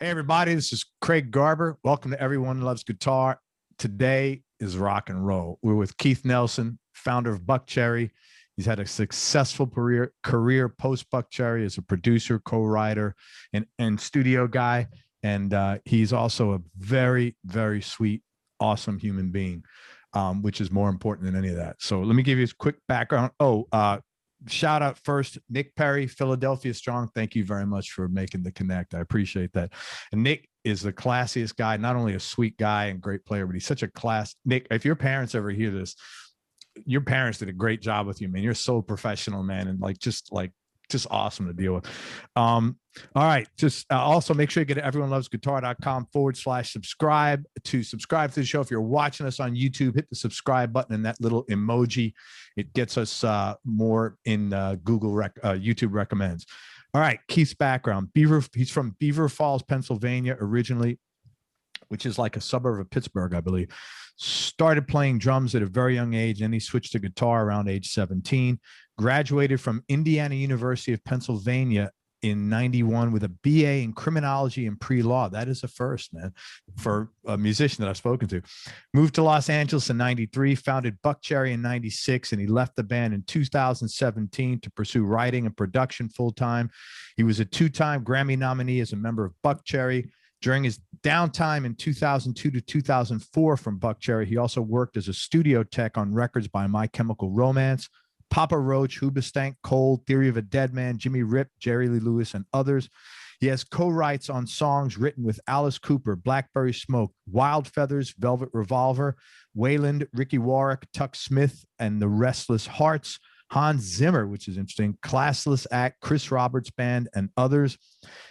Hey, everybody, this is Craig Garber. Welcome to Everyone Loves Guitar. Today is rock and roll. We're with Keith Nelson, founder of Buckcherry. He's had a successful career post Buckcherry as a producer, co-writer, and studio guy. And he's also a very, very sweet, awesome human being, which is more important than any of that. So let me give you a quick background. Shout out first, Nick Perry, Philadelphia Strong. Thank you very much for making the connect. I appreciate that. And Nick is the classiest guy, not only a sweet guy and great player, but he's such a class. Nick, if your parents ever hear this, your parents did a great job with you, man. You're so professional, man. And just awesome to deal with. All right. Just also make sure you get to everyonelovesguitar.com/subscribe to subscribe to the show. If you're watching us on YouTube, hit the subscribe button and that little emoji. It gets us more in YouTube recommends. All right. Keith's background. He's from Beaver Falls, Pennsylvania, originally, which is like a suburb of Pittsburgh, I believe. Started playing drums at a very young age, and he switched to guitar around age 17. Graduated from Indiana University of Pennsylvania in 91 with a BA in criminology and pre-law. That is a first, man, for a musician that I've spoken to. Moved to Los Angeles in 93, founded Buckcherry in 96, and he left the band in 2017 to pursue writing and production full-time. He was a two-time Grammy nominee as a member of Buckcherry. During his downtime in 2002 to 2004 from Buckcherry, he also worked as a studio tech on records by My Chemical Romance, Papa Roach, Hoobastank, Cold, Theory of a Dead Man, Jimmy Rip, Jerry Lee Lewis, and others. He has co-writes on songs written with Alice Cooper, Blackberry Smoke, Wildfeathers, Velvet Revolver, Wayland, Ricky Warwick, Tuck Smith, and the Restless Hearts, Hans Zimmer, which is interesting, Classless Act, Chris Roberts Band, and others.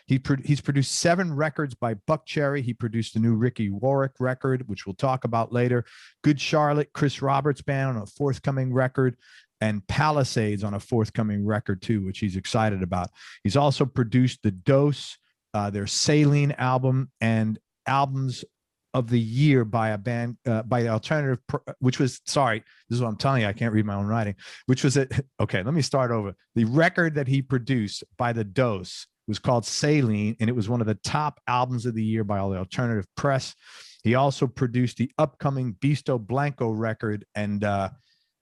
He's produced 7 records by Buckcherry. He produced a new Ricky Warwick record, which we'll talk about later. Good Charlotte, Chris Roberts Band on a forthcoming record, and Palisades on a forthcoming record too, which he's excited about. He's also produced the Dose, their Saline album, and albums of the year by a band, by the alternative, which was, sorry, this is what I'm telling you, I can't read my own writing, which was okay, let me start over. The record that he produced by the Dose was called Saline, and it was one of the top albums of the year by all the alternative press. He also produced the upcoming Beasto Blanco record, and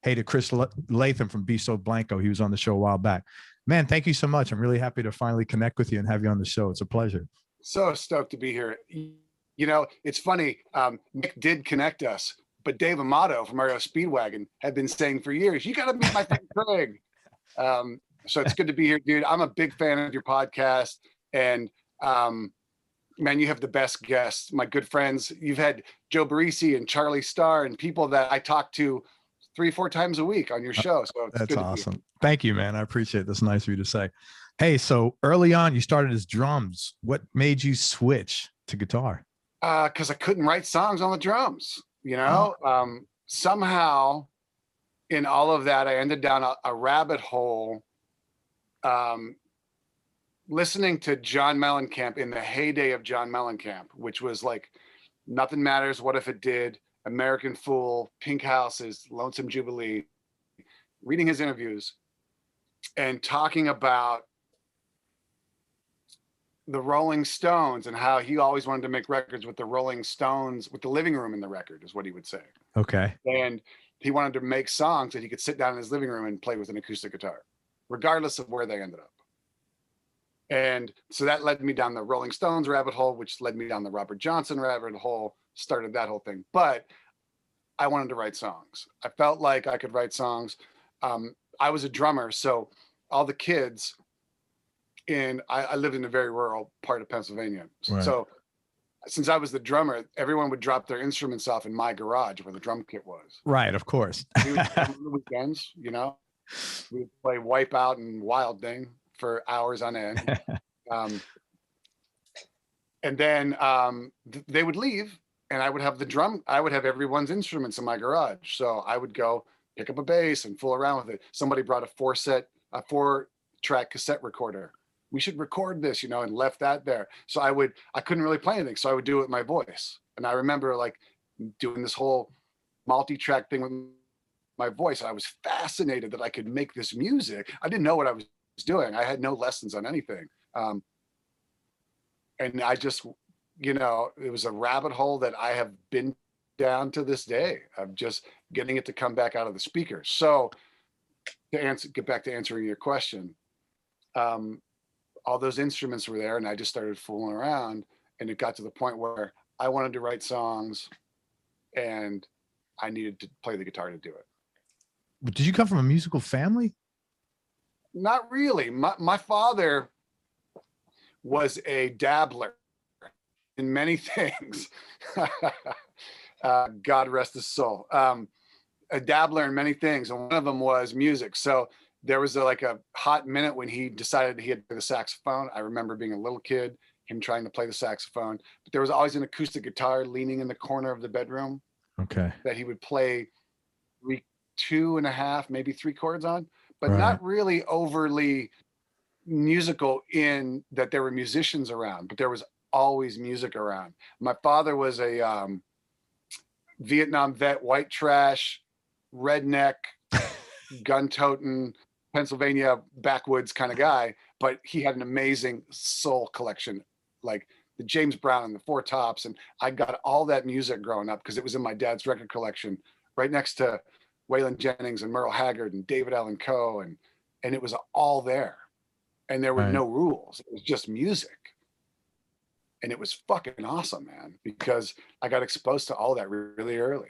hey, to Chris Latham from Beasto Blanco, he was on the show a while back. Man, thank you so much. I'm really happy to finally connect with you and have you on the show. It's a pleasure. So stoked to be here. You know, it's funny, Nick did connect us, but Dave Amato from REO Speedwagon had been saying for years, you got to meet my friend Craig. So it's good to be here, dude. I'm a big fan of your podcast, and man, you have the best guests, my good friends. You've had Joe Barresi and Charlie Starr and people that I talk to 3-4 times a week on your show. So it's that's awesome. Thank you, man. I appreciate it. That's nice of you to say. Hey, so early on, you started as drums. What made you switch to guitar? Because I couldn't write songs on the drums, you know. Somehow in all of that, I ended down a rabbit hole listening to John Mellencamp in the heyday of John Mellencamp, which was like Nothing Matters, What If It Did, American Fool, Pink Houses, Lonesome Jubilee, reading his interviews and talking about the Rolling Stones and how he always wanted to make records with the Rolling Stones, with the living room in the record, is what he would say. Okay. And he wanted to make songs that he could sit down in his living room and play with an acoustic guitar, regardless of where they ended up. And so that led me down the Rolling Stones rabbit hole, which led me down the Robert Johnson rabbit hole, started that whole thing. But I wanted to write songs. I felt like I could write songs. I was a drummer, so all the kids I lived in a very rural part of Pennsylvania. Right. So since I was the drummer, everyone would drop their instruments off in my garage where the drum kit was. Right, of course. We would on the weekends, you know, we would play Wipeout and Wild Thing for hours on end. And then they would leave, and I would have everyone's instruments in my garage. So I would go pick up a bass and fool around with it. Somebody brought a 4-track cassette recorder. We should record this, you know, and left that there. So I couldn't really play anything. So I would do it with my voice. And I remember like doing this whole multi-track thing with my voice. I was fascinated that I could make this music. I didn't know what I was doing. I had no lessons on anything. And I just, you know, it was a rabbit hole that I have been down to this day. I'm just getting it to come back out of the speakers. So to get back to answering your question, all those instruments were there, and I just started fooling around, and it got to the point where I wanted to write songs, and I needed to play the guitar to do it. But did you come from a musical family? Not really. My father was a dabbler in many things. God rest his soul. A dabbler in many things, and one of them was music. So there was like a hot minute when he decided he had to play the saxophone. I remember being a little kid, him trying to play the saxophone, but there was always an acoustic guitar leaning in the corner of the bedroom. Okay. That he would play 2.5, maybe 3 chords on, but Right. not really overly musical in that there were musicians around, but there was always music around. My father was a Vietnam vet, white trash, redneck, gun-toting, Pennsylvania backwoods kind of guy, but he had an amazing soul collection, like the James Brown and the Four Tops. And I got all that music growing up because it was in my dad's record collection right next to Wayland Jennings and Merle Haggard and David Allan Coe. And it was all there. And there were Right. no rules. It was just music. And it was fucking awesome, man, because I got exposed to all that really early.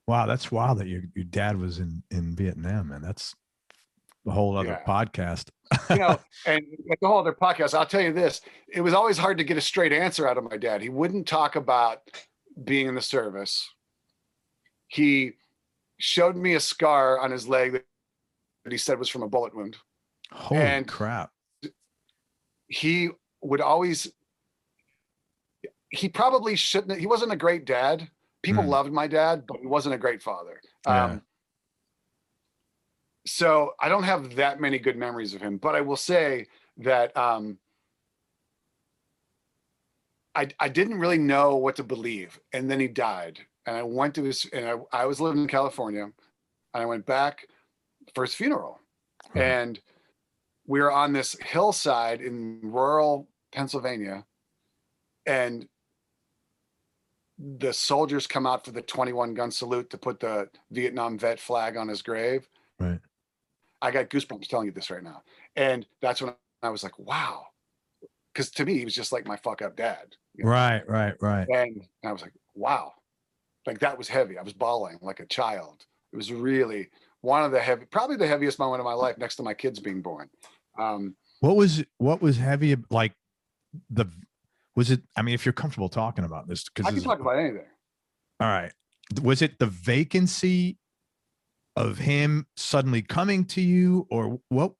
Wow, that's wild that your dad was in Vietnam, man. That's a whole other podcast. You know, and like the whole other podcast, I'll tell you this, it was always hard to get a straight answer out of my dad. He wouldn't talk about being in the service. He showed me a scar on his leg that he said was from a bullet wound. Holy crap. He would always, he probably shouldn't, he wasn't a great dad. People loved my dad, but he wasn't a great father. Yeah. So I don't have that many good memories of him, but I will say that I didn't really know what to believe. And then he died. And I went to his, and I was living in California, and I went back for his funeral. Right. And we were on this hillside in rural Pennsylvania, and the soldiers come out for the 21 gun salute to put the Vietnam vet flag on his grave. Right. I got goosebumps telling you this right now. And that's when I was like, wow. Because to me, he was just like my fuck up dad. You know? Right. And I was like, wow. Like that was heavy. I was bawling like a child. It was really one of the probably the heaviest moment of my life next to my kids being born. What was heavy? Like was it, I mean, if you're comfortable talking about this, because I can talk about anything. All right. Was it the vacancy of him suddenly coming to you, or what?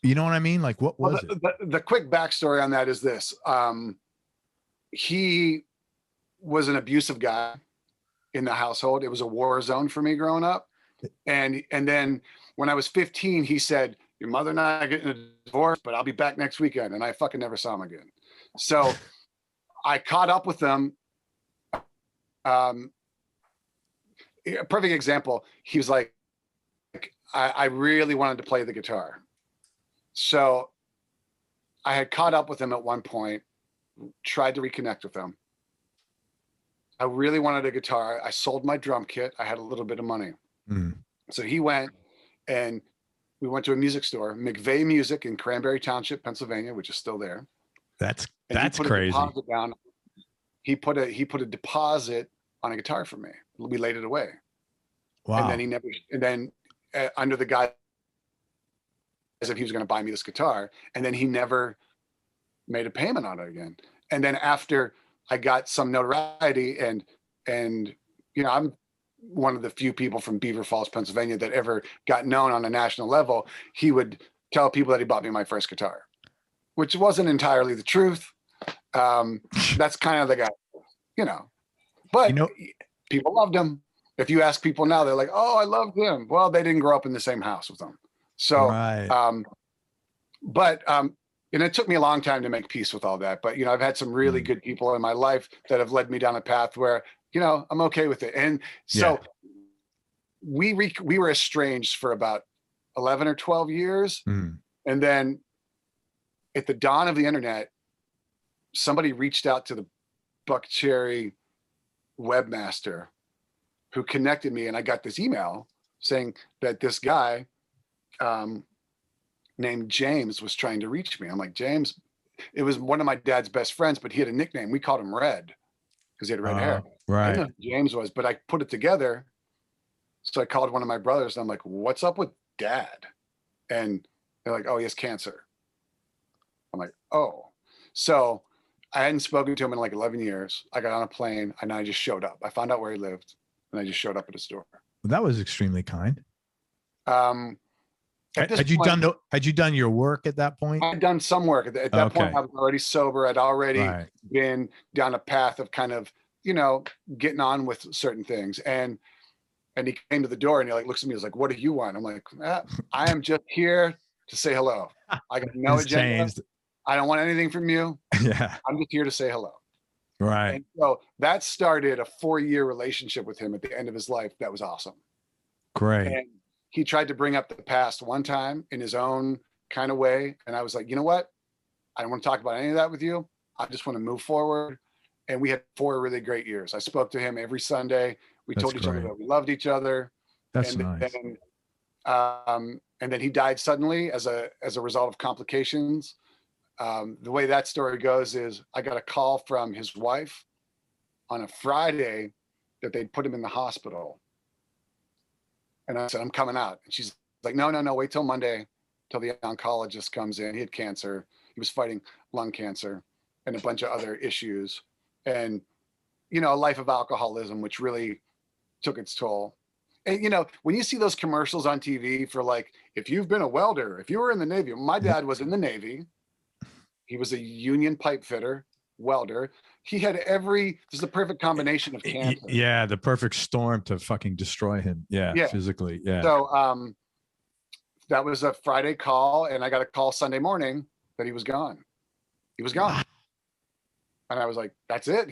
You know what I mean? Like, what was it? The quick backstory on that is this. He was an abusive guy in the household. It was a war zone for me growing up. And then when I was 15, he said, your mother and I are getting a divorce, but I'll be back next weekend. And I fucking never saw him again. So I caught up with them. A perfect example. He was like, I really wanted to play the guitar. So I had caught up with him at one point, tried to reconnect with him. I really wanted a guitar. I sold my drum kit. I had a little bit of money. So he went, and we went to a music store, McVeigh Music in Cranberry Township, Pennsylvania, which is still there. That's He crazy. Put a deposit on a guitar for me. We laid it away. Wow. And then under the guise as if he was going to buy me this guitar, and then he never made a payment on it again. And then after I got some notoriety, and you know, I'm one of the few people from Beaver Falls, Pennsylvania that ever got known on a national level, he would tell people that he bought me my first guitar, which wasn't entirely the truth. That's kind of the guy, you know, but you know, people loved him. If you ask people now, they're like, oh, I loved him. Well, they didn't grow up in the same house with him. So, right. And it took me a long time to make peace with all that. But, you know, I've had some really good people in my life that have led me down a path where, you know, I'm okay with it. And so we were estranged for about 11 or 12 years. And then at the dawn of the internet, somebody reached out to the Buckcherry webmaster who connected me, and I got this email saying that this guy named James was trying to reach me. I'm like, James, it was one of my dad's best friends, but he had a nickname. We called him Red because he had red hair. Right. I didn't know who James was, but I put it together. So I called one of my brothers and I'm like, what's up with Dad? And they're like, oh, he has cancer. I'm like, oh. So I hadn't spoken to him in like 11 years. I got on a plane and I just showed up. I found out where he lived and I just showed up at his door. Well, that was extremely kind. Had you done your work at that point? I'd done some work. At that point, I was already sober. I'd already been down a path of kind of, getting on with certain things. And he came to the door and he like looks at me. He's like, "What do you want?" I'm like, "I am just here to say hello. I got no agenda. Changed. I don't want anything from you. Yeah, I'm just here to say hello." Right. And so that started a 4-year relationship with him at the end of his life. That was awesome. Great. And he tried to bring up the past one time in his own kind of way. And I was like, you know what? I don't want to talk about any of that with you. I just want to move forward. And we had 4 really great years. I spoke to him every Sunday. We told each other that we loved each other. That's nice. And then he died suddenly as a result of complications. The way that story goes is I got a call from his wife on a Friday that they'd put him in the hospital. And I said, I'm coming out. And she's like, no, wait till Monday, till the oncologist comes in. He had cancer. He was fighting lung cancer and a bunch of other issues. And, a life of alcoholism, which really took its toll. And, when you see those commercials on TV for like, if you've been a welder, if you were in the Navy, my dad was in the Navy. He was a union pipe fitter, welder. He had this is the perfect combination of cancer. Yeah, the perfect storm to fucking destroy him. Yeah, physically. Yeah. So that was a Friday call, and I got a call Sunday morning that he was gone. He was gone. And I was like, that's it.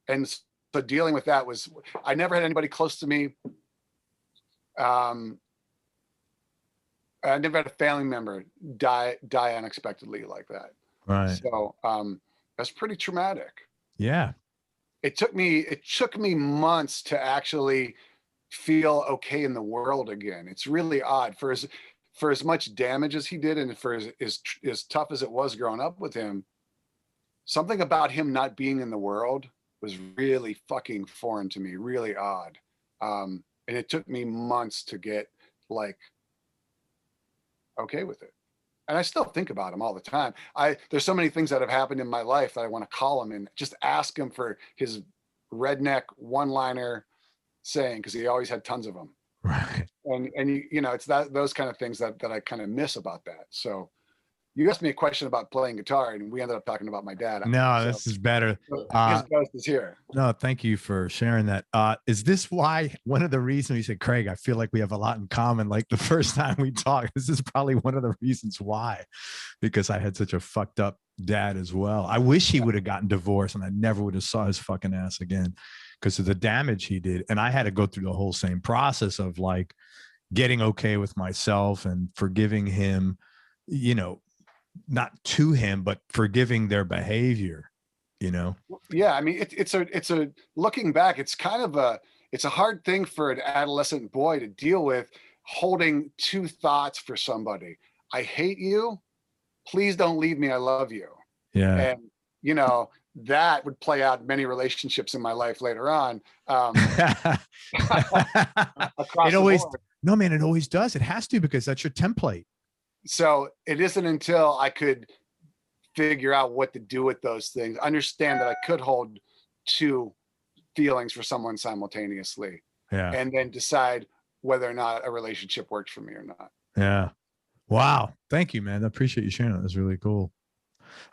And so dealing with that was, I never had anybody close to me. I never had a family member die unexpectedly like that. Right. So that's pretty traumatic. Yeah. It took me months to actually feel okay in the world again. It's really odd for as much damage as he did, and for as tough as it was growing up with him. Something about him not being in the world was really fucking foreign to me, really odd. And it took me months to get like okay with it. And I still think about him all the time. There's so many things that have happened in my life that I want to call him and just ask him for his redneck one-liner saying, because he always had tons of them. Right. And it's those kind of things that I kind of miss about that. So you asked me a question about playing guitar, and we ended up talking about my dad. No, this is better. His ghost is here. No, thank you for sharing that. Is this why one of the reasons you said, Craig, I feel like we have a lot in common? Like the first time we talked, this is probably one of the reasons why, because I had such a fucked up dad as well. I wish he would have gotten divorced and I never would have saw his fucking ass again because of the damage he did. And I had to go through the whole same process of like getting okay with myself and forgiving him, not to him, but forgiving their behavior, Yeah. I mean, it's a looking back, it's kind of it's a hard thing for an adolescent boy to deal with, holding 2 thoughts for somebody. I hate you. Please don't leave me. I love you. Yeah. And, that would play out in many relationships in my life later on. It always does. It has to, because that's your template. So it isn't until I could figure out what to do with those things, understand that I could hold 2 feelings for someone simultaneously, and then decide whether or not a relationship worked for me or not. Yeah. Wow. Thank you, man. I appreciate you sharing that. That's really cool.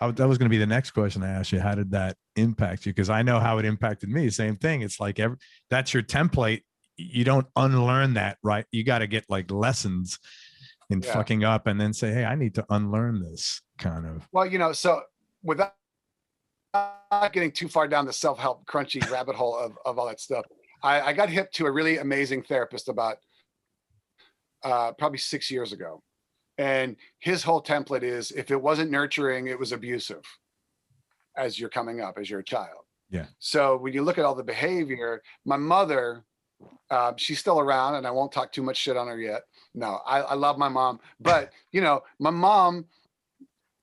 That was going to be the next question I asked you. How did that impact you? Because I know how it impacted me. Same thing. It's like that's your template. You don't unlearn that, right? You got to get like lessons in fucking up and then say, hey, I need to unlearn this kind of. Well, so without getting too far down the self-help crunchy rabbit hole of all that stuff, I got hip to a really amazing therapist about probably 6 years ago. And his whole template is, if it wasn't nurturing, it was abusive. as you're coming up, as you're a child. Yeah. So when you look at all the behavior, my mother, she's still around, and I won't talk too much shit on her yet. No, I love my mom, but you know, my mom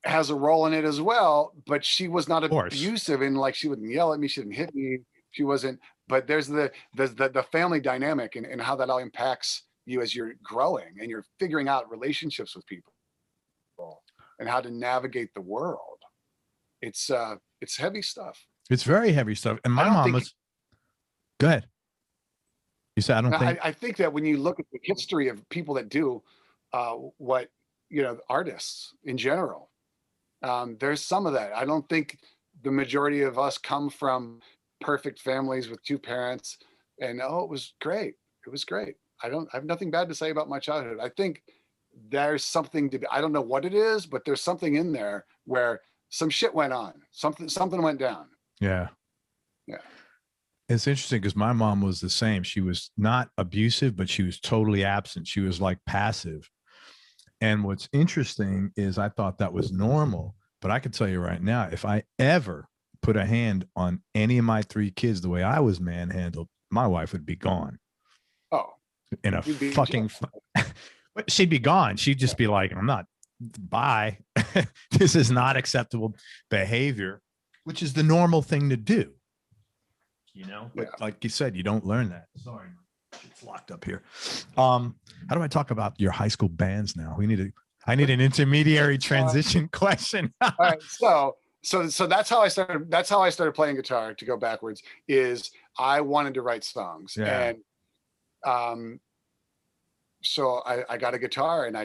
has a role in it as well, but she was not abusive, and like, she wouldn't yell at me, she didn't hit me, she wasn't, but there's the family dynamic and how that all impacts you as you're growing and you're figuring out relationships with people and how to navigate the world. It's heavy stuff. It's very heavy stuff. And my mom was, go ahead. You said, I think that when you look at the history of people that do what, you know, artists in general, there's some of that. I don't think the majority of us come from perfect families with two parents and, oh, it was great. It was great. I have nothing bad to say about my childhood. I think there's something to be, I don't know what it is, but there's something in there where some shit went on. Something went down. Yeah. Yeah. It's interesting because my mom was the same. She was not abusive, but she was totally absent. She was like passive. And what's interesting is I thought that was normal, but I can tell you right now, if I ever put a hand on any of my three kids the way I was manhandled, my wife would be gone. Oh, in a fucking, she'd be gone. She'd just be like, I'm not, bye. This is not acceptable behavior, which is the normal thing to do. You know, but like you said, you don't learn that. Sorry, it's locked up here. How do I talk about your high school bands now? I need an intermediary transition question. All right, so that's how I started. That's how I started playing guitar. To go backwards, is I wanted to write songs, and so I got a guitar, and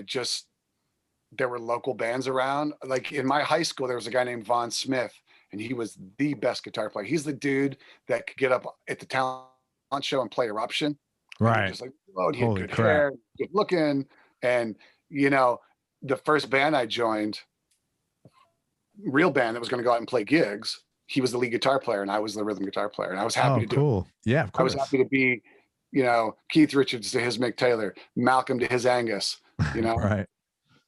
there were local bands around. Like in my high school, there was a guy named Vaughn Smith, and he was the best guitar player. He's the dude that could get up at the talent show and play Eruption. Right. Just like, oh, he had good hair, good looking. And, you know, the first band I joined, real band that was going to go out and play gigs, he was the lead guitar player and I was the rhythm guitar player. And I was happy to do it. Cool. Yeah, of course. I was happy to be, you know, Keith Richards to his Mick Taylor, Malcolm to his Angus, you know. Right.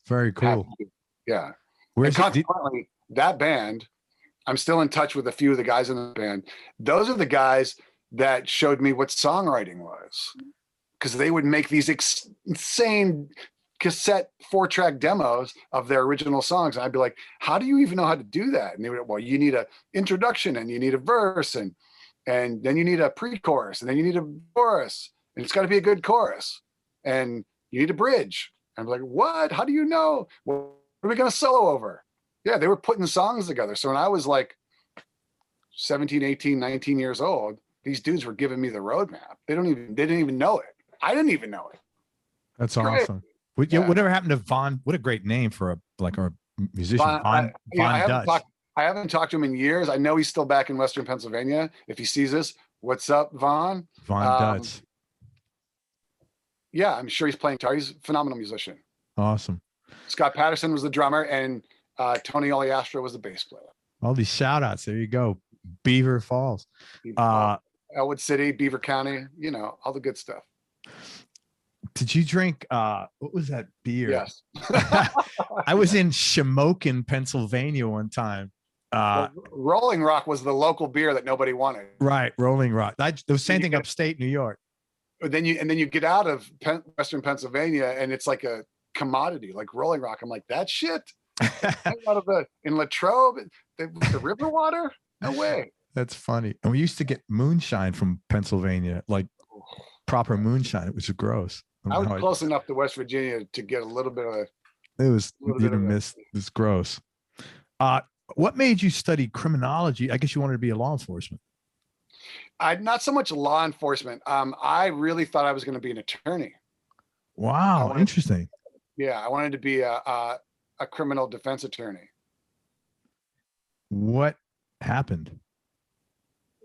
Very cool. Yeah. And consequently, that band, I'm still in touch with a few of the guys in the band. Those are the guys that showed me what songwriting was, because they would make these insane cassette 4-track demos of their original songs. And I'd be like, how do you even know how to do that? And they would, well, you need an introduction and you need a verse and then you need a pre-chorus and then you need a chorus and it's got to be a good chorus and you need a bridge. And I'm like, what? How do you know? What are we going to solo over? Yeah, they were putting songs together. So when I was like 17, 18, 19 years old, these dudes were giving me the roadmap. They didn't even know it. I didn't even know it. That's awesome. Whatever happened to Vaughn? What a great name for a musician. Vaughn Dutch. I haven't talked to him in years. I know he's still back in Western Pennsylvania. If he sees us, what's up, Vaughn? Vaughn Dutch. Yeah, I'm sure he's playing guitar. He's a phenomenal musician. Awesome. Scott Patterson was the drummer and Tony Oliastro was the bass player. All these shout outs. There you go. Beaver Falls. Elwood City, Beaver County, you know, all the good stuff. Did you drink, what was that beer? Yes. I was in Shamokin, Pennsylvania one time. Rolling Rock was the local beer that nobody wanted. Right. Rolling Rock. The same thing upstate New York. Then you get out of Western Pennsylvania and it's like a commodity, like Rolling Rock. I'm like, that shit out of in Latrobe, the river water? No way. That's funny. And we used to get moonshine from Pennsylvania, like proper moonshine. It was gross. I was close enough to West Virginia to get a little bit of it was gross. What made you study criminology? I guess you wanted to be a law enforcement. Not so much law enforcement. I really thought I was going to be an attorney. Wow, interesting. I wanted to be a criminal defense attorney. What happened?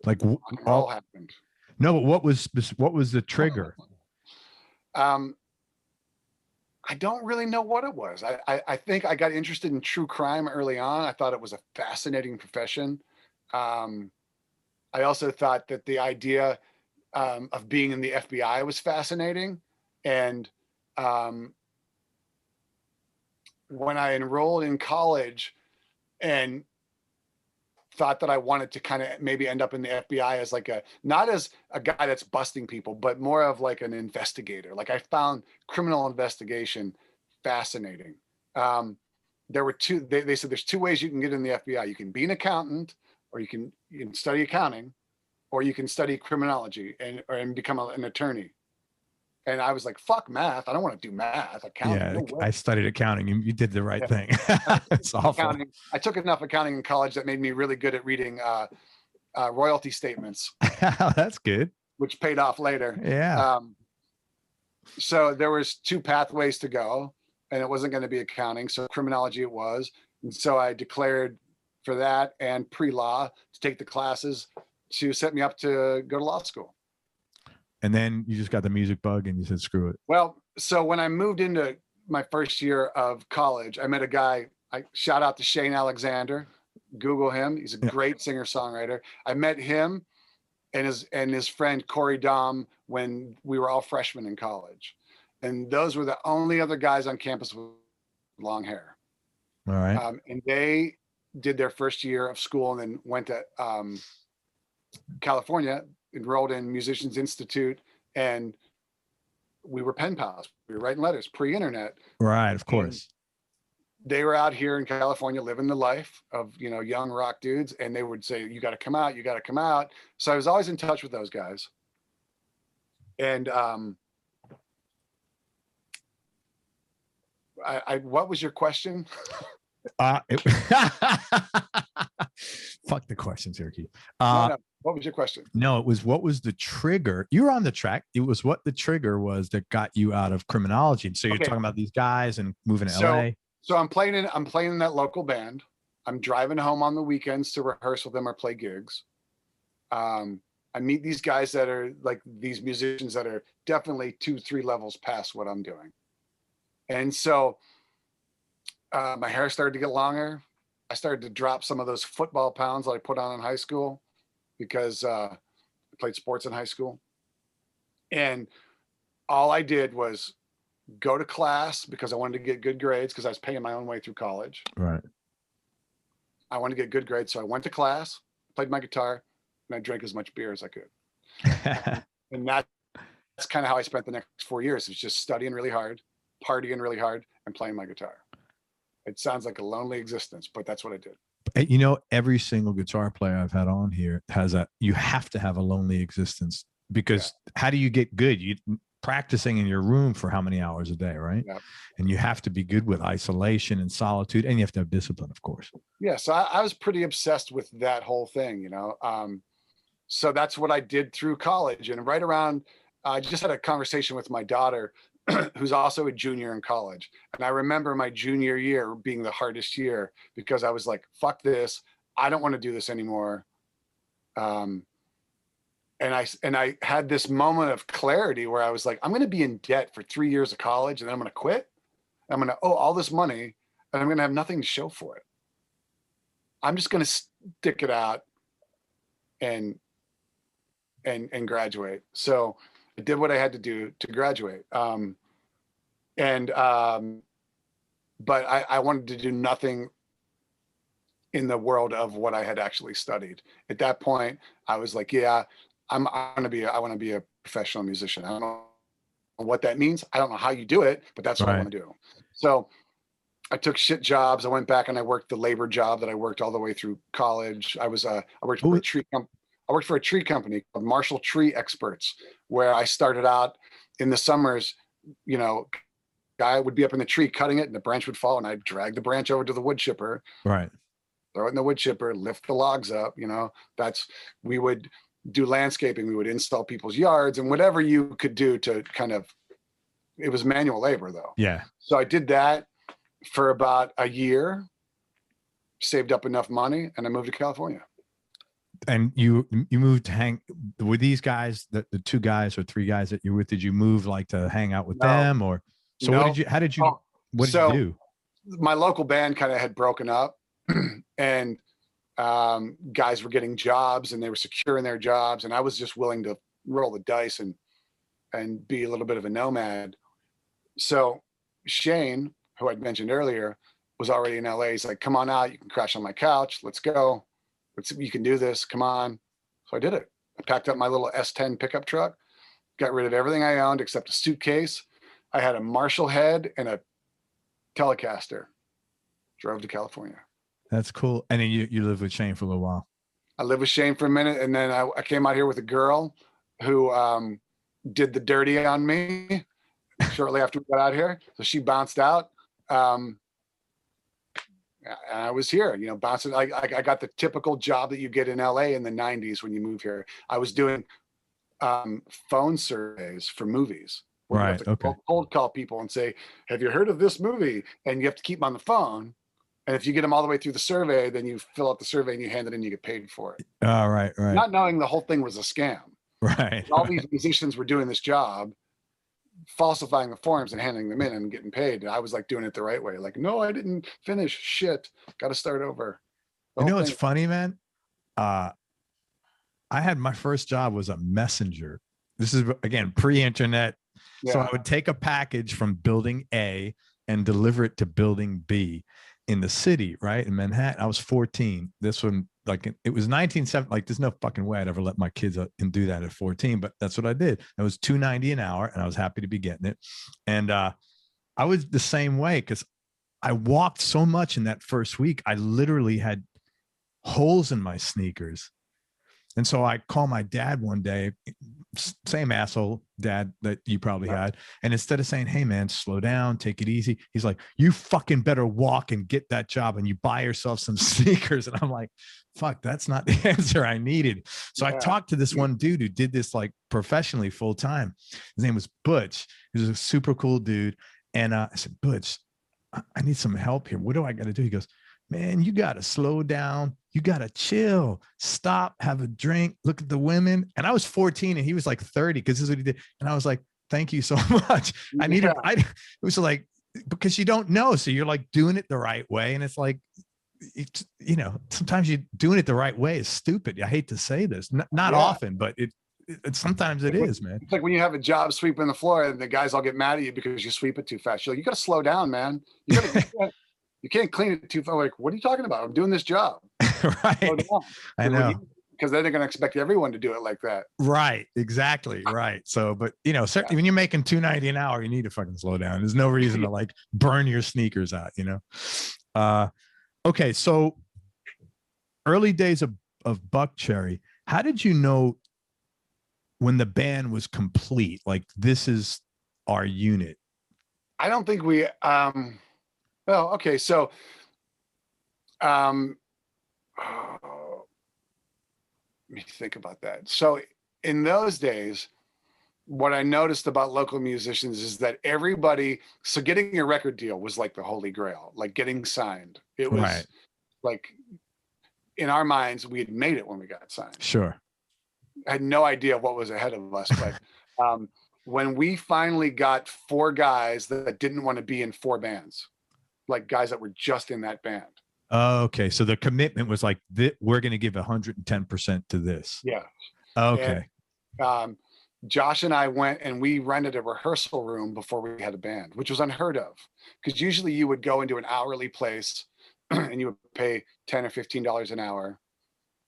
Like all happened. No, but what was the trigger? I don't really know what it was. I think I got interested in true crime early on. I thought it was a fascinating profession. I also thought that the idea of being in the FBI was fascinating. And when I enrolled in college and thought that I wanted to kind of maybe end up in the FBI as like not as a guy that's busting people, but more of like an investigator. Like I found criminal investigation fascinating. There were they said there's two ways you can get in the FBI. You can be an accountant, or you can study accounting, or you can study criminology and become an attorney. And I was like, fuck math. I don't want to do math. Accounting. Yeah, No way. I studied accounting. You did the right thing. It's awful. I took enough accounting in college that made me really good at reading royalty statements. That's good. Which paid off later. Yeah. So there was two pathways to go, and it wasn't going to be accounting. So criminology it was. And so I declared for that and pre-law to take the classes to set me up to go to law school. And then you just got the music bug and you said, screw it. Well, so when I moved into my first year of college, I met a guy. I shout out to Shane Alexander. Google him. He's a great singer-songwriter. I met him and his friend Corey Dom when we were all freshmen in college. And those were the only other guys on campus with long hair. All right. And they did their first year of school and then went to California, enrolled in Musicians Institute, and we were pen pals. We were writing letters pre-internet. Right, of course. And they were out here in California living the life of, young rock dudes, and they would say, you got to come out, you got to come out. So I was always in touch with those guys. And what was your question? Fuck the questions here, Keith. No. What was your question? No, it was what was the trigger? You were on the track. It was what the trigger was that got you out of criminology. And so you're talking about these guys and moving to LA. So I'm playing in that local band. I'm driving home on the weekends to rehearse with them or play gigs. I meet these guys that are like these musicians that are definitely 2-3 levels past what I'm doing. And so my hair started to get longer. I started to drop some of those football pounds that I put on in high school because I played sports in high school. And all I did was go to class because I wanted to get good grades because I was paying my own way through college. Right. I wanted to get good grades. So I went to class, played my guitar, and I drank as much beer as I could. And that's kind of how I spent the next 4 years. It was just studying really hard, partying really hard, and playing my guitar. It sounds like a lonely existence, but that's what I did. Every single guitar player I've had on here you have to have a lonely existence because how do you get good? You practicing in your room for how many hours a day, right? Yeah. And you have to be good with isolation and solitude, and you have to have discipline, of course. Yeah. So I was pretty obsessed with that whole thing, so that's what I did through college. And right around, I just had a conversation with my daughter who's also a junior in college. And I remember my junior year being the hardest year because I was like, fuck this. I don't want to do this anymore. And I had this moment of clarity where I was like, I'm going to be in debt for 3 years of college and then I'm going to quit. I'm going to owe all this money and I'm going to have nothing to show for it. I'm just going to stick it out and graduate. So I did what I had to do to graduate. But I wanted to do nothing in the world of what I had actually studied. At that point, I was like, yeah, I want to be a professional musician. I don't know what that means. I don't know how you do it, but that's what I want to do. So I took shit jobs. I went back and I worked the labor job that I worked all the way through college. I worked for a tree company. I worked for a tree company called Marshall Tree Experts, where I started out in the summers, guy would be up in the tree cutting it and the branch would fall and I'd drag the branch over to the wood chipper. Right. Throw it in the wood chipper, lift the logs up, we would do landscaping. We would install people's yards and whatever you could do to it was manual labor though. Yeah. So I did that for about a year, saved up enough money, and I moved to California. And you moved to hang with these guys, the 2 guys or 3 guys that you're with. Did you move like to hang out with them or so? No. What did you do? My local band kind of had broken up and guys were getting jobs and they were secure in their jobs. And I was just willing to roll the dice and be a little bit of a nomad. So Shane, who I'd mentioned earlier, was already in LA. He's like, come on out. You can crash on my couch. Let's go. You can do this. Come on. So I did it. I packed up my little S10 pickup truck, got rid of everything I owned except a suitcase. I had a Marshall head and a Telecaster. Drove to California. That's cool. And then you lived with Shane for a little while. I lived with Shane for a minute, and then I came out here with a girl who did the dirty on me shortly after we got out here. So she bounced out. And I was here, you know, bouncing. I got the typical job that you get in LA in the 90s when you move here. I was doing phone surveys for movies. Right. Okay. Cold call people and say, have you heard of this movie? And you have to keep them on the phone. And if you get them all the way through the survey, then you fill out the survey and you hand it in, you get paid for it. Oh, right. Not knowing the whole thing was a scam. Right. All these musicians were doing this job, falsifying the forms and handing them in and getting paid. And I was like doing it the right way. Like, no, I didn't finish. Shit. Got to start over. You know what's funny, man? I had my first job was a messenger. This is, again, pre-internet. Yeah. So I would take a package from building A and deliver it to building B in the city, right? In Manhattan. I was 14. This one, like, it was 1970. Like, there's no fucking way I'd ever let my kids and do that at 14, but that's what I did. It was $2.90 an hour, and I was happy to be getting it. And I was the same way because I walked so much in that first week. I literally had holes in my sneakers. And so I called my dad one day, same asshole dad that you probably had. And instead of saying, hey, man, slow down, take it easy, he's like, you fucking better walk and get that job and you buy yourself some sneakers. And I'm like, fuck, that's not the answer I needed. So I talked to this one dude who did this like professionally full time. His name was Butch. He was a super cool dude. And I said, Butch, I need some help here. What do I got to do? He goes, man, you got to slow down. You got to chill, stop, have a drink, look at the women. And I was 14 and he was like 30 because this is what he did. And I was like, thank you so much. It was like, because you don't know. So you're like doing it the right way. And it's like, you know, sometimes you doing it the right way is stupid. I hate to say this, not often, but it sometimes it is, man. It's like when you have a job sweeping the floor and the guys all get mad at you because you sweep it too fast. You're like, you got to slow down, man. You can't clean it too far. Like, what are you talking about? I'm doing this job. Right. I know. Because then they're going to expect everyone to do it like that. Right. Exactly. Right. So, but you know, certainly when you're making $2.90 an hour, you need to fucking slow down. There's no reason to like burn your sneakers out, you know? Okay. So early days of Buckcherry, how did you know when the band was complete? Like, this is our unit. I don't think we, well, okay. So, let me think about that. So in those days, what I noticed about local musicians is that so getting a record deal was like the holy grail, like getting signed. It was like, in our minds, we had made it when we got signed. Sure. I had no idea what was ahead of us, but when we finally got 4 guys that didn't want to be in 4 bands, like guys that were just in that band. Okay. So the commitment was like, we're going to give 110% to this. Yeah. Okay. And, Josh and I went and we rented a rehearsal room before we had a band, which was unheard of. Because usually you would go into an hourly place and you would pay $10 or $15 an hour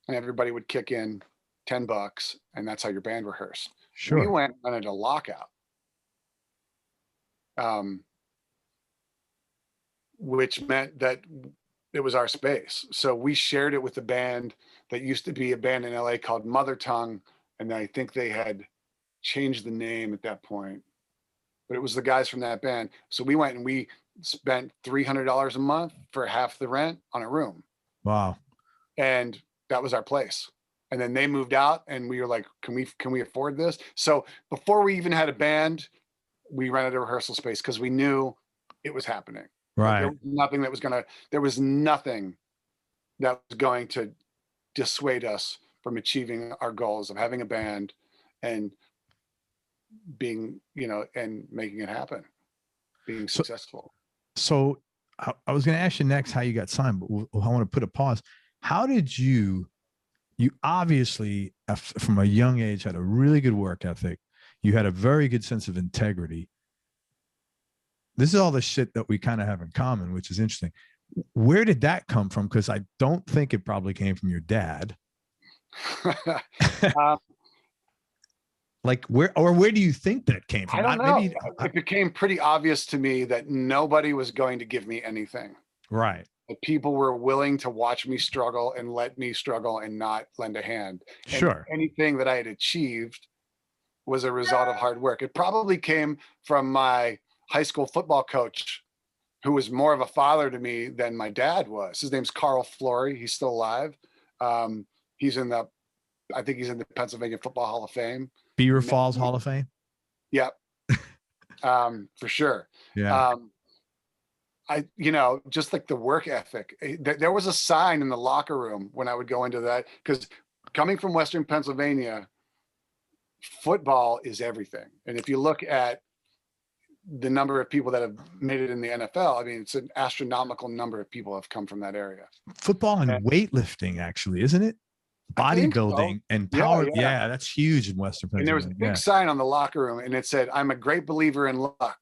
and everybody would kick in $10 and that's how your band rehearsed. Sure. We went and rented a lockout. Which meant that it was our space. So we shared it with a band that used to be a band in LA called Mother Tongue. And I think they had changed the name at that point, but it was the guys from that band. So we went and we spent $300 a month for half the rent on a room. Wow. And that was our place. And then they moved out and we were like, can we afford this? So before we even had a band, we rented a rehearsal space because we knew it was happening. Right. There was nothing that was going to dissuade us from achieving our goals of having a band and being, you know, and making it happen, being successful. So I was going to ask you next how you got signed, but I want to put a pause. How did you obviously from a young age had a really good work ethic. You had a very good sense of integrity. This is all the shit that we kind of have in common, which is interesting. Where did that come from? Because I don't think it probably came from your dad. Like where do you think that came from? I don't know. It became pretty obvious to me that nobody was going to give me anything. Right. That people were willing to watch me struggle and let me struggle and not lend a hand. Sure. And anything that I had achieved was a result of hard work. It probably came from my high school football coach, who was more of a father to me than my dad was. His name's Carl Flory. He's still alive. He's in the, I think he's in the Pennsylvania Football Hall of Fame. Beaver Falls Hall of Fame. Yep. For sure. Yeah. Just like the work ethic, there was a sign in the locker room when I would go into that, because coming from Western Pennsylvania, football is everything. And if you look at the number of people that have made it in the NFL, I mean, it's an astronomical number of people have come from that area. Football and weightlifting, actually, isn't it? Bodybuilding and power. Yeah, that's huge in Western Pennsylvania. And there was a big sign on the locker room, and it said, "I'm a great believer in luck,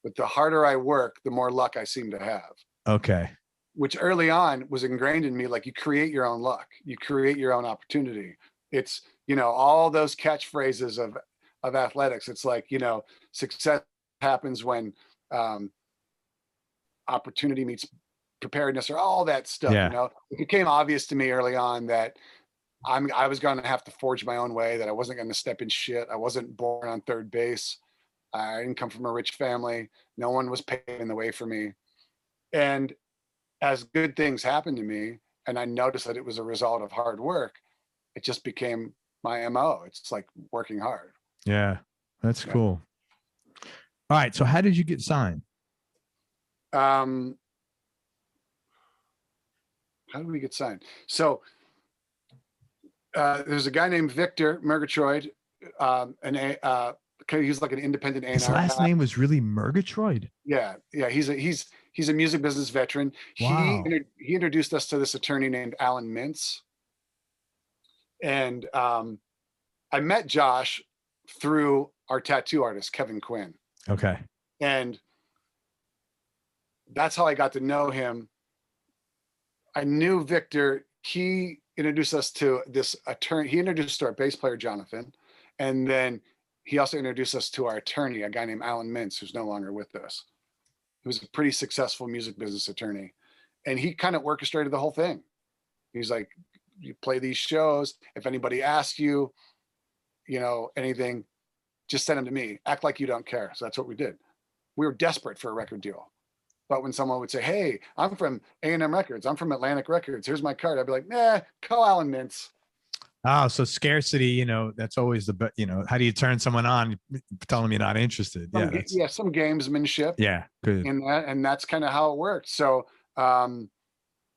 but the harder I work, the more luck I seem to have." Okay. Which early on was ingrained in me, like you create your own luck, you create your own opportunity. It's, all those catchphrases of athletics. It's like, success happens when opportunity meets preparedness, or all that stuff. It became obvious to me early on that I was going to have to forge my own way, that I wasn't going to step in shit. I wasn't born on third base. I didn't come from a rich family. No one was paving the way for me. And as good things happened to me, and I noticed that it was a result of hard work, it just became my MO. It's like working hard. Yeah, that's cool. All right. So how did you get signed? How did we get signed? So there's a guy named Victor Murgatroyd, he's like an independent A&R. His last name was really Murgatroyd? Yeah. He's a music business veteran. Wow. He introduced us to this attorney named Alan Mintz. And I met Josh through our tattoo artist, Kevin Quinn. Okay. And that's how I got to know him. I knew Victor. He introduced us to this attorney. He introduced us to our bass player, Jonathan. And then he also introduced us to our attorney, a guy named Alan Mintz, who's no longer with us. He was a pretty successful music business attorney. And he kind of orchestrated the whole thing. He's like, you play these shows. If anybody asks you, anything, just send them to me. Act like you don't care. So that's what we did. We were desperate for a record deal. But when someone would say, "Hey, I'm from A&M Records. I'm from Atlantic Records. Here's my card," I'd be like, "Nah, call Alan Mintz." Oh, so scarcity, that's always how do you turn someone on? Tell them you're not interested. Some gamesmanship. Yeah, good. And that's kind of how it worked. So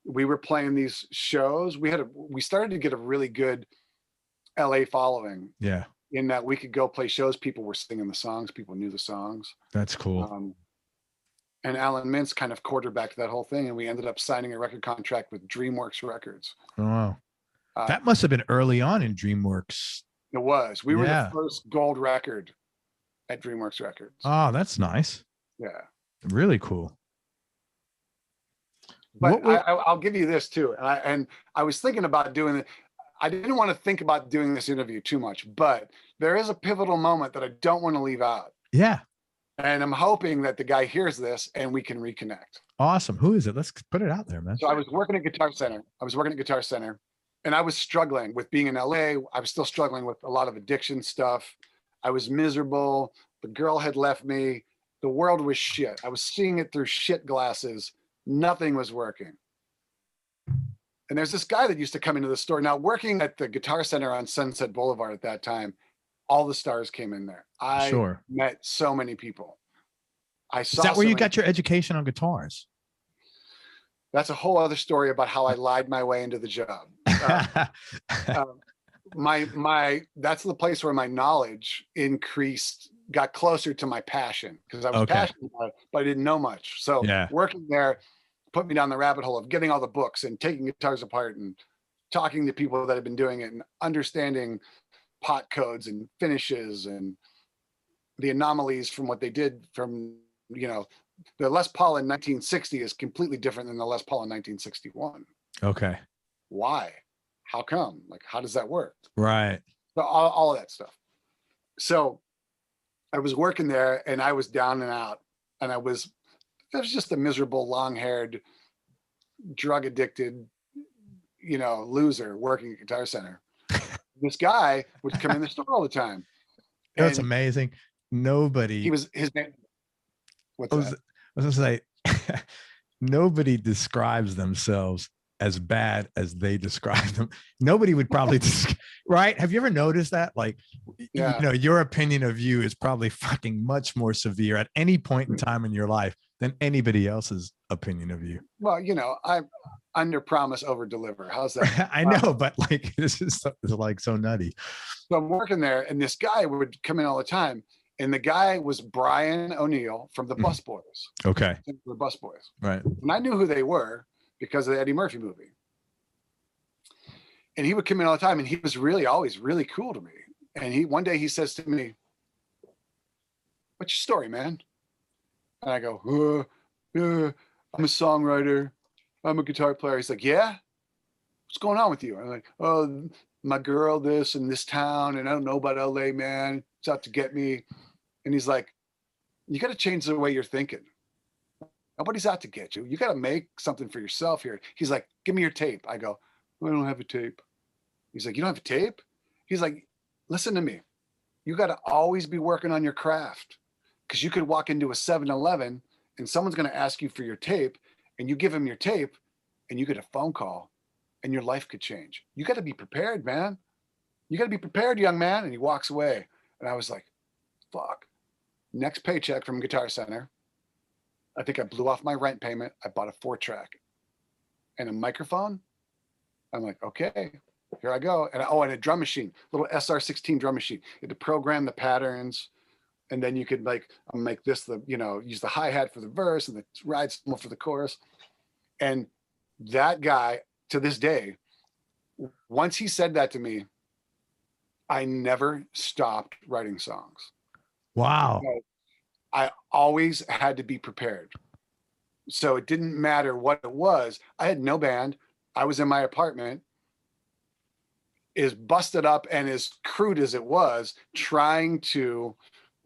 we were playing these shows. We started to get a really good LA following. Yeah. In that we could go play shows. People were singing the songs. People knew the songs. That's cool. And Alan Mintz kind of quarterbacked that whole thing. And we ended up signing a record contract with DreamWorks Records. Oh, wow. That must have been early on in DreamWorks. It was. We were the first gold record at DreamWorks Records. Oh, that's nice. Yeah. Really cool. But I'll give you this too. And I was thinking about doing it. I didn't want to think about doing this interview too much, but there is a pivotal moment that I don't want to leave out. Yeah. And I'm hoping that the guy hears this and we can reconnect. Awesome. Who is it? Let's put it out there, man. So I was working at Guitar Center. And I was struggling with being in LA. I was still struggling with a lot of addiction stuff. I was miserable. The girl had left me. The world was shit. I was seeing it through shit glasses. Nothing was working. And there's this guy that used to come into the store. Now, working at the Guitar Center on Sunset Boulevard at that time, all the stars came in there. I met so many people. Is that where you got your education on guitars? That's a whole other story about how I lied my way into the job. That's the place where my knowledge increased, got closer to my passion, because I was passionate about it, but I didn't know much. So working there put me down the rabbit hole of getting all the books and taking guitars apart and talking to people that have been doing it and understanding pot codes and finishes and the anomalies from what they did from, the Les Paul in 1960 is completely different than the Les Paul in 1961. Okay. Why? How come? Like, how does that work? Right. So all of that stuff. So I was working there and I was down and out, and I was just a miserable, long-haired, drug-addicted, loser working at Guitar Center. This guy would come in the store all the time. It's amazing. Nobody. He was his name. What's that? I was gonna say, nobody describes themselves as bad as they describe them. Nobody would probably, right? Have you ever noticed that? Like, your opinion of you is probably fucking much more severe at any point in time in your life than anybody else's opinion of you. Well, I'm under promise, over deliver. How's that? I know, but like, this is like so nutty. So I'm working there, and this guy would come in all the time. And the guy was Brian O'Neill from the Bus Boys. Okay. The Bus Boys. Right. And I knew who they were because of the Eddie Murphy movie. And he would come in all the time, and he was really always really cool to me. And one day he says to me, "What's your story, man?" And I go, I'm a songwriter. I'm a guitar player. He's like, "Yeah? What's going on with you?" I'm like, "Oh, my girl, this in this town, and I don't know about LA, man. It's out to get me." And he's like, "You got to change the way you're thinking. Nobody's out to get you. You got to make something for yourself here." He's like, "Give me your tape." I go, "I don't have a tape." He's like, "You don't have a tape?" He's like, "Listen to me. You got to always be working on your craft, because you could walk into a 7-Eleven and someone's going to ask you for your tape, and you give them your tape and you get a phone call and your life could change. You got to be prepared, man. You got to be prepared, young man." And he walks away. And I was like, fuck. Next paycheck from Guitar Center, I think I blew off my rent payment. I bought a 4-track and a microphone. I'm like, okay, here I go. And and a drum machine, little SR16 drum machine. You had to program the patterns, and then you could make this use the hi-hat for the verse and the ride cymbal for the chorus. And that guy, to this day, once he said that to me, I never stopped writing songs. Wow. I always had to be prepared. So it didn't matter what it was. I had no band. I was in my apartment, as busted up and as crude as it was, trying to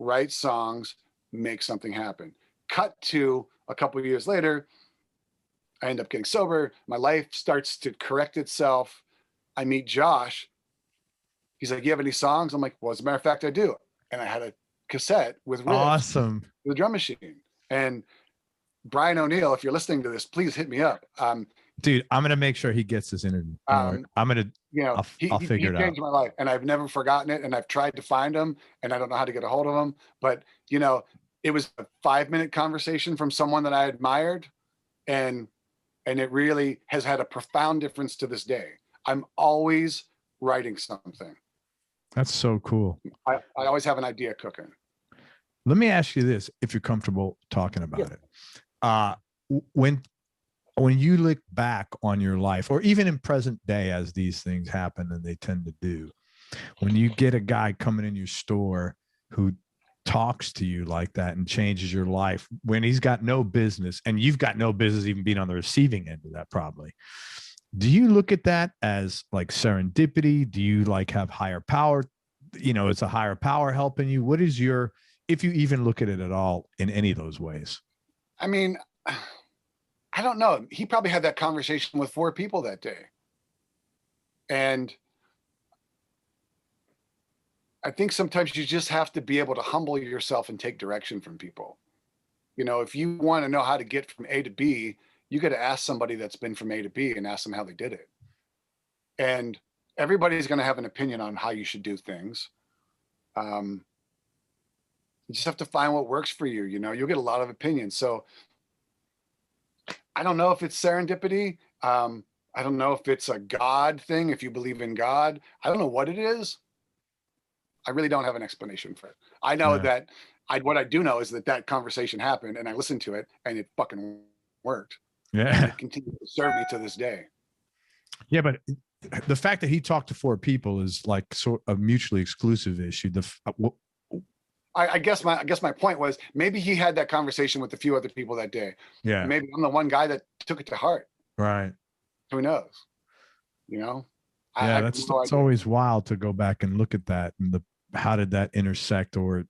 write songs, make something happen. Cut to a couple of years later, I end up getting sober. My life starts to correct itself. I meet Josh. He's like, "You have any songs?" I'm like, "Well, as a matter of fact, I do." And I had a cassette with riffs, awesome, with a drum machine. And Brian O'Neill, if you're listening to this, please hit me up. Dude, I'm gonna make sure he gets this interview. I'm gonna, I'll figure it out. He changed my life, and I've never forgotten it. And I've tried to find him, and I don't know how to get a hold of him. But it was a 5-minute conversation from someone that I admired, and it really has had a profound difference to this day. I'm always writing something. That's so cool. I always have an idea cooking. Let me ask you this, if you're comfortable talking about it. When you look back on your life, or even in present day, as these things happen, and they tend to do, when you get a guy coming in your store who talks to you like that and changes your life, when he's got no business, and you've got no business even being on the receiving end of that, probably, do you look at that as like serendipity? Do you have higher power? It's a higher power helping you. What is if you even look at it at all in any of those ways? I mean, I don't know. He probably had that conversation with 4 people that day. And I think sometimes you just have to be able to humble yourself and take direction from people. If you want to know how to get from A to B, you got to ask somebody that's been from A to B and ask them how they did it. And everybody's going to have an opinion on how you should do things. You just have to find what works for you. You'll get a lot of opinions. So I don't know if it's serendipity. I don't know if it's a God thing, if you believe in God. I don't know what it is. I really don't have an explanation for it. I know that what I do know is that conversation happened, and I listened to it, and it fucking worked. Yeah. And it continues to serve me to this day. Yeah, but the fact that he talked to 4 people is like sort of mutually exclusive issue. I guess my point was maybe he had that conversation with a few other people that day. Yeah. And maybe I'm the one guy that took it to heart. Right. Who knows? You know? Yeah, I it's always wild to go back and look at that and how did that intersect, or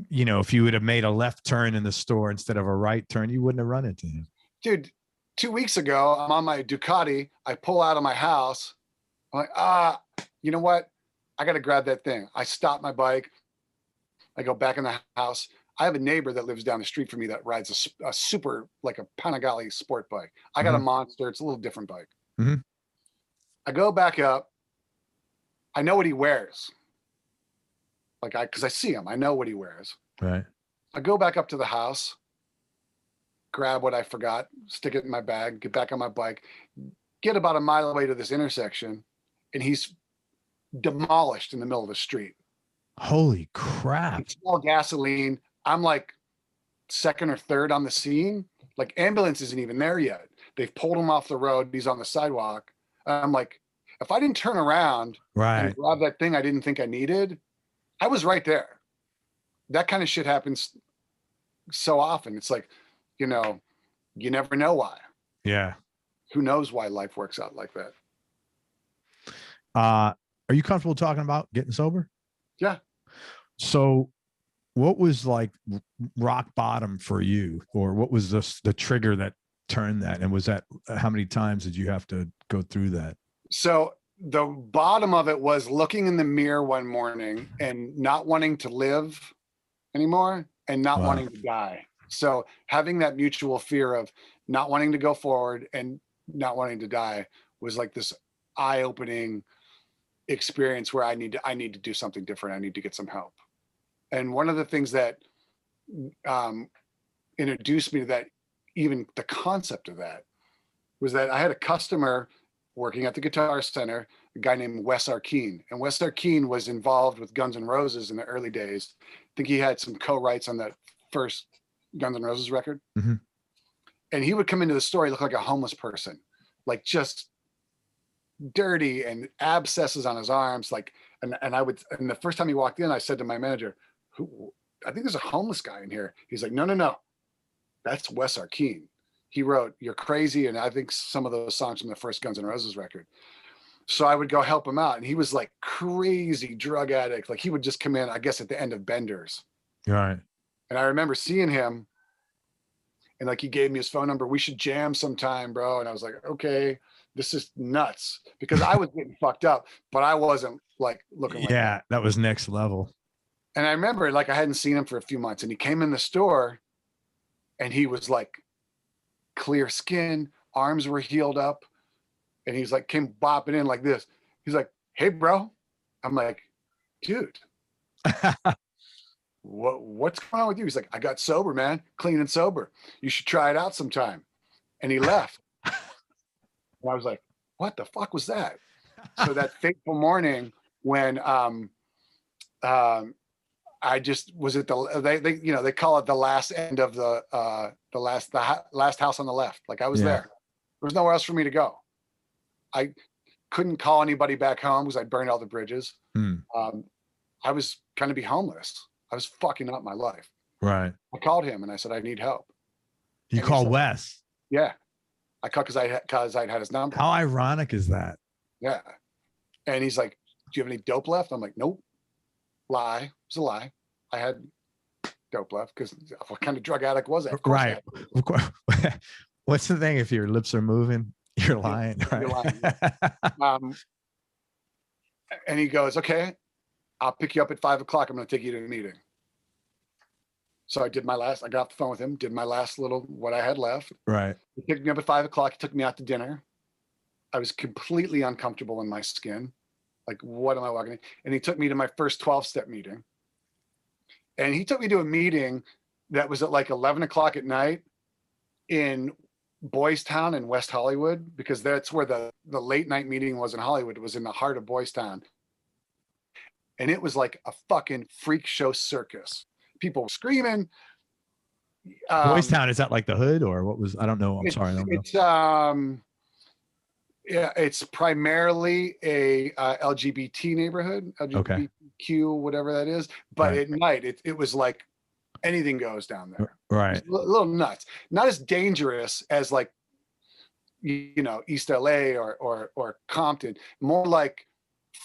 if you would have made a left turn in the store instead of a right turn, you wouldn't have run into him. Dude, 2 weeks ago, I'm on my Ducati. I pull out of my house. I'm like, you know what? I got to grab that thing. I stop my bike. I go back in the house. I have a neighbor that lives down the street from me that rides a super, like a Panigale sport bike. I got a Monster. It's a little different bike. Mm-hmm. I go back up. I know what he wears. Because I see him. I know what he wears. Right. I go back up to the house, grab what I forgot, stick it in my bag, get back on my bike, get about a mile away to this intersection, and he's demolished in the middle of the street. Holy crap. It's all gasoline. I'm like second or third on the scene. Like ambulance isn't even there yet. They've pulled him off the road. He's on the sidewalk. I'm like, if I didn't turn around and grab that thing I didn't think I needed, I was right there. That kind of shit happens so often. It's like, you never know why. Yeah. Who knows why life works out like that? Are you comfortable talking about getting sober? Yeah. So what was like rock bottom for you, or what was the trigger that turned that? And was that, how many times did you have to go through that? So the bottom of it was looking in the mirror one morning and not wanting to live anymore and not wanting to die. So having that mutual fear of not wanting to go forward and not wanting to die was like this eye-opening experience where I need to do something different. I need to get some help. And one of the things that introduced me to that, even the concept of that, was that I had a customer working at the Guitar Center, a guy named Wes Arkeen. And Wes Arkeen was involved with Guns N' Roses in the early days. I think he had some co-writes on that first Guns N' Roses record. Mm-hmm. And he would come into the store, he looked like a homeless person, like just dirty and abscesses on his arms. And the first time he walked in, I said to my manager, I think there's a homeless guy in here. He's like, no. That's Wes Arkeen. He wrote You're Crazy, and I think some of those songs from the first Guns N' Roses record. So I would go help him out. And he was like crazy drug addict. Like he would just come in, I guess, at the end of Benders. Right. And I remember seeing him, and like he gave me his phone number. We should jam sometime, bro. And I was like, okay, this is nuts, because I was getting fucked up, but I wasn't like looking like that. That was next level. And I remember like I hadn't seen him for a few months, and he came in the store and he was like clear skin, arms were healed up. And he's like, came bopping in like this. He's like, hey, bro. I'm like, dude, what's going on with you? He's like, I got sober, man, clean and sober. You should try it out sometime. And he left. And I was like, what the fuck was that? So that fateful morning when I just was at they call it the last end of the last house on the left. Like I was there. There was nowhere else for me to go. I couldn't call anybody back home because I burned all the bridges. I was going to be homeless. I was fucking up my life. Right. I called him and I said, I need help. You called Wes? Yeah. I called because I'd had his number. How ironic is that? Yeah. And he's like, do you have any dope left? I'm like, nope. Lie. It was a lie. I had dope left because what kind of drug addict was I? Right. Of course. What's the thing? If your lips are moving, you're lying. Right? You're lying. And he goes, okay, I'll pick you up at 5 o'clock. I'm going to take you to a meeting. So I got off the phone with him, did my last little, what I had left. Right. He picked me up at 5 o'clock. He took me out to dinner. I was completely uncomfortable in my skin. Like, what am I walking in? And he took me to my first 12-step meeting. And he took me to a meeting that was at like 11 o'clock at night in Boys Town in West Hollywood, because that's where the late night meeting was in Hollywood. It was in the heart of Boys Town. And it was like a fucking freak show circus. People were screaming. Boys Town, is that like the hood or what was, I don't know. I'm sorry. I don't know. Yeah, it's primarily a LGBT neighborhood. LGBT Q, whatever that is. But Right. at night, it was like anything goes down there. Right. It's a little nuts. Not as dangerous as like, you know, East LA or Compton. More like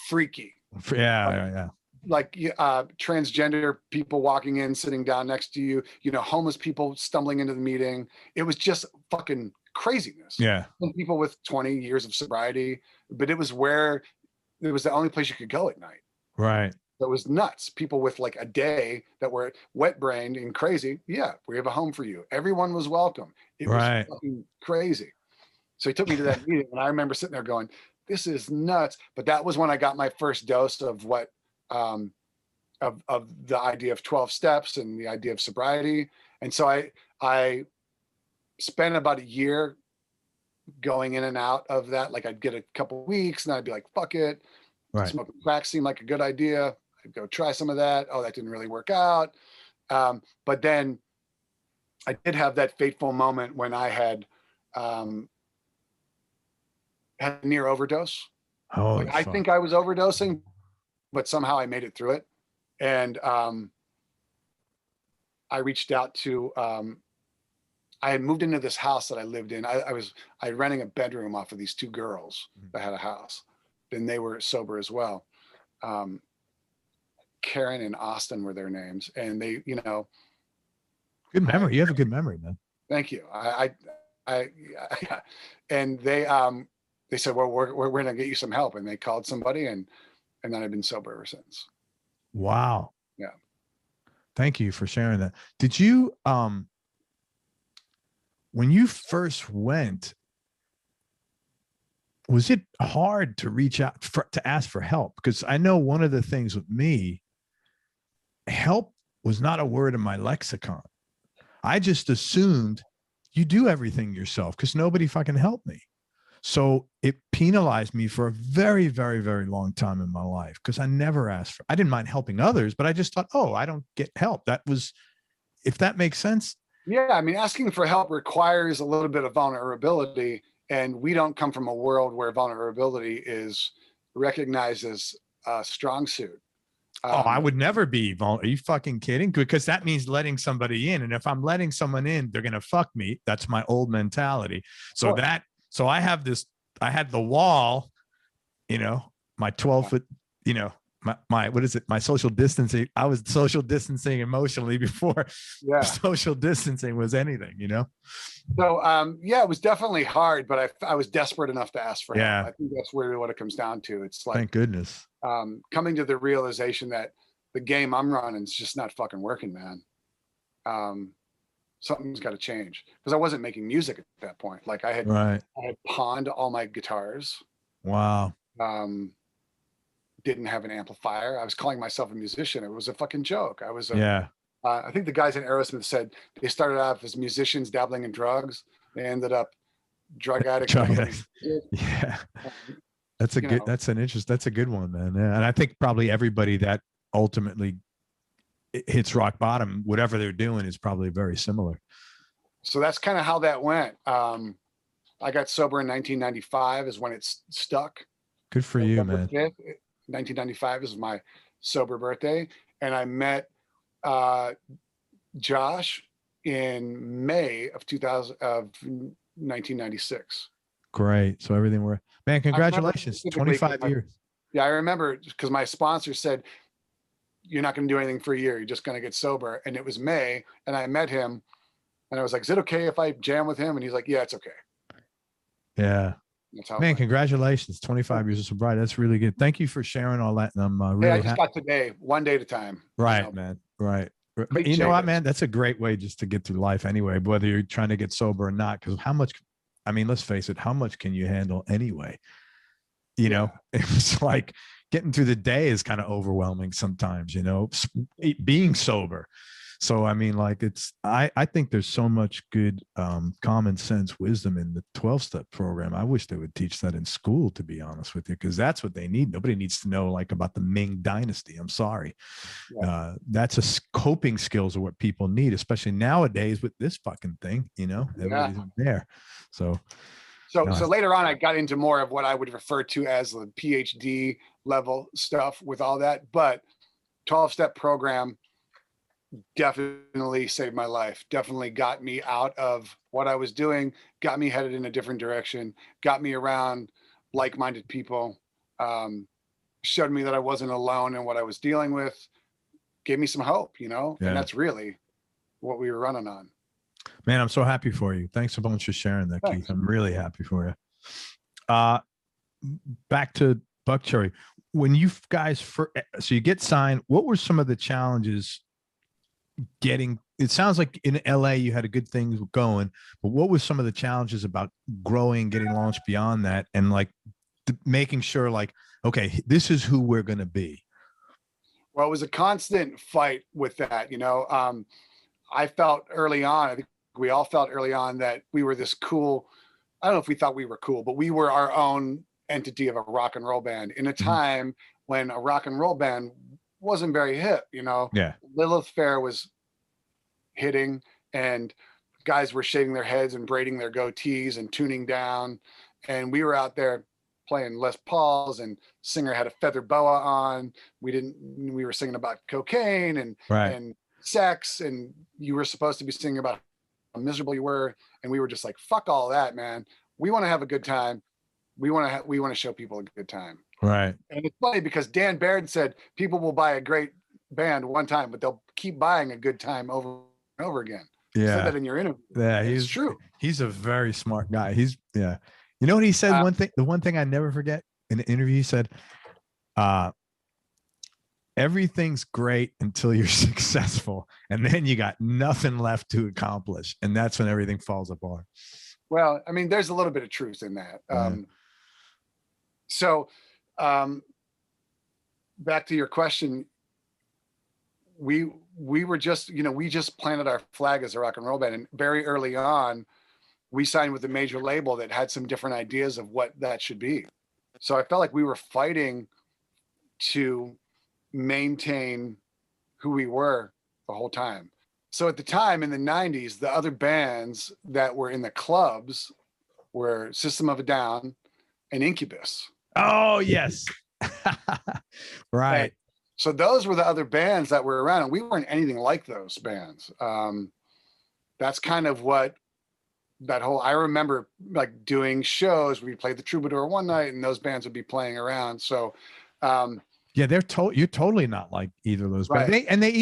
freaky. Yeah. Like transgender people walking in, sitting down next to you, you know, homeless people stumbling into the meeting. It was just fucking craziness. Yeah. And people with 20 years of sobriety, but it was the only place you could go at night. Right. That was nuts. People with like a day that were wet brained and crazy. Yeah, we have a home for you. Everyone was welcome. It was fucking crazy. So he took me to that meeting, and I remember sitting there going, this is nuts. But that was when I got my first dose of what, of the idea of 12 steps and the idea of sobriety. And so I spent about a year going in and out of that. Like I'd get a couple of weeks and I'd be like, fuck it. Right. Smoking crack seemed like a good idea. I'd go try some of that. Oh, that didn't really work out. But then I did have that fateful moment when I had a near overdose. Like, I think I was overdosing, but somehow I made it through it. And I reached out to, I had moved into this house that I lived in. I was renting a bedroom off of these two girls that had a house. And they were sober as well. Karen and Austin were their names. And they, you know. Good memory. You have a good memory, man. Thank you. And they said, well, we're going to get you some help. And they called somebody, and then I've been sober ever since. Wow. Yeah. Thank you for sharing that. Did you, when you first went, was it hard to reach out to ask for help? Because I know one of the things with me, help was not a word in my lexicon. I just assumed you do everything yourself because nobody fucking helped me. So it penalized me for a very, very, very long time in my life because I never asked for, I didn't mind helping others, but I just thought, oh, I don't get help. That was, if that makes sense. Yeah. I mean, asking for help requires a little bit of vulnerability, and we don't come from a world where vulnerability is recognized as a strong suit. I would never be vulnerable. Are you fucking kidding? Because that means letting somebody in. And if I'm letting someone in, they're going to fuck me. That's my old mentality. So so I have this, I had the wall, you know, my 12-foot, you know, my, what is it? My social distancing. I was social distancing emotionally before social distancing was anything, you know? So, yeah, it was definitely hard, but I was desperate enough to ask for help. I think that's really what it comes down to. It's like, thank goodness. Coming to the realization that the game I'm running is just not fucking working, man. Something's got to change, because I wasn't making music at that point. Like I had pawned all my guitars. Wow. Didn't have an amplifier. I was calling myself a musician. It was a fucking joke. I was I think the guys in Aerosmith said they started off as musicians dabbling in drugs. They ended up drug addicts. Yeah. That's a good, that's a good one, man. Yeah. And I think probably everybody that ultimately hits rock bottom, whatever they're doing, is probably very similar. So that's kind of how that went. I got sober in 1995 is when it stuck. Good for you, man. 1995 is my sober birthday. And I met Josh in May of 1996. Great. So everything were, man, congratulations. 25 years. Yeah, I remember because my sponsor said, you're not going to do anything for a year. You're just going to get sober. And it was May, and I met him, and I was like, is it okay if I jam with him? And he's like, yeah, it's okay. Yeah. Man, congratulations. 25 years of sobriety. That's really good. Thank you for sharing all that. And I'm really I just got today, one day at a time. Right, you know? Man. Right. But you know what, man? That's a great way just to get through life anyway, whether you're trying to get sober or not. Because how much, I mean, let's face it, how much can you handle anyway? You know, it's like getting through the day is kind of overwhelming sometimes, you know, being sober. So, I mean, like I think there's so much good common sense wisdom in the 12-step program. I wish they would teach that in school, to be honest with you, because that's what they need. Nobody needs to know like about the Ming dynasty. I'm sorry. That's a coping skills are what people need, especially nowadays with this fucking thing, you know, everybody's there. So later on, I got into more of what I would refer to as the PhD level stuff with all that. But 12-step program definitely saved my life, definitely got me out of what I was doing, got me headed in a different direction, got me around like-minded people, showed me that I wasn't alone in what I was dealing with, gave me some hope, you know, and that's really what we were running on. Man, I'm so happy for you. Thanks a bunch for sharing that, Thanks. Keith. I'm really happy for you. Back to Buckcherry. When you guys so you get signed, what were some of the challenges getting? It sounds like in LA you had a good thing going, but what was some of the challenges about growing, getting launched beyond that, and like making sure like, okay, this is who we're going to be? Well, it was a constant fight with that, you know. I felt early on, I think we all felt early on that we were this cool, I don't know if we thought we were cool, but we were our own entity of a rock and roll band in a time when a rock and roll band wasn't very hip, you know. Yeah. Lilith Fair was hitting and guys were shaving their heads and braiding their goatees and tuning down. And we were out there playing Les Pauls, and singer had a feather boa on. We were singing about cocaine and sex, and you were supposed to be singing about how miserable you were. And we were just like, fuck all that, man. We want to have a good time. We want to show people a good time. Right. And it's funny because Dan Baird said people will buy a great band one time, but they'll keep buying a good time over and over again. Yeah. You said that in your interview. Yeah, it's true. He's a very smart guy. You know what he said? The one thing I never forget in the interview, he said, everything's great until you're successful, and then you got nothing left to accomplish, and that's when everything falls apart. Well, I mean, there's a little bit of truth in that. So back to your question, we were just, you know, we just planted our flag as a rock and roll band, and very early on we signed with a major label that had some different ideas of what that should be. So I felt like we were fighting to maintain who we were the whole time. So at the time in the 90s, the other bands that were in the clubs were System of a Down and Incubus. Oh, yes. Right. And so those were the other bands that were around, and we weren't anything like those bands. That's kind of what that whole, I remember like doing shows. We played the Troubadour one night and those bands would be playing around. So, yeah, you're totally not like either of those bands.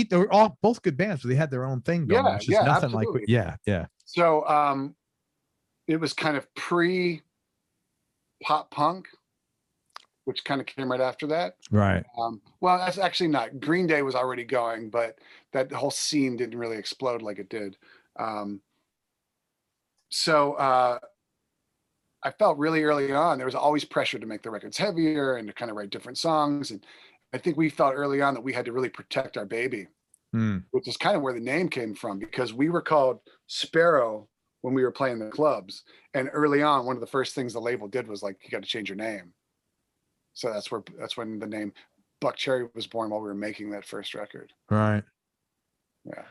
They're all both good bands, but they had their own thing going. Yeah, It's just nothing absolutely. like, yeah. So, it was kind of pre pop punk, which kind of came right after that. Right. Well, that's actually not. Green Day was already going, but that whole scene didn't really explode like it did. So I felt really early on, there was always pressure to make the records heavier and to kind of write different songs. And I think we felt early on that we had to really protect our baby, which is kind of where the name came from, because we were called Sparrow when we were playing the clubs. And early on, one of the first things the label did was like, you got to change your name. So that's when the name Buckcherry was born, while we were making that first record. Right. Yeah.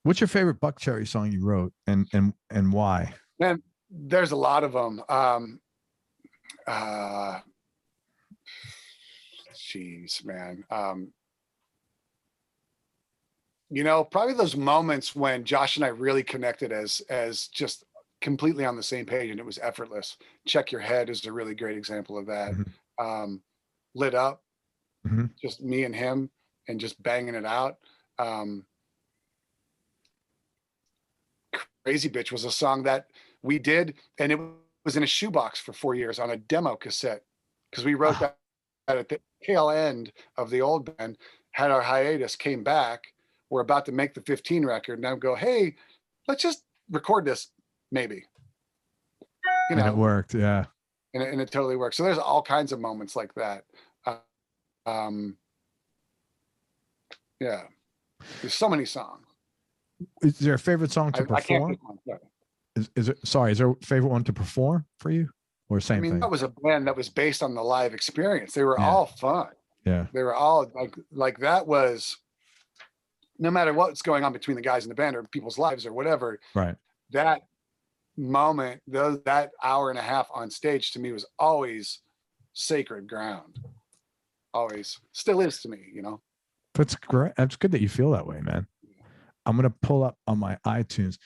What's your favorite Buckcherry song you wrote, and why? Man, there's a lot of them. Jeez, man. You know, probably those moments when Josh and I really connected as just completely on the same page, and it was effortless. Check Your Head is a really great example of that. Lit Up, just me and him and just banging it out. Crazy Bitch was a song that we did, and it was in a shoebox for 4 years on a demo cassette, because we wrote that at the tail end of the old band, had our hiatus, came back, we're about to make the 15 record, and I go, hey, let's just record this, maybe. You know, and it worked, yeah. And it totally worked. So there's all kinds of moments like that. Yeah, there's so many songs. Is there a favorite song to perform? I can't pick one. Is there a favorite one to perform for you, or same thing? That was a band that was based on the live experience. They were all fun. Yeah. They were all like that was, no matter what's going on between the guys in the band or people's lives or whatever. Right. That moment, that hour and a half on stage, to me was always sacred ground. always, still is to me, That's great. That's good that you feel that way, man. I'm going to pull up on my iTunes.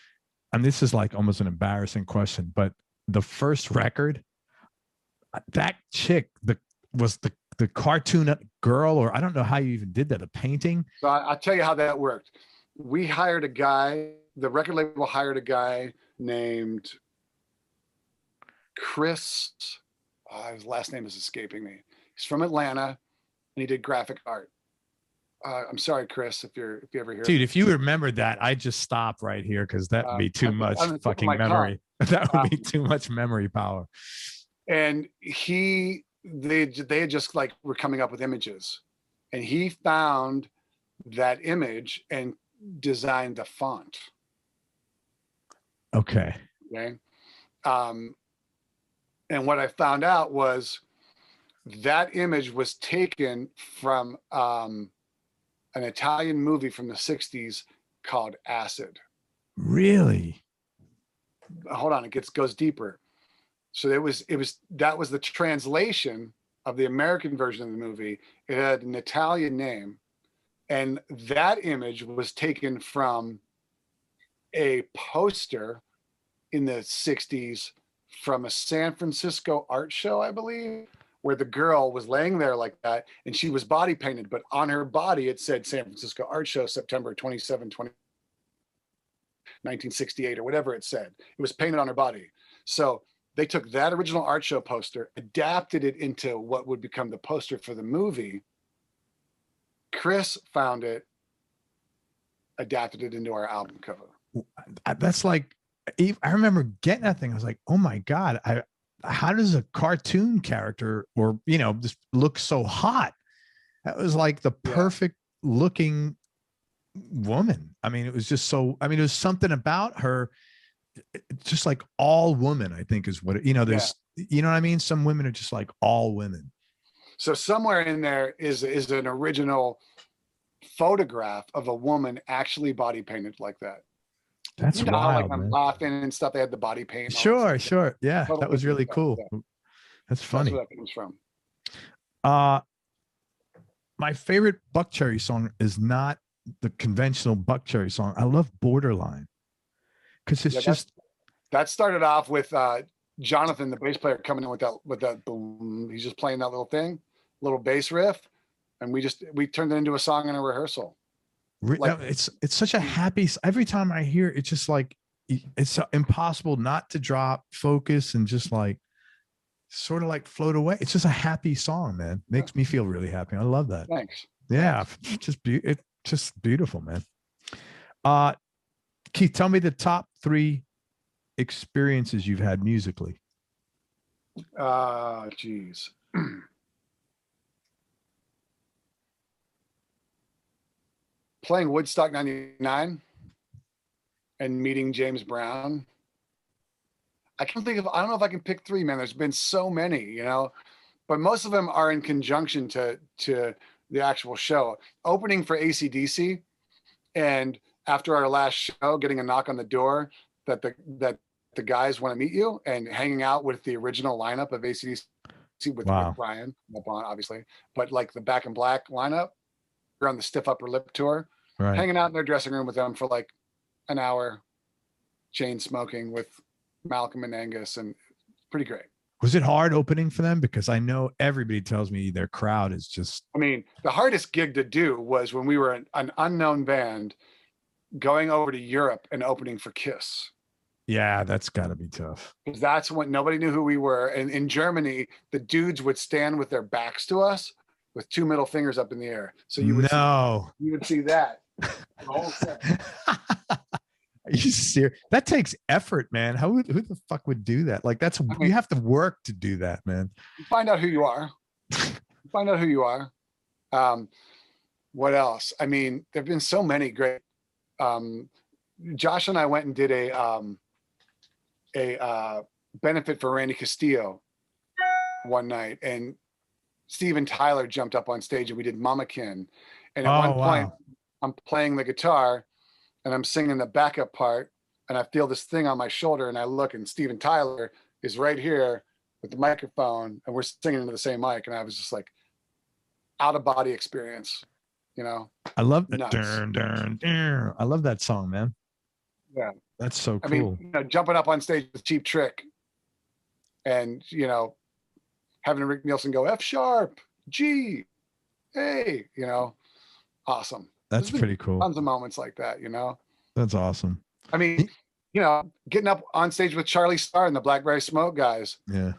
And this is like almost an embarrassing question, but the first record, that chick, was the cartoon girl, or I don't know how you even did that, a painting. So I'll tell you how that worked. We hired a guy, the record label hired a guy named Chris. His last name is escaping me. He's from Atlanta and he did graphic art. I'm sorry, Chris, if you ever hear. Dude, if you remembered that, I'd just stop right here because that would be too much fucking memory. That would be too much memory power. And they had just like were coming up with images, and he found that image and designed the font. Okay. And what I found out was that image was taken from an Italian movie from the 60s called Acid. Really? Hold on, it goes deeper. So that was the translation of the American version of the movie. It had an Italian name, and that image was taken from a poster in the 60s from a San Francisco art show, I believe, where the girl was laying there like that, and she was body painted, but on her body it said San Francisco Art Show, September 27, 1968, or whatever it said. It was painted on her body. So they took that original art show poster, adapted it into what would become the poster for the movie. Chris found it, adapted it into our album cover. That's like, I remember getting that thing. I was like, oh my God, how does a cartoon character or, just look so hot? That was like the perfect looking woman. I mean, it was just so, there's something about her, just like all women, I think is what, there's, you know what I mean? Some women are just like all women. So somewhere in there is an original photograph of a woman actually body painted like that. That's wild, like man. Laughing and stuff. They had the body paint. Sure. Yeah, that was really cool. Yeah. That's funny. That's where that comes from. My favorite Buckcherry song is not the conventional Buckcherry song. I love Borderline because it's just. That started off with Jonathan, the bass player, coming in with that boom. He's just playing that little bass riff, and we turned it into a song in a rehearsal. Like, it's such a happy. Every time I hear it, it's just like it's impossible not to drop focus and just like sort of like float away. It's just a happy song, man. Makes me feel really happy. I love that. Thanks. Yeah, it's just beautiful, man. Keith, tell me the top 3 experiences you've had musically. Geez. Playing Woodstock 99 and meeting James Brown. I don't know if I can pick 3, man. There's been so many, but most of them are in conjunction to the actual show. Opening for AC/DC, and after our last show, getting a knock on the door that the guys want to meet you, and hanging out with the original lineup of AC/DC with Brian up on, obviously, but like the Back in Black lineup. We're on the Stiff Upper Lip tour. Right. Hanging out in their dressing room with them for like an hour, chain smoking with Malcolm and Angus, and pretty great. Was it hard opening for them? Because I know everybody tells me their crowd is just. The hardest gig to do was when we were an unknown band going over to Europe and opening for Kiss. Yeah, that's got to be tough. Because that's when nobody knew who we were. And in Germany, the dudes would stand with their backs to us with 2 middle fingers up in the air. So you would see that. The whole set. Are you serious? That takes effort, man. Who the fuck would do that? Like you have to work to do that, man. You find out who you are. What else? There've been so many great. Josh and I went and did a benefit for Randy Castillo one night, and Steven Tyler jumped up on stage and we did Mama Kin. And at one point, I'm playing the guitar and I'm singing the backup part, and I feel this thing on my shoulder, and I look, and Steven Tyler is right here with the microphone, and we're singing into the same mic. And I was just like, out of body experience, you know. I love that. Nuts. I love that song, man. Yeah. That's so cool. I mean, you know, jumping up on stage with Cheap Trick and, you know, having Rick Nielsen go F sharp, G, A, you know, awesome. That's pretty cool. Tons of moments like that, you know. That's awesome. I mean, you know, getting up on stage with Charlie Starr and the Blackberry Smoke guys. Yeah.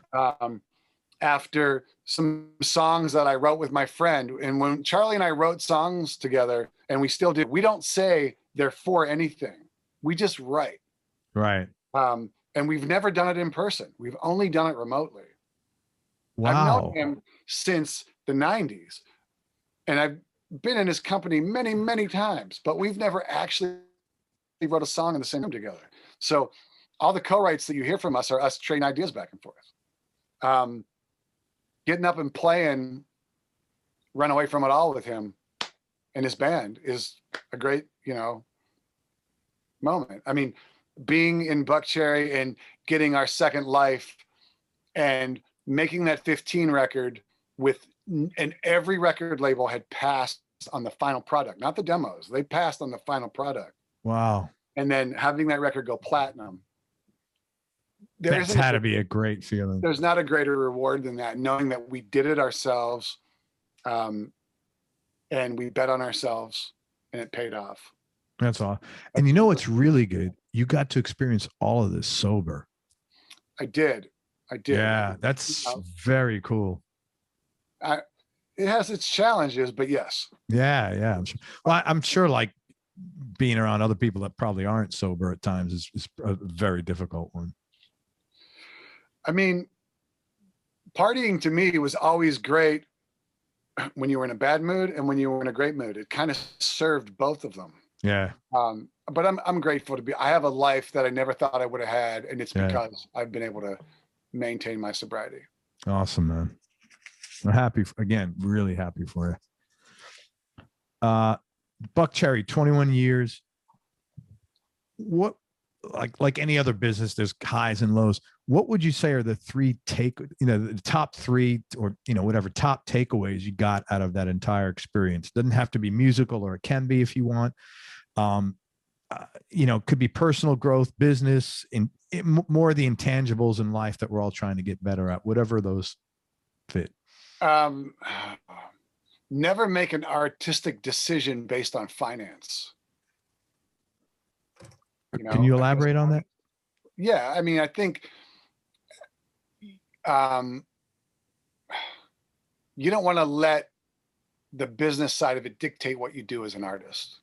After some songs that I wrote with my friend. And when Charlie and I wrote songs together, and we still do, we don't say they're for anything. We just write. Right. And we've never done it in person. We've only done it remotely. Wow. I've known him since the 90s. And I've been in his company many, many times, but we've never actually wrote a song in the same room together. So all the co-writes that you hear from us are us trading ideas back and forth. Getting up and playing Run Away From It All with him and his band is a great, you know, moment. I mean, being in Buckcherry and getting our second life and making that 15 record with, and every record label had passed on the final product, not the demos. They passed on the final product. Wow. And then having that record go platinum. That's had to be a great feeling. There's not a greater reward than that, knowing that we did it ourselves, and we bet on ourselves, and it paid off. That's all. And you know what's really good? You got to experience all of this sober. I did. Yeah, that's very cool. It has its challenges, but yes. Yeah. I'm sure. Well, I'm sure like being around other people that probably aren't sober at times is a very difficult one. I mean, partying to me was always great when you were in a bad mood and when you were in a great mood. It kind of served both of them. Yeah. But I'm grateful to be, I have a life that I never thought I would have had. And it's because I've been able to maintain my sobriety. Awesome, man. I'm happy, again, really happy for you. Buckcherry, 21 years. What, like any other business, there's highs and lows. What would you say are the the top three, or, whatever top takeaways you got out of that entire experience? Doesn't have to be musical, or it can be if you want. Could be personal growth, business, more of the intangibles in life that we're all trying to get better at, whatever those fit. Never make an artistic decision based on finance. Can you elaborate on that? Yeah, I mean, I think you don't want to let the business side of it dictate what you do as an artist.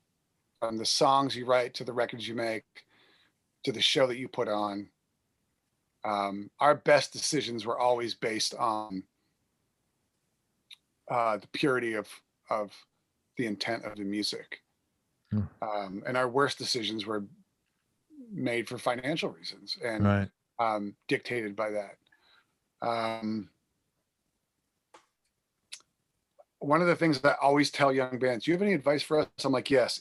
From the songs you write, to the records you make, to the show that you put on. Our best decisions were always based on the purity of the intent of the music. And our worst decisions were made for financial reasons and dictated by that. One of the things that I always tell young bands, do you have any advice for us? I'm like, yes,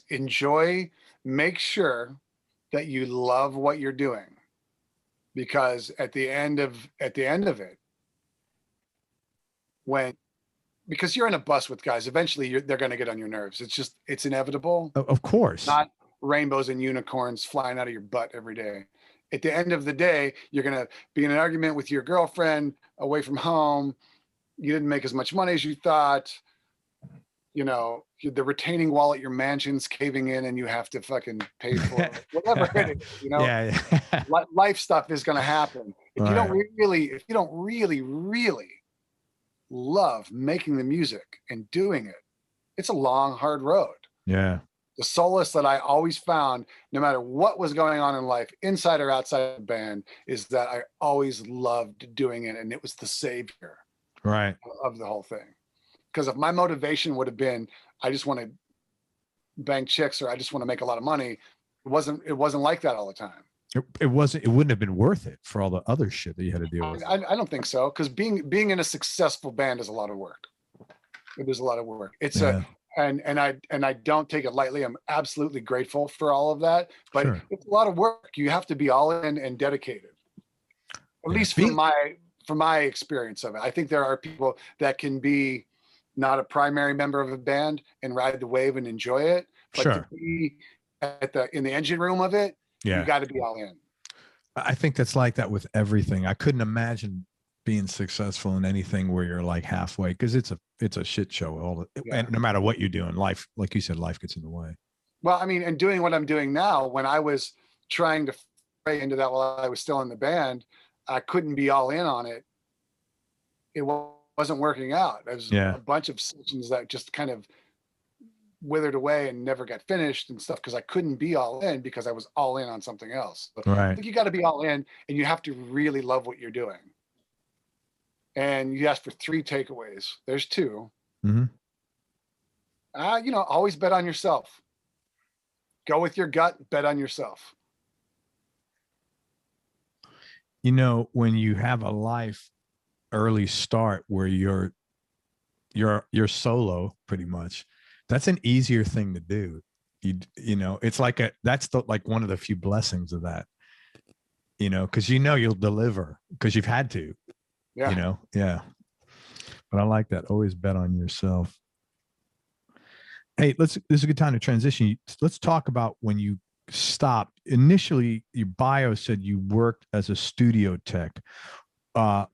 make sure that you love what you're doing, because at the end of it, because you're in a bus with guys, eventually they're going to get on your nerves. It's inevitable. Of course. Not rainbows and unicorns flying out of your butt every day. At the end of the day, you're going to be in an argument with your girlfriend away from home. You didn't make as much money as you thought. The retaining wall at your mansion's caving in and you have to fucking pay for it. Whatever it is, Yeah. Life stuff is going to happen. If you don't really love making the music and doing it, it's a long, hard road. Yeah. The solace that I always found, no matter what was going on in life, inside or outside the band, is that I always loved doing it, and it was the savior of the whole thing. Because if my motivation would have been, I just want to bang chicks, or I just want to make a lot of money, it wasn't like that all the time. It wouldn't have been worth it for all the other shit that you had to deal with. I don't think so, because being in a successful band is a lot of work. It is a lot of work. It's and I don't take it lightly. I'm absolutely grateful for all of that, but it's a lot of work. You have to be all in and dedicated. At least from my experience of it. I think there are people that can be not a primary member of a band and ride the wave and enjoy it. But to Sure. be in the engine room of it, Yeah. you got to be all in. I think that's like that with everything. I couldn't imagine being successful in anything where you're like halfway, because it's a shit show. And no matter what you're doing, life, like you said, life gets in the way. Well, I mean, and doing what I'm doing now, when I was trying to fray into that while I was still in the band, I couldn't be all in on it. It wasn't working out. There was a bunch of sessions that just kind of withered away and never got finished and stuff because I couldn't be all in because I was all in on something else. So Right. I think you got to be all in, and you have to really love what you're doing. And you asked for 3 takeaways. There's 2. Mm-hmm. Always bet on yourself. Go with your gut, bet on yourself. When you have a life early start where you're solo pretty much, that's an easier thing to do. It's like that's one of the few blessings of that, because you'll deliver because you've had to. Yeah. Yeah. But I like that. Always bet on yourself. Hey, this is a good time to transition. Let's talk about when you stopped. Initially, your bio said you worked as a studio tech. What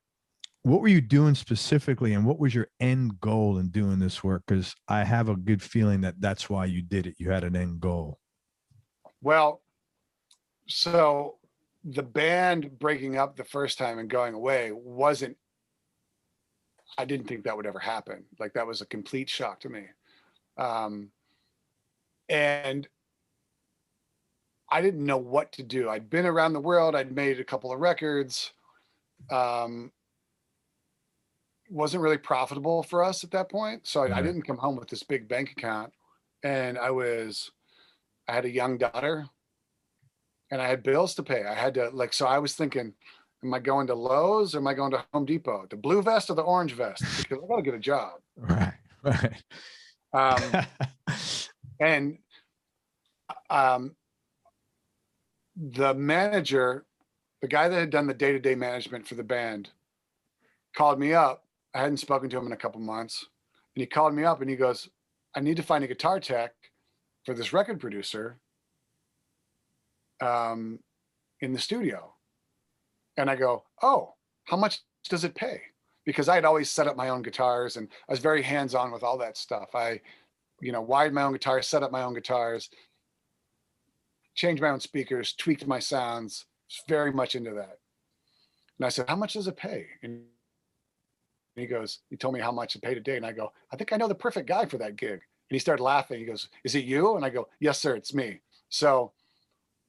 were you doing specifically, and what was your end goal in doing this work? Because I have a good feeling that that's why you did it. You had an end goal. Well, so the band breaking up the first time and going away I didn't think that would ever happen. Like, that was a complete shock to me. And I didn't know what to do. I'd been around the world. I'd made a couple of records. Wasn't really profitable for us at that point. So I didn't come home with this big bank account. And I had a young daughter and I had bills to pay. I had to so I was thinking, am I going to Lowe's or am I going to Home Depot? The blue vest or the orange vest? Because I got to get a job. Right. And the manager, the guy that had done the day-to-day management for the band, called me up. I hadn't spoken to him in a couple months. And he called me up and he goes, I need to find a guitar tech for this record producer in the studio. And I go, oh, how much does it pay? Because I had always set up my own guitars and I was very hands-on with all that stuff. I, wired my own guitars, set up my own guitars, changed my own speakers, tweaked my sounds, was very much into that. And I said, how much does it pay? And he told me how much it paid a day. And I go, I think I know the perfect guy for that gig. And he started laughing. He goes, is it you? And I go, yes, sir, it's me. So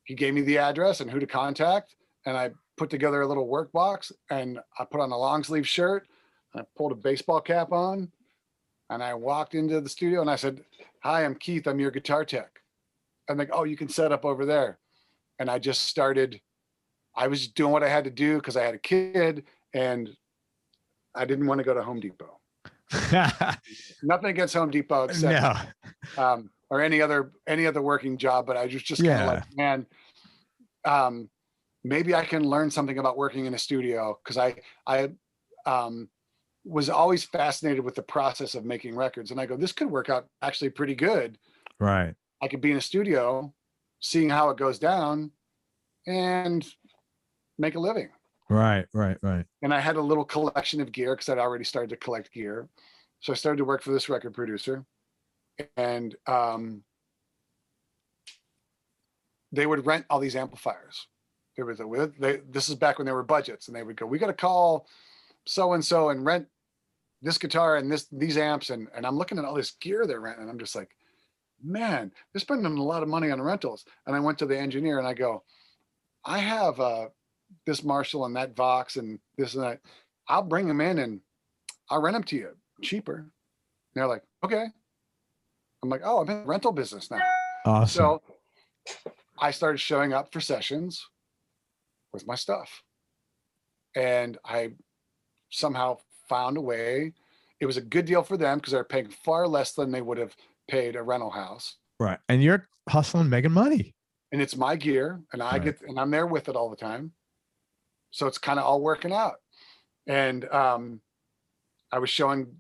he gave me the address and who to contact. And I put together a little work box and I put on a long sleeve shirt. And I pulled a baseball cap on and I walked into the studio and I said, hi, I'm Keith. I'm your guitar tech. I'm like, oh, you can set up over there. And I just started, I was doing what I had to do because I had a kid and I didn't want to go to Home Depot. Nothing against Home Depot except or any other working job, but I was just kind of like, man, maybe I can learn something about working in a studio because I was always fascinated with the process of making records. And I go, this could work out actually pretty good. Right. I could be in a studio, seeing how it goes down and make a living. Right. And I had a little collection of gear because I'd already started to collect gear. So I started to work for this record producer and they would rent all these amplifiers. This is back when there were budgets and they would go, we got to call so-and-so and rent this guitar and these amps. And I'm looking at all this gear they're renting. And I'm just like, man, they're spending a lot of money on rentals. And I went to the engineer and I go, I have this Marshall and that Vox and this and that. I'll bring them in and I'll rent them to you cheaper. And they're like, okay. I'm like, oh, I'm in the rental business now. Awesome. So I started showing up for sessions with my stuff. And I somehow found a way. It was a good deal for them because they're paying far less than they would have paid a rental house. Right. And you're hustling, making money. And it's my gear and I'm there with it all the time. So it's kind of all working out. And I was showing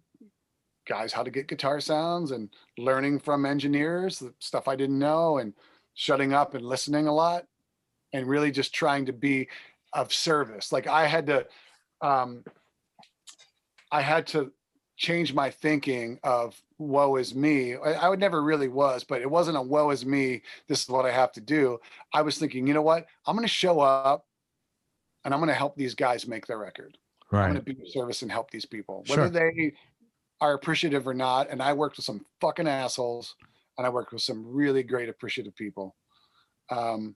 guys how to get guitar sounds and learning from engineers, the stuff I didn't know, and shutting up and listening a lot and really just trying to be of service. Like I had to change my thinking of woe is me. I would never really was, but it wasn't a woe is me, this is what I have to do. I was thinking, you know what? I'm going to show up and I'm going to help these guys make their record. Right. I'm going to be of service and help these people, whether they are appreciative or not. And I worked with some fucking assholes and I worked with some really great appreciative people. I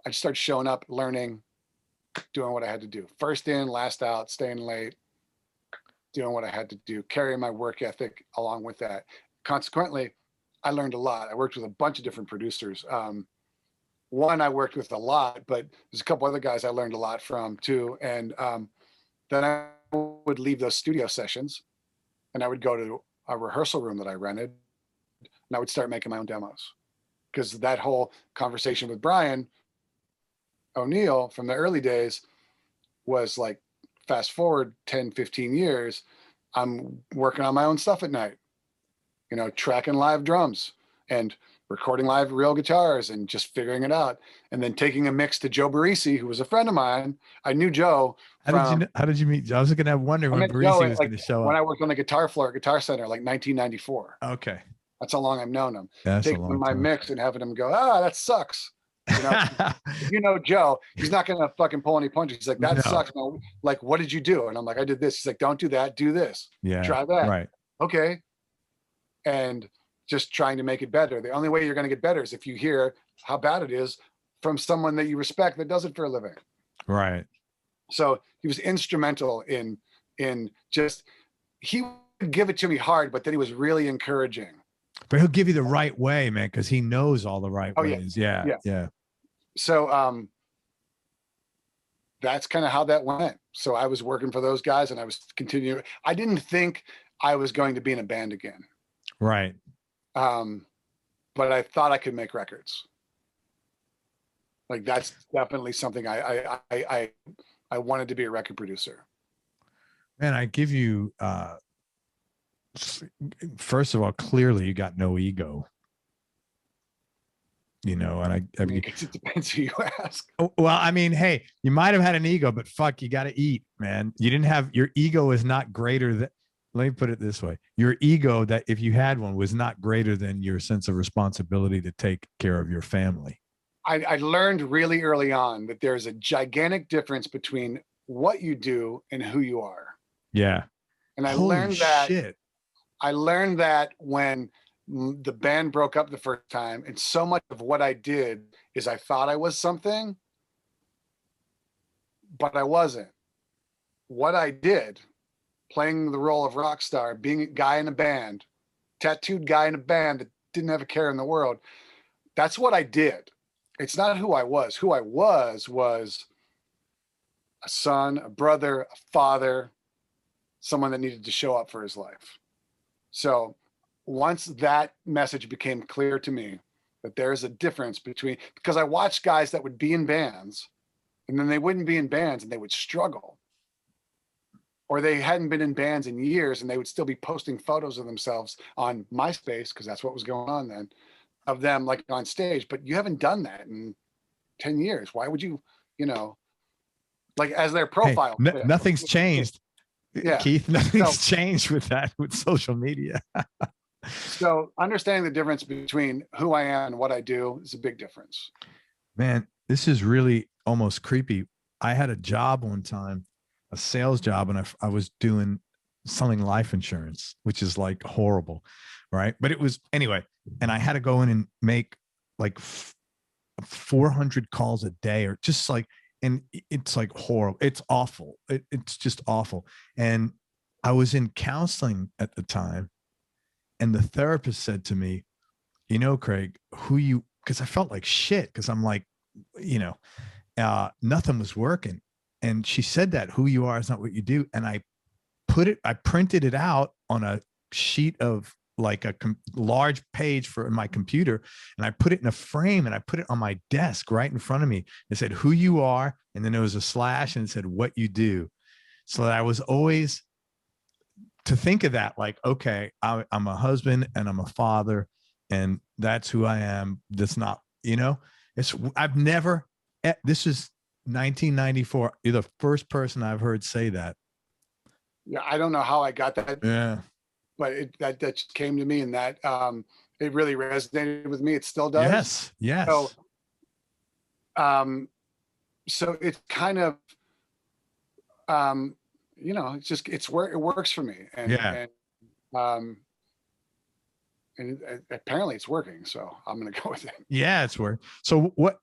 just started showing up, learning, doing what I had to do. First in, last out, staying late, doing what I had to do, carrying my work ethic along with that. Consequently, I learned a lot. I worked with a bunch of different producers. One I worked with a lot, but there's a couple other guys I learned a lot from too. And then I would leave those studio sessions and I would go to a rehearsal room that I rented and I would start making my own demos. Because that whole conversation with Brian O'Neill from the early days was like, fast forward 10, 15 years, I'm working on my own stuff at night, you know, tracking live drums and recording live real guitars and just figuring it out. And then taking a mix to Joe Barisi, who was a friend of mine. I knew Joe. How did you meet? I was going to wonder when Barisi was going to show up. When I worked on the guitar floor at Guitar Center, like 1994. Okay. That's how long I've known him. That's taking my mix and having him go, that sucks. You know, you know, Joe, he's not going to fucking pull any punches. He's like, that sucks. No. Like, what did you do? And I'm like, I did this. He's like, don't do that. Do this. Yeah. Try that. Right. Okay. And just trying to make it better. The only way you're going to get better is if you hear how bad it is from someone that you respect that does it for a living. Right. So he was instrumental in just, he would give it to me hard, but then he was really encouraging. But he'll give you the right way, man, because he knows all the right ways. Yeah. So that's kind of how that went. So I was working for those guys and I was continuing. I didn't think I was going to be in a band again. Right. But I thought I could make records. Like that's definitely something I wanted to be a record producer. Man, I give you first of all, clearly you got no ego. You know, and I mean, it depends who you ask. Well, I mean, hey, you might have had an ego, but fuck, you got to eat, man. You didn't have, your ego is not greater than, let me put it this way. Your ego, that if you had one, was not greater than your sense of responsibility to take care of your family. I learned really early on that there's a gigantic difference between what you do and who you are. Yeah. And I Holy learned that. Shit. I learned that when the band broke up the first time, and so much of what I did is I thought I was something, but I wasn't. What I did, playing the role of rock star, being a guy in a band, tattooed guy in a band that didn't have a care in the world, that's what I did. It's not who I was. Who I was a son, a brother, a father, someone that needed to show up for his life. So once that message became clear to me that there's a difference between, because I watched guys that would be in bands and then they wouldn't be in bands and they would struggle, or they hadn't been in bands in years and they would still be posting photos of themselves on MySpace, because that's what was going on then, of them like on stage, but you haven't done that in 10 years. Why would you, you know, like as their profile? Hey, nothing's changed. Yeah. Keith, nothing's changed with that, with social media. So understanding the difference between who I am and what I do is a big difference. Man, this is really almost creepy. I had a job one time, a sales job, and I was selling life insurance, which is like horrible, right? But it was, anyway, and I had to go in and make like 400 calls a day, or just like, and it's like horrible. It's awful. It's just awful. And I was in counseling at the time, and the therapist said to me, you know, Craig, because I felt like shit, because I'm like, you know, nothing was working. And she said that who you are is not what you do. And I printed it out on a sheet of like a large page for my computer, and I put it in a frame and I put it on my desk right in front of me. It said who you are, and then there was a slash and it said what you do, so that I was always to think of that, like, okay, I'm a husband and I'm a father, and that's who I am. That's not, I've never, this is 1994. You're the first person I've heard say that. Yeah, I don't know how I got that. Yeah. But that just came to me, and that it really resonated with me. It still does. Yes. So it's kind of, it works for me, and apparently it's working. So I'm going to go with it. Yeah, it's working. So what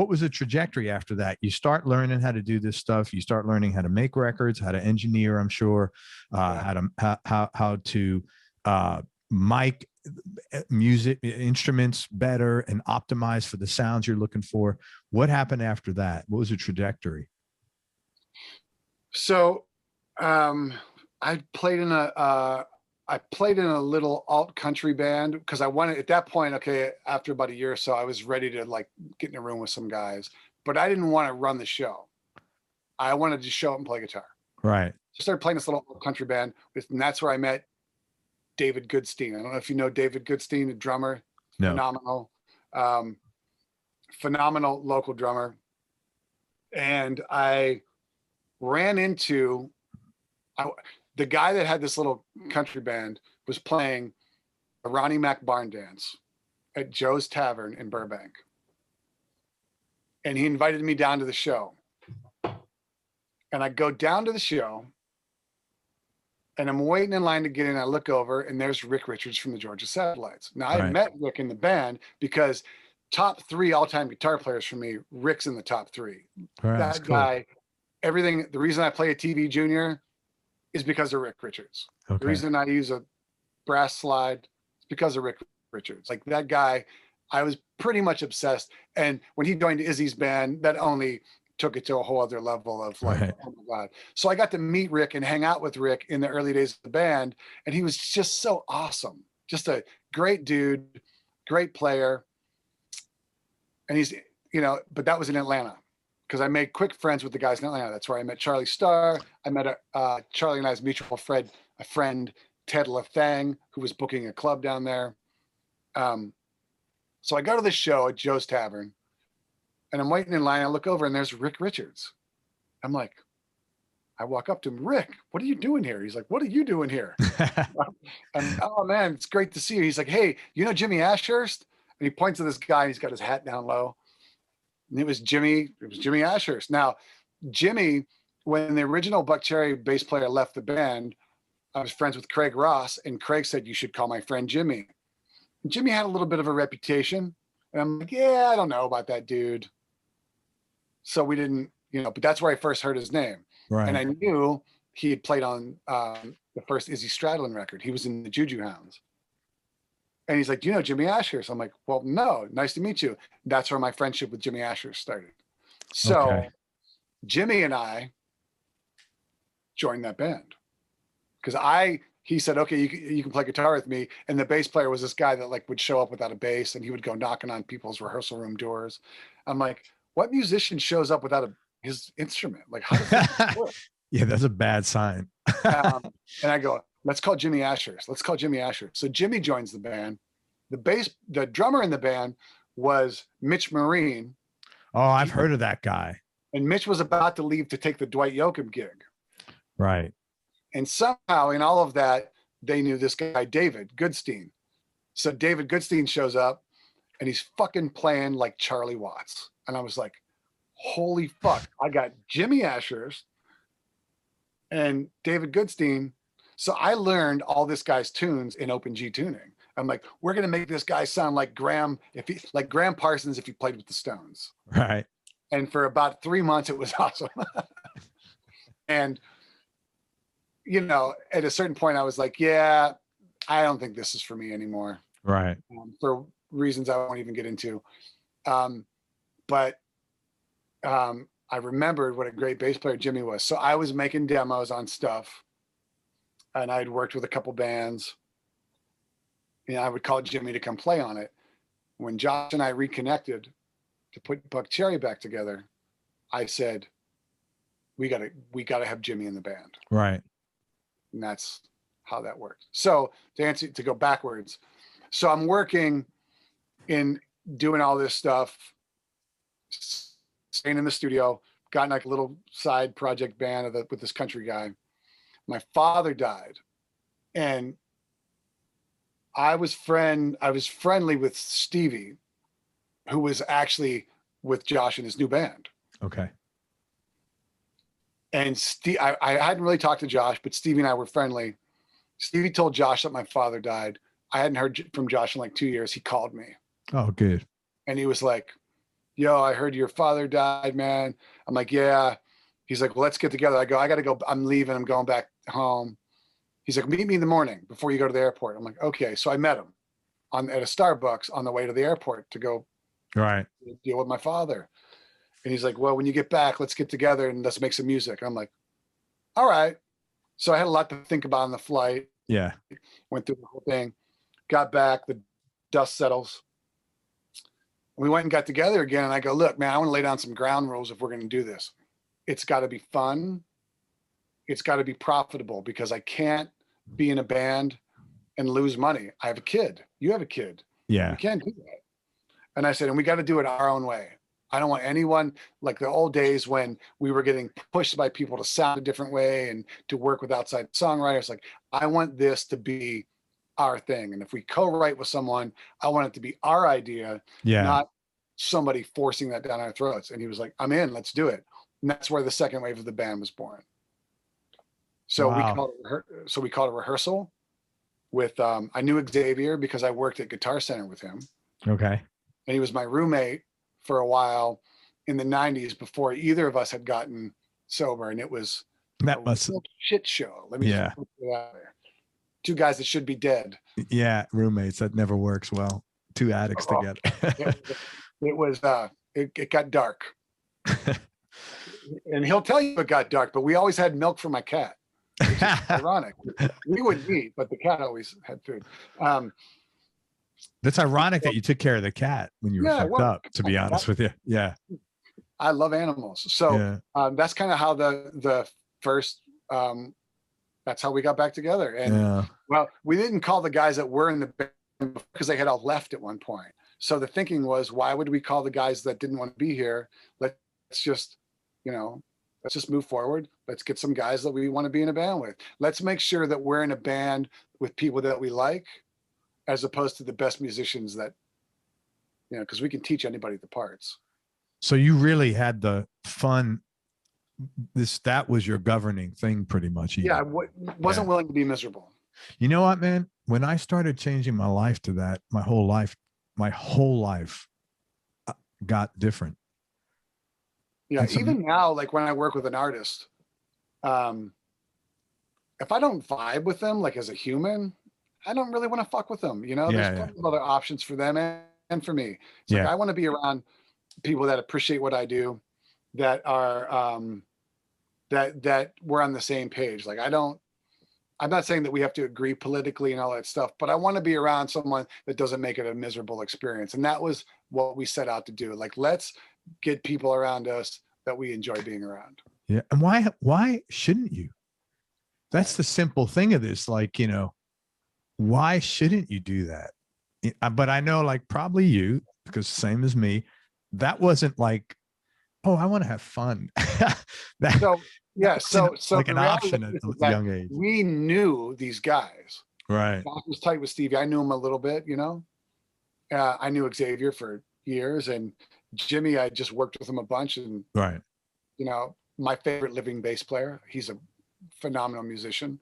was the trajectory after that? You start learning how to do this stuff. You start learning how to make records, how to engineer, I'm sure, how to mic music instruments better and optimize for the sounds you're looking for. What happened after that? What was the trajectory? So I played in a little alt country band because I wanted, at that point, okay, after about a year or so, I was ready to like get in a room with some guys, but I didn't want to run the show. I wanted to show up and play guitar. Right. So I started playing this little alt country band, and that's where I met David Goodstein. I don't know if you know David Goodstein, a drummer. No. Phenomenal local drummer. And I ran into the guy that had this little country band was playing a Ronnie Mac barn dance at Joe's Tavern in Burbank. And he invited me down to the show. And I go down to the show, and I'm waiting in line to get in. I look over, and there's Rick Richards from the Georgia Satellites. Now, I had met Rick in the band because top 3 all-time guitar players for me, Rick's in the top 3. That guy, everything, the reason I play a TV Junior is because of Rick Richards. The reason I use a brass slide is because of Rick Richards. Like, that guy, I was pretty much obsessed. And when he joined Izzy's band, that only took it to a whole other level of like, oh my God. So I got to meet Rick and hang out with Rick in the early days of the band. And he was just so awesome. Just a great dude, great player. And he's, but that was in Atlanta because I made quick friends with the guys in Atlanta. That's where I met Charlie Starr. I met Charlie and I's mutual friend, Ted LaFang, who was booking a club down there. So I go to the show at Joe's Tavern, and I'm waiting in line. I look over, and there's Rick Richards. I'm like, I walk up to him, Rick, what are you doing here? He's like, what are you doing here? And, oh man, it's great to see you. He's like, hey, you know Jimmy Ashurst? And he points to this guy, and he's got his hat down low. And it was Jimmy Ashurst. Now, Jimmy, when the original Buckcherry bass player left the band, I was friends with Craig Ross, and Craig said, you should call my friend Jimmy. And Jimmy had a little bit of a reputation. And I'm like, yeah, I don't know about that dude. So we didn't, but that's where I first heard his name. Right. And I knew he had played on the first Izzy Stradlin record. He was in the Juju Hounds. And he's like, do you know Jimmy Ashurst? I'm like, well, no, nice to meet you. That's where my friendship with Jimmy Ashurst started. So Jimmy and I joined that band because he said, okay, you can play guitar with me. And the bass player was this guy that like would show up without a bass, and he would go knocking on people's rehearsal room doors. I'm like, what musician shows up without his instrument? Like, how does that work? Yeah, that's a bad sign. And I go, let's call Jimmy Ashurst. Let's call Jimmy Ashurst. So Jimmy joins the band. The drummer in the band was Mitch Marine. Oh, I've heard of that guy. And Mitch was about to leave to take the Dwight Yoakam gig. Right. And somehow in all of that, they knew this guy, David Goodstein. So David Goodstein shows up, and he's fucking playing like Charlie Watts. And I was like, holy fuck, I got Jimmy Ashurst and David Goodstein. So I learned all this guy's tunes in Open G tuning. I'm like, we're going to make this guy sound like Graham Parsons if he played with the Stones. Right. And for about 3 months, it was awesome. And, at a certain point, I was like, yeah, I don't think this is for me anymore. Right. For reasons I won't even get into. But I remembered what a great bass player Jimmy was. So I was making demos on stuff, and I'd worked with a couple bands. I would call Jimmy to come play on it. When Josh and I reconnected to put Buckcherry back together, I said, we gotta have Jimmy in the band. Right. And that's how that works. So to go backwards. So I'm working in doing all this stuff, staying in the studio, got like a little side project band with this country guy. My father died, and I was friendly with Stevie, who was actually with Josh in his new band. Okay. And I hadn't really talked to Josh, but Stevie and I were friendly. Stevie told Josh that my father died. I hadn't heard from Josh in like 2 years. He called me. Oh, good. And he was like, yo, I heard your father died, man. I'm like, yeah. He's like, well, let's get together. I go, I got to go. I'm leaving. I'm going back home. He's like, meet me in the morning before you go to the airport. I'm like, okay. So I met him at a Starbucks on the way to the airport to go deal with my father. And he's like, well, when you get back, let's get together and let's make some music. I'm like, all right. So I had a lot to think about on the flight. Yeah. Went through the whole thing, got back, the dust settles. We went and got together again. And I go, look, man, I want to lay down some ground rules if we're going to do this. It's got to be fun. It's got to be profitable, because I can't be in a band and lose money. I have a kid. You have a kid. Yeah. You can't do that. And I said, and we got to do it our own way. I don't want anyone like the old days when we were getting pushed by people to sound a different way and to work with outside songwriters. Like, I want this to be our thing. And if we co-write with someone, I want it to be our idea, not somebody forcing that down our throats. And he was like, I'm in, let's do it. And that's where the second wave of the band was born. So we called it rehearsal with, I knew Xavier because I worked at Guitar Center with him. Okay. And he was my roommate for a while in the 90s before either of us had gotten sober. And it was a shit show. Let me just put it out there. Two guys that should be dead. Yeah. Roommates. That never works well. Two addicts together. It got dark. And he'll tell you it got dark, but we always had milk for my cat. Which is ironic. We wouldn't eat, but the cat always had food. That's ironic that you took care of the cat when you were fucked up, to be honest with you. Yeah. I love animals. So that's kind of how the first, that's how we got back together. And well, we didn't call the guys that were in the band because they had all left at one point. So the thinking was, why would we call the guys that didn't want to be here? Let's just move forward. Let's get some guys that we want to be in a band with. Let's make sure that we're in a band with people that we like, as opposed to the best musicians that, because we can teach anybody the parts. So you really had the fun. That was your governing thing pretty much. Even. Yeah. I wasn't willing to be miserable. You know what, man? When I started changing my life to that, my whole life got different. Yeah. Even now, like when I work with an artist, if I don't vibe with them, like as a human, I don't really want to fuck with them. There's plenty of other options for them and for me. It's like, I want to be around people that appreciate what I do, that are, that we're on the same page. Like, I'm not saying that we have to agree politically and all that stuff, but I want to be around someone that doesn't make it a miserable experience. And that was what we set out to do. Like, let's get people around us that we enjoy being around. Yeah. And why shouldn't you? That's the simple thing of this. Like, why shouldn't you do that? But I know, like, probably you, because same as me, that wasn't like, oh, I want to have fun. So like an option at a young age. We knew these guys. Right. I was tight with Stevie. I knew him a little bit, I knew Xavier for years, and Jimmy, I just worked with him a bunch, and right. My favorite living bass player. He's a phenomenal musician.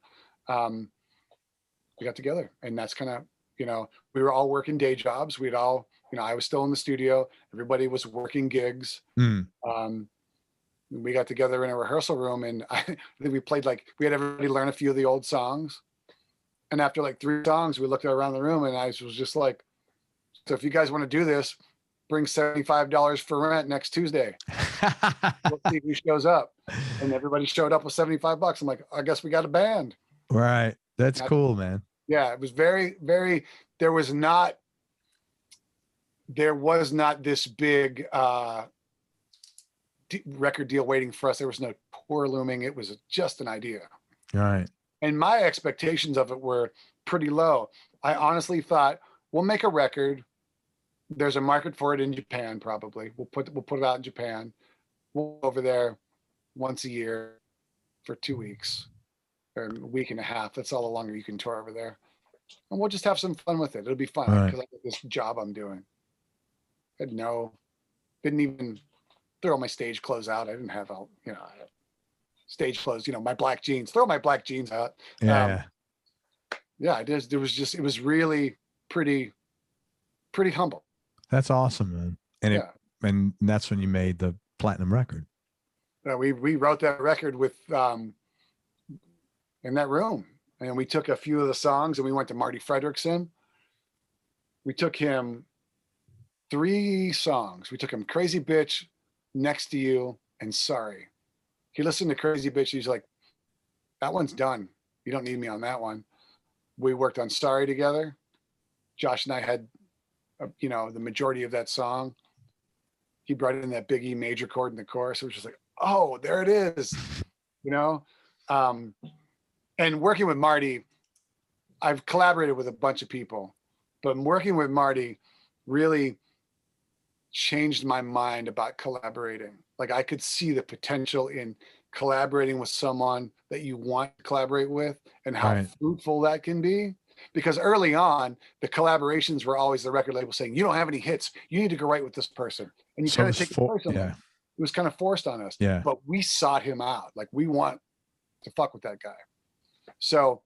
We got together, and that's kind of, we were all working day jobs. We'd all, I was still in the studio. Everybody was working gigs. We got together in a rehearsal room, and I think we played, we had everybody learn a few of the old songs. And after 3 songs, we looked around the room, and I was just like, so if you guys want to do this, bring $75 for rent next Tuesday. We'll see who shows up. And everybody showed up with $75. I'm like, I guess we got a band. Right. That's cool, man. Yeah. It was very, very, there was not this big record deal waiting for us. There was no tour looming. It was just an idea. Right. And my expectations of it were pretty low. I honestly thought, we'll make a record. There's a market for it in Japan, probably. We'll put it out in Japan. We'll go over there once a year for 2 weeks or a week and a half. That's all the longer you can tour over there. And we'll just have some fun with it. It'll be fun because I got this job I'm doing. Didn't even throw my stage clothes out. I didn't have all, stage clothes, my black jeans, throw my black jeans out. Yeah. It was really pretty humble. That's awesome, man. And that's when you made the platinum record. We wrote that record with in that room, and we took a few of the songs and we went to Marty Fredrickson. We took him 3 songs. We took him Crazy Bitch, Next to You, and Sorry. He listened to Crazy Bitch. He's like, that one's done. You don't need me on that one. We worked on Sorry together. Josh and I had, the majority of that song. He brought in that big E major chord in the chorus. It was just like, oh, there it is, and working with Marty, I've collaborated with a bunch of people, but working with Marty really changed my mind about collaborating. Like, I could see the potential in collaborating with someone that you want to collaborate with and how fruitful that can be. Because early on, the collaborations were always the record label saying, you don't have any hits. You need to go write with this person. And you kind of take it personally. Yeah. It was kind of forced on us. Yeah. But we sought him out. Like, we want to fuck with that guy. So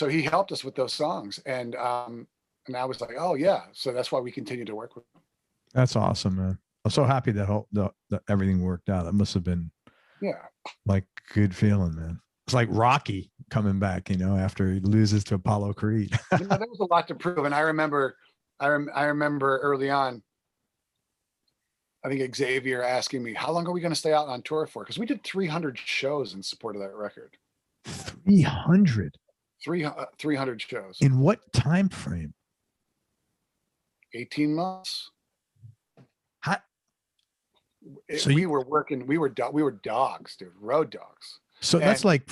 he helped us with those songs. And I was like, oh yeah. So that's why we continue to work with him. That's awesome, man. I'm so happy that everything worked out. That must have been like good feeling, man. It's like Rocky coming back, after he loses to Apollo Creed. There was a lot to prove. And I remember early on, I think Xavier asking me, how long are we going to stay out on tour for? Because we did 300 shows in support of that record. 300? 300 shows. In what time frame? 18 months. So we were dogs, dude, road dogs. So that's like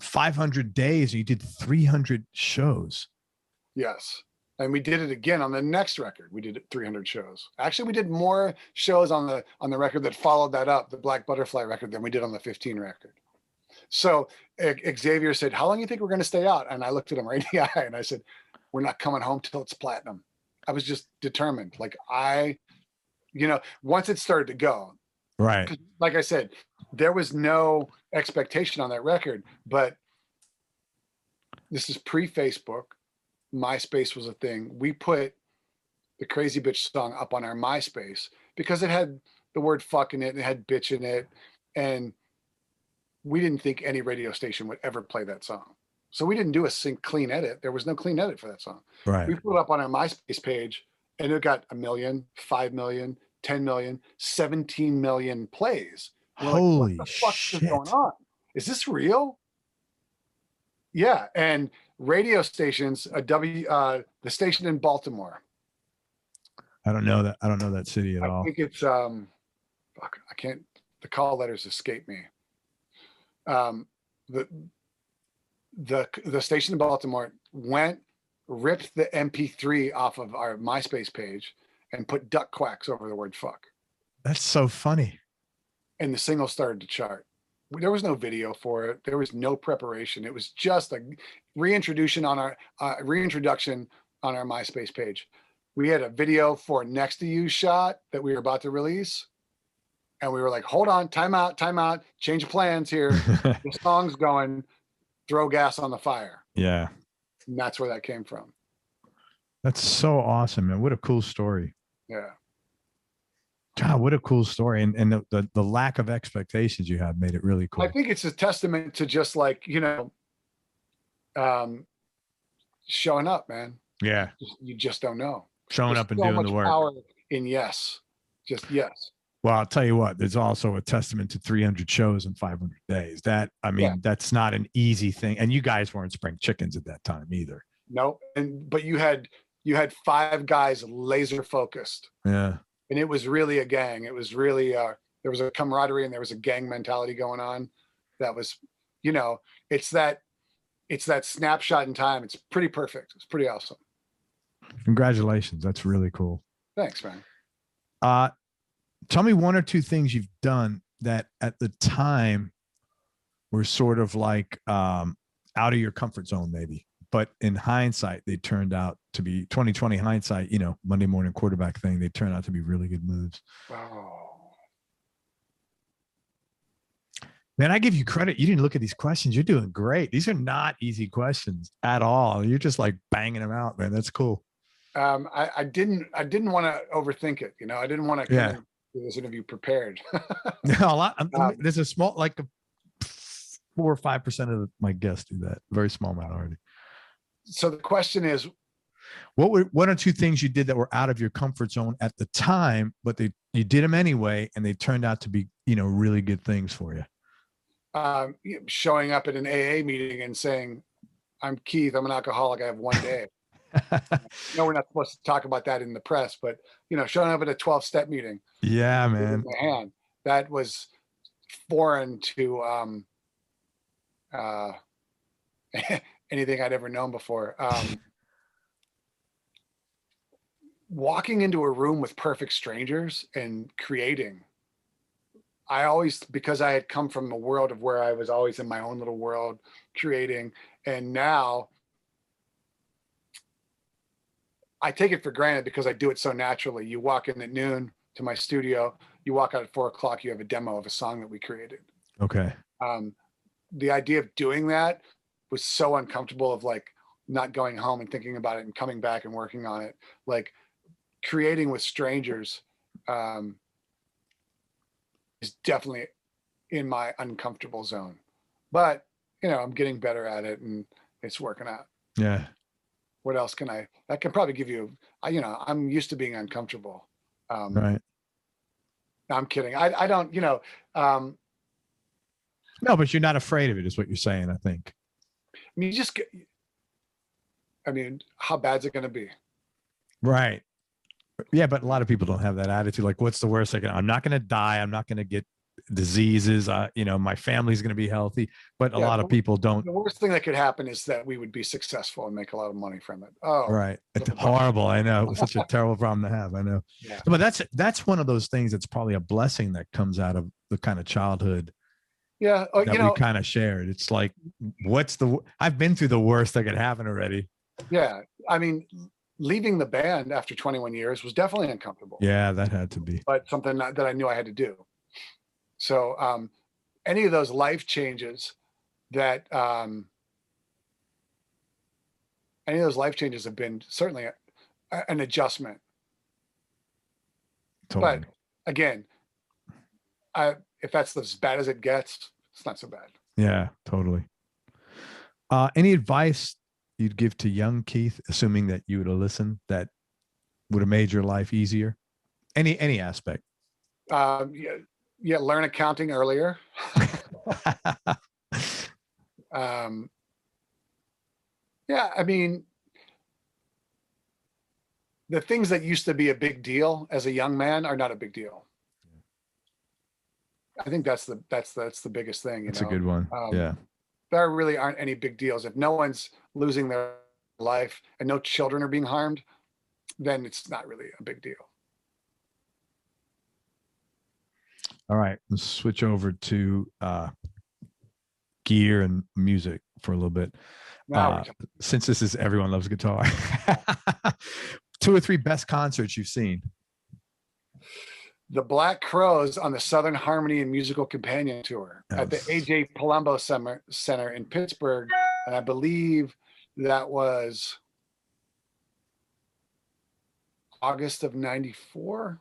500 days. You did 300 shows. Yes. And we did it again on the next record. We did 300 shows. Actually, we did more shows on the record that followed that up, the Black Butterfly record, than we did on the 15 record. So Xavier said, how long do you think we're going to stay out? And I looked at him right in the eye and I said, we're not coming home till it's platinum. I was just determined. Like, once it started to go. Right. Like I said, there was no expectation on that record, but this is pre-Facebook. MySpace was a thing. We put the Crazy Bitch song up on our MySpace because it had the word fuck in it and it had bitch in it. And we didn't think any radio station would ever play that song. So we didn't do a clean edit. There was no clean edit for that song. Right. We put it up on our MySpace page and it got 1 million, 5 million, 10 million, 17 million plays. Holy like, what the fuck shit. is going on? Is this real? Yeah. And radio stations, the station in Baltimore. I don't know that city at all. I think it's the call letters escape me. The station in Baltimore ripped the MP3 off of our MySpace page and put duck quacks over the word fuck. That's so funny. And the single started to chart. There was no video for it. There was no preparation. It was just a reintroduction on our MySpace page. We had a video for Next to You shot that we were about to release. And we were like, hold on, time out, change of plans here. The song's going, throw gas on the fire. Yeah. And that's where that came from. That's so awesome, man. What a cool story. Yeah. God, what a cool story. And the lack of expectations you had made it really cool. I think it's a testament to just like, showing up, man. Yeah. You just don't know. Showing up and doing the work. Power in yes. Just yes. Well, I'll tell you what, there's also a testament to 300 shows in 500 days. That's not an easy thing. And you guys weren't spring chickens at that time either. No. But you had 5 guys laser focused. Yeah. And it was really a gang. It was really, there was a camaraderie and there was a gang mentality going on. that was, it's that snapshot in time. It's pretty perfect. It's pretty awesome. Congratulations. That's really cool. Thanks, man. Tell me one or two things you've done that at the time were sort of like out of your comfort zone, maybe, but in hindsight, they turned out to be 2020 hindsight, Monday morning quarterback thing. They turned out to be really good moves. Oh. Man, I give you credit. You didn't look at these questions. You're doing great. These are not easy questions at all. You're just like banging them out, man. That's cool. I didn't want to overthink it. I didn't want to come do this interview prepared. No, there's a small, like 4 or 5% of my guests do that. Very small minority. So the question is, what were one or two things you did that were out of your comfort zone at the time, but you did them anyway, and they turned out to be, really good things for you? Showing up at an AA meeting and saying, "I'm Keith. I'm an alcoholic. I have one day." We're not supposed to talk about that in the press, but showing up at a 12-step meeting. Yeah, man. My hand, that was foreign to anything I'd ever known before. Walking into a room with perfect strangers and creating. Because I had come from a world of where I was always in my own little world creating, and now I take it for granted because I do it so naturally. You walk in at noon to my studio, you walk out at 4 o'clock, you have a demo of a song that we created. Okay. The idea of doing that was so uncomfortable, of like not going home and thinking about it and coming back and working on it. Like creating with strangers is definitely in my uncomfortable zone, but I'm getting better at it and it's working out. Yeah. What else that can probably give you, I'm used to being uncomfortable. Right. I'm kidding. I don't, no, but you're not afraid of it is what you're saying, I think. How bad's it going to be? Right. Yeah, but a lot of people don't have that attitude. Like, what's the worst I'm not going to die. I'm not going to get diseases. My family's going to be healthy. But a lot of people don't. The worst thing that could happen is that we would be successful and make a lot of money from it. Oh, right. It's horrible. I know. It's such a terrible problem to have. I know. Yeah. But that's one of those things that's probably a blessing that comes out of the kind of childhood. Yeah. That we kind of shared. It's like, I've been through the worst that could happen already. Yeah. Leaving the band after 21 years was definitely uncomfortable. Yeah, that had to be. But something that I knew I had to do. So any of those life changes have been certainly an adjustment. Totally. But again, if that's as bad as it gets, it's not so bad. Yeah, totally. Any advice you'd give to young Keith, assuming that you would have listened, that would have made your life easier? Any aspect? Learn accounting earlier. The things that used to be a big deal as a young man are not a big deal. I think that's the biggest thing. That's a good one. Yeah. There really aren't any big deals. If no one's losing their life and no children are being harmed, then it's not really a big deal. All right, let's switch over to gear and music for a little bit. Since this is Everyone Loves Guitar. 2 or 3 best concerts you've seen. The Black Crowes on the Southern Harmony and Musical Companion Tour at the A.J. Palumbo Center in Pittsburgh. And I believe that was August of 94.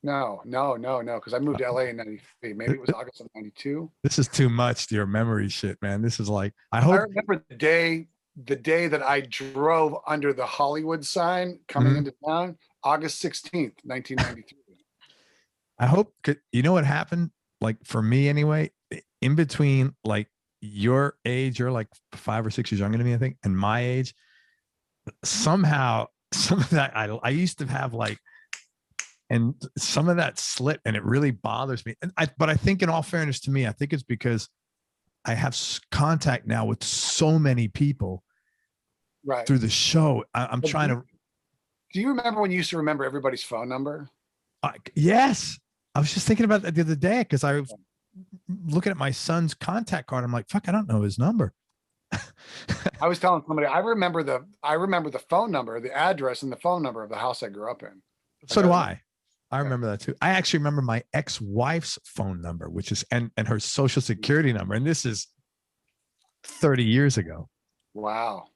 No, because I moved to LA in 93. Maybe it was August of 92. This is too much to your memory shit, man. This is like, I remember the day that I drove under the Hollywood sign coming into town, August 16th, 1993. I hope, you know what happened? Like for me anyway, in between like your age, you're like 5 or 6 years younger than me, I think, and my age, somehow some of that, I used to have like And some of that slipped, and it really bothers me. But I think, in all fairness to me, I think it's because I have contact now with so many people through the show. I'm trying to. Do you remember when you used to remember everybody's phone number? Yes. I was just thinking about that the other day because I was looking at my son's contact card. I'm like, fuck, I don't know his number. I was telling somebody, I remember the phone number, the address and the phone number of the house I grew up in. So do I. I remember that too. I actually remember my ex-wife's phone number, which is, and her social security number. And this is 30 years ago. Wow.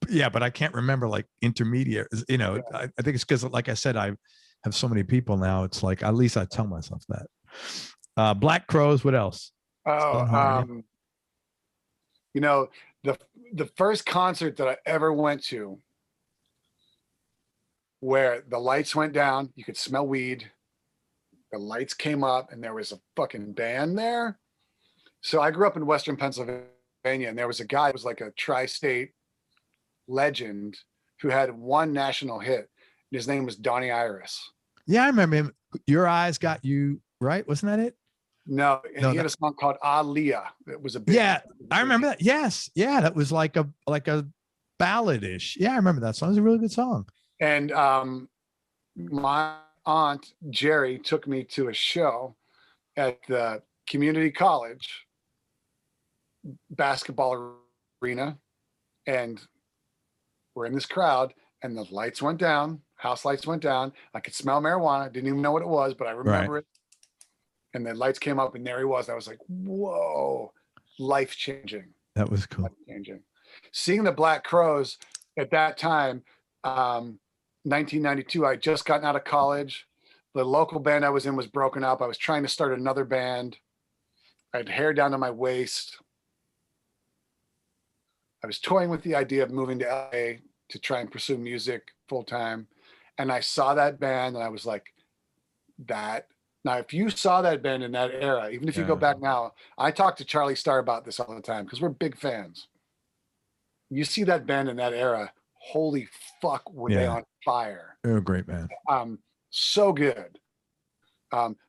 Yeah, but I can't remember like intermediate, you know. Yeah. I think it's because, like I said, I have so many people now. It's like, at least I tell myself that. Black Crowes, what else? You know, the first concert that I ever went to where the lights went down, you could smell weed, the lights came up, and there was a fucking band there. So I grew up in Western Pennsylvania, and there was a guy who was like a tri-state legend who had one national hit. His name was Donnie Iris. Yeah, I remember him. Your Eyes Got You, right? Wasn't that it? No, and he had a song called Aaliyah. It was a big, I remember that. Yes, yeah, that was like a ballad-ish. Yeah, I remember that song. It was a really good song. And my aunt Jerry took me to a show at the community college basketball arena, and we're in this crowd, and the lights went down, house lights went down. I could smell marijuana. Didn't even know what it was, but I remember it. And the lights came up, and there he was. I was like, whoa, life-changing. That was cool. Life-changing. Seeing the Black Crowes at that time, 1992, I had just gotten out of college. The local band I was in was broken up. I was trying to start another band. I had hair down to my waist. I was toying with the idea of moving to LA to try and pursue music full-time. And I saw that band, and I was like, that. Now, if you saw that band in that era, even if you go back now, I talk to Charlie Starr about this all the time because we're big fans. You see that band in that era, holy fuck, were they on fire. They were a great band. So good.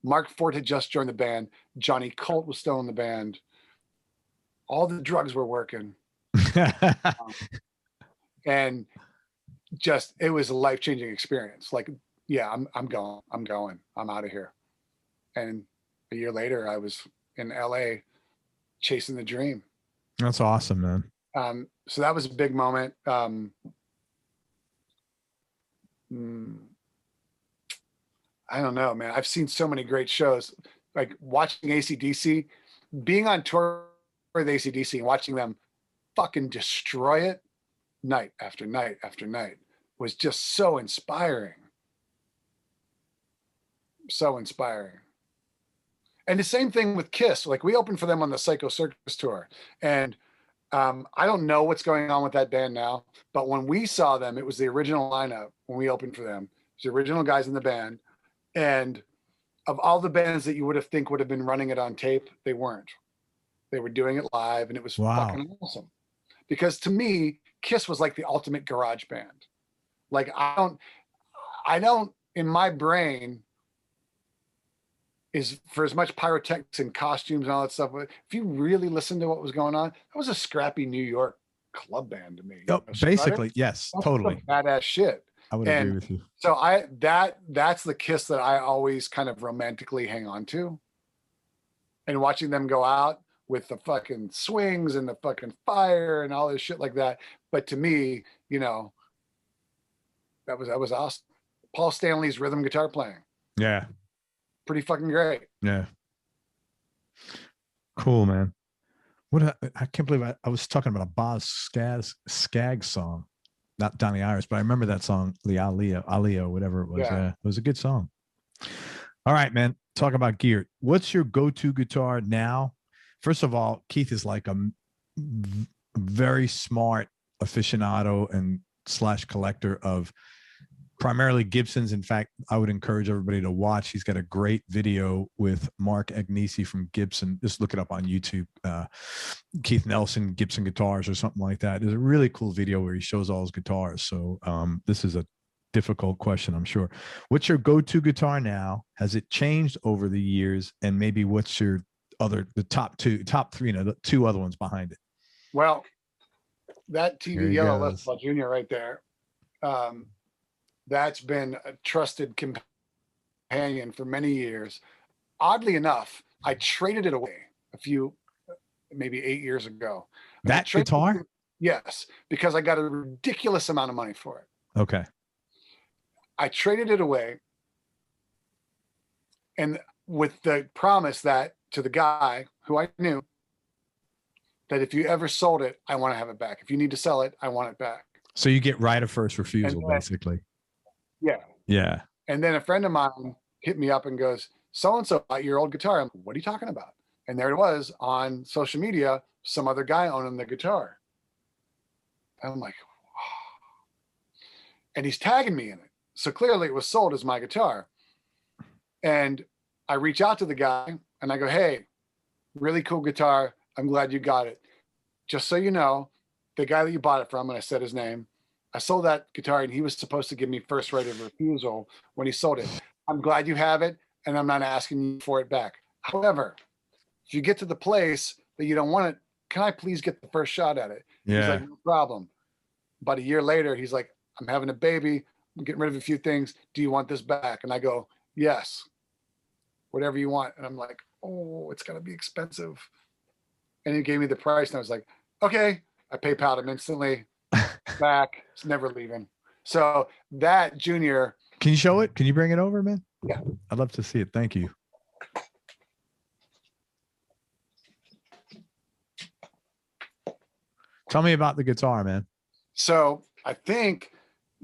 Mark Ford had just joined the band. Johnny Colt was still in the band. All the drugs were working. And just, it was a life-changing experience. Like, yeah, I'm going. I'm out of here. And a year later, I was in LA chasing the dream. That's awesome, man. So that was a big moment. I don't know, man. I've seen so many great shows, like watching AC/DC, being on tour with AC/DC and watching them fucking destroy it night after night after night was just so inspiring. So inspiring. And the same thing with Kiss. Like, we opened for them on the Psycho Circus tour. And I don't know what's going on with that band now, but when we saw them, it was the original lineup when we opened for them. It was the original guys in the band. And of all the bands that you would have been running it on tape, they weren't. They were doing it live, and it was fucking awesome. Because to me, Kiss was like the ultimate garage band. Like, I don't in my brain, is for as much pyrotechnics and costumes and all that stuff. If you really listen to what was going on, that was a scrappy New York club band to me. Oh, basically, yes, totally. Badass shit. I would agree with you. So that's the Kiss that I always kind of romantically hang on to. And watching them go out with the fucking swings and the fucking fire and all this shit like that. But to me, you know, that was awesome. Paul Stanley's rhythm guitar playing. Yeah. Pretty fucking great. Yeah. Cool, man. I can't believe I was talking about a Boz Skaggs song, not Donnie Iris, but I remember that song, the Aaliyah, whatever it was. Yeah. It was a good song. All right, man. Talk about gear. What's your go-to guitar now? First of all, Keith is like a very smart aficionado and / collector of primarily Gibsons. In fact, I would encourage everybody to watch. He's got a great video with Mark Agnesi from Gibson. Just look it up on YouTube. Keith Nelson, Gibson Guitars or something like that. There's a really cool video where he shows all his guitars. So this is a difficult question, I'm sure. What's your go-to guitar now? Has it changed over the years? And maybe what's your the top three, the two other ones behind it? Well, that Here TV he yellow Les goes. Paul Jr. right there, that's been a trusted companion for many years. Oddly enough, I traded it away maybe 8 years ago. And That guitar? Yes, because I got a ridiculous amount of money for it. Okay. I traded it away, and with the promise that to the guy who I knew, that if you ever sold it, I want to have it back. If you need to sell it, I want it back. So you get right of first refusal, basically. Yeah. Yeah. And then a friend of mine hit me up and goes, so-and-so bought your old guitar. I'm like, what are you talking about? And there it was on social media, some other guy owning the guitar. I'm like, wow. And he's tagging me in it. So clearly it was sold as my guitar. And I reach out to the guy and I go, hey, really cool guitar. I'm glad you got it. Just so you know, the guy that you bought it from, and I said his name, I sold that guitar and he was supposed to give me first right of refusal when he sold it. I'm glad you have it and I'm not asking you for it back. However, if you get to the place that you don't want it, can I please get the first shot at it? Yeah. He's like, no problem. About a year later, he's like, I'm having a baby. I'm getting rid of a few things. Do you want this back? And I go, yes, whatever you want. And I'm like, oh, it's going to be expensive. And he gave me the price and I was like, okay. I PayPal'd him instantly. Back. It's never leaving. So that Junior. Can you show it? Can you bring it over, man? Yeah. I'd love to see it. Thank you. Tell me about the guitar, man. So I think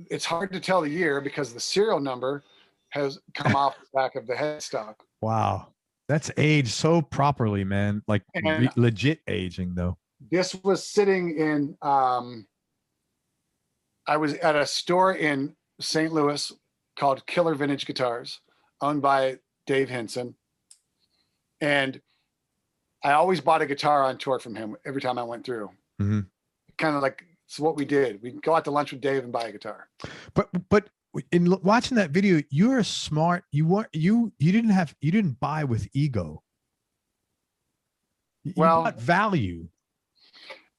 it's hard to tell the year because the serial number has come off the back of the headstock. Wow. That's aged so properly, man. Like legit aging, though. This was sitting in, I was at a store in St. Louis called Killer Vintage Guitars, owned by Dave Henson. And I always bought a guitar on tour from him every time I went through. Mm-hmm. Kind of like, it's what we did. We'd go out to lunch with Dave and buy a guitar. But in watching that video, you're smart. You didn't buy with ego. You bought value.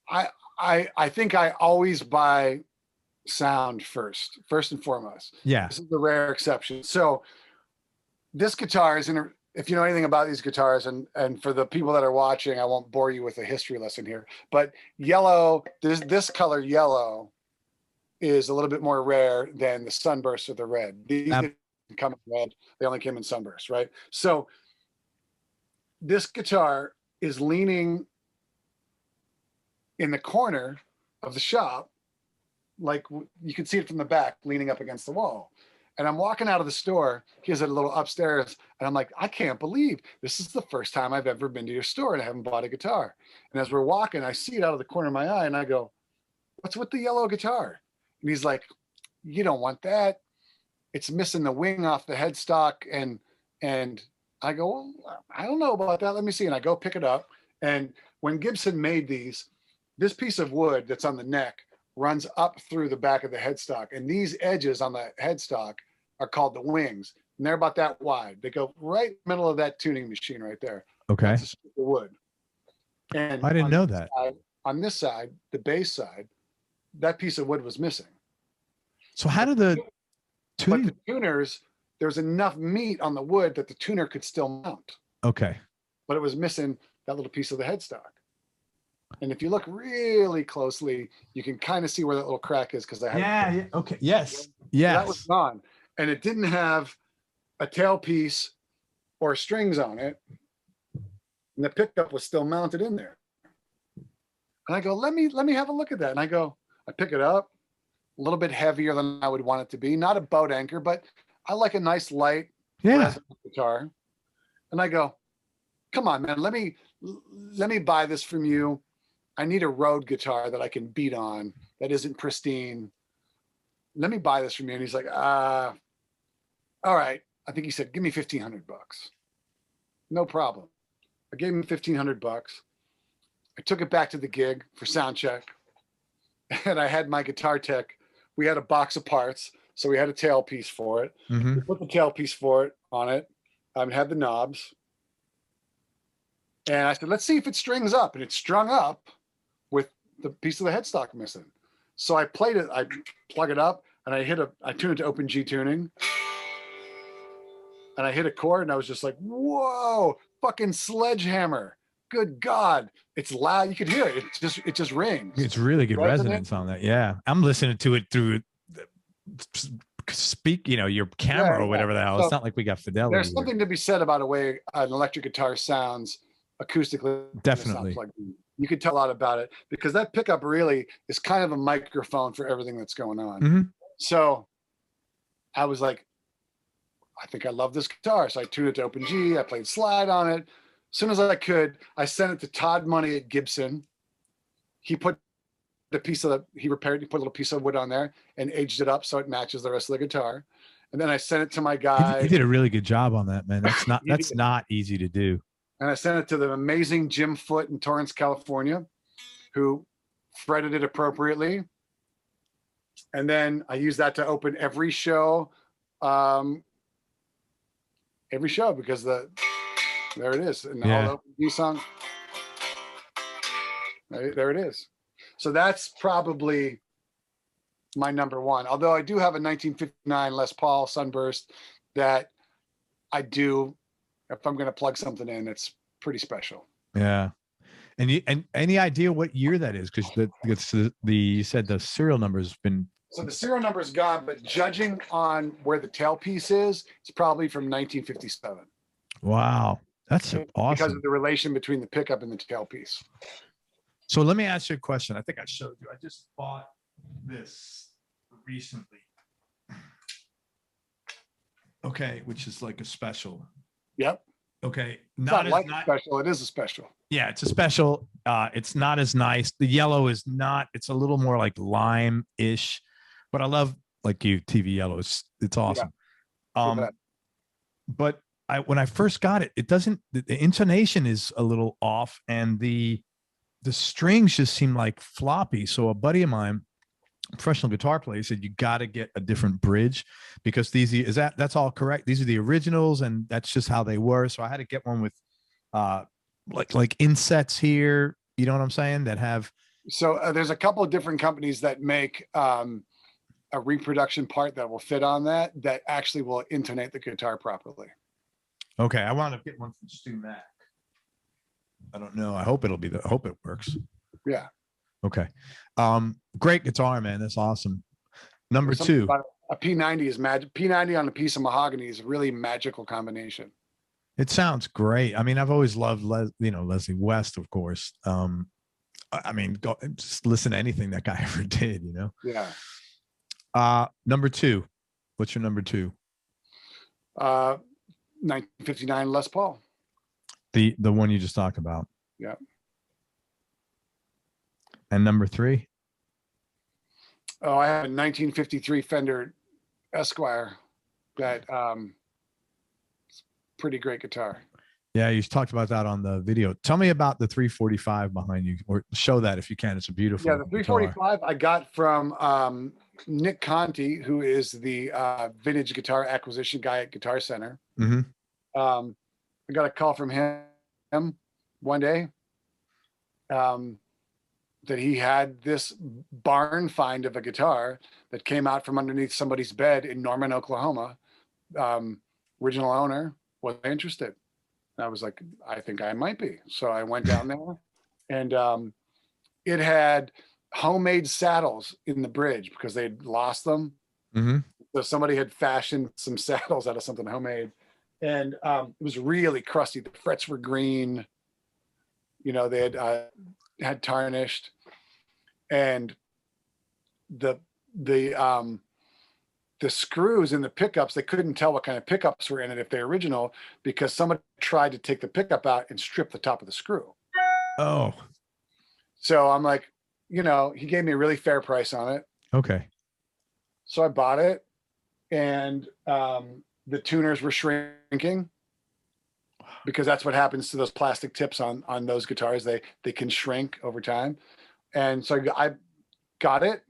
I think I always buy sound first and foremost. Yeah. This is the rare exception. So this guitar is if you know anything about these guitars, and for the people that are watching, I won't bore you with a history lesson here, but yellow, this color yellow is a little bit more rare than the sunburst or the red. These didn't come in red. They only came in sunburst, right? So this guitar is leaning in the corner of the shop, like you can see it from the back, leaning up against the wall. And I'm walking out of the store. He has a little upstairs, and I'm like, I can't believe this is the first time I've ever been to your store and I haven't bought a guitar. And as we're walking, I see it out of the corner of my eye, and I go, what's with the yellow guitar? And he's like, you don't want that. It's missing the wing off the headstock. And I go, well, I don't know about that. Let me see. And I go pick it up. And when Gibson made these, this piece of wood that's on the neck runs up through the back of the headstock. And these edges on the headstock are called the wings. And they're about that wide. They go right in the middle of that tuning machine right there. Okay. That's a strip of wood. And I didn't know that. On this side, the bass side, that piece of wood was missing. So how did the tuners, there's enough meat on the wood that the tuner could still mount. Okay. But it was missing that little piece of the headstock. And if you look really closely, you can kind of see where that little crack is because I had yeah. Okay. Yes. Yes. That was gone. And it didn't have a tailpiece or strings on it. And the pickup was still mounted in there. And I go, let me have a look at that. And I pick it up, a little bit heavier than I would want it to be. Not a boat anchor, but I like a nice light guitar. And I go, come on, man, let me buy this from you. I need a road guitar that I can beat on that isn't pristine. Let me buy this from you. And he's like, all right. I think he said, give me $1,500. No problem. I gave him $1,500. I took it back to the gig for sound check. And I had my guitar tech. We had a box of parts. So we had a tailpiece for it. Mm-hmm. We put the tailpiece for it on it. Had the knobs. And I said, let's see if it strings up. And it strung up with the piece of the headstock missing. So I played it, I plug it up, and I tune it to open G tuning. And I hit a chord, and I was just like, whoa, fucking sledgehammer. Good God. It's loud. You could hear it. It just rings. It's really good resonance on that. Yeah. I'm listening to it through your camera or whatever the hell. So it's not like we got fidelity. There's something to be said about a way an electric guitar sounds acoustically. Definitely. Like you could tell a lot about it because that pickup really is kind of a microphone for everything that's going on. Mm-hmm. So I was like, I think I love this guitar. So I tuned it to open G. I played slide on it. As soon as I could, I sent it to Todd Money at Gibson. He put he put a little piece of wood on there and aged it up so it matches the rest of the guitar. And then I sent it to my guy. He did a really good job on that, man. That's not easy to do. And I sent it to the amazing Jim Foote in Torrance, California, who fretted it appropriately. And then I used that to open every show because there it is. And all the open G songs. There it is. So that's probably my number one. Although I do have a 1959 Les Paul Sunburst that I do, if I'm going to plug something in, it's pretty special. Yeah. And any idea what year that is? Because you said the serial number has been. So the serial number is gone, but judging on where the tailpiece is, it's probably from 1957. Wow. That's awesome. Because of the relation between the pickup and the tailpiece. So let me ask you a question. I think I showed you. I just bought this recently. Okay, which is like a special. Yep. Okay. Not a special. It is a special. Yeah, it's a special. It's not as nice. The yellow is not. It's a little more like lime-ish, but I love like TV yellow. It's awesome. Yeah. But when I first got it, it doesn't. The intonation is a little off, and the strings just seem like floppy. So a buddy of mine, professional guitar player, said you got to get a different bridge because that's all correct. These are the originals, and that's just how they were. So I had to get one with like insets here. You know what I'm saying? That have. So there's a couple of different companies that make a reproduction part that will fit on that actually will intonate the guitar properly. Okay, I want to get one from Stu Mack. I don't know. I hope it works. Yeah. Okay. Great guitar, man. That's awesome. Number two. A P90 is magic. P90 on a piece of mahogany is a really magical combination. It sounds great. I mean, I've always loved Leslie West, of course. I mean, just listen to anything that guy ever did, you know? Yeah. Number two. What's your number two? 1959 Les Paul. The one you just talked about. Yeah. And number three? Oh, I have a 1953 Fender Esquire that pretty great guitar. Yeah, you talked about that on the video. Tell me about the 345 behind you, or show that if you can. It's a beautiful. Yeah, the 345 guitar I got from Nick Conti, who is the vintage guitar acquisition guy at Guitar Center. Mm-hmm. I got a call from him one day that he had this barn find of a guitar that came out from underneath somebody's bed in Norman, Oklahoma. Original owner was interested. And I was like, I think I might be. So I went down there, and it had homemade saddles in the bridge because they'd lost them. Mm-hmm. So somebody had fashioned some saddles out of something homemade. And it was really crusty. The frets were green. You know, they had tarnished, and the screws in the pickups, they couldn't tell what kind of pickups were in it if they're original because someone tried to take the pickup out and strip the top of the screw. Oh. So I'm like, he gave me a really fair price on it. Okay. So I bought it, and the tuners were shrinking because that's what happens to those plastic tips on those guitars. They can shrink over time. And so I got it.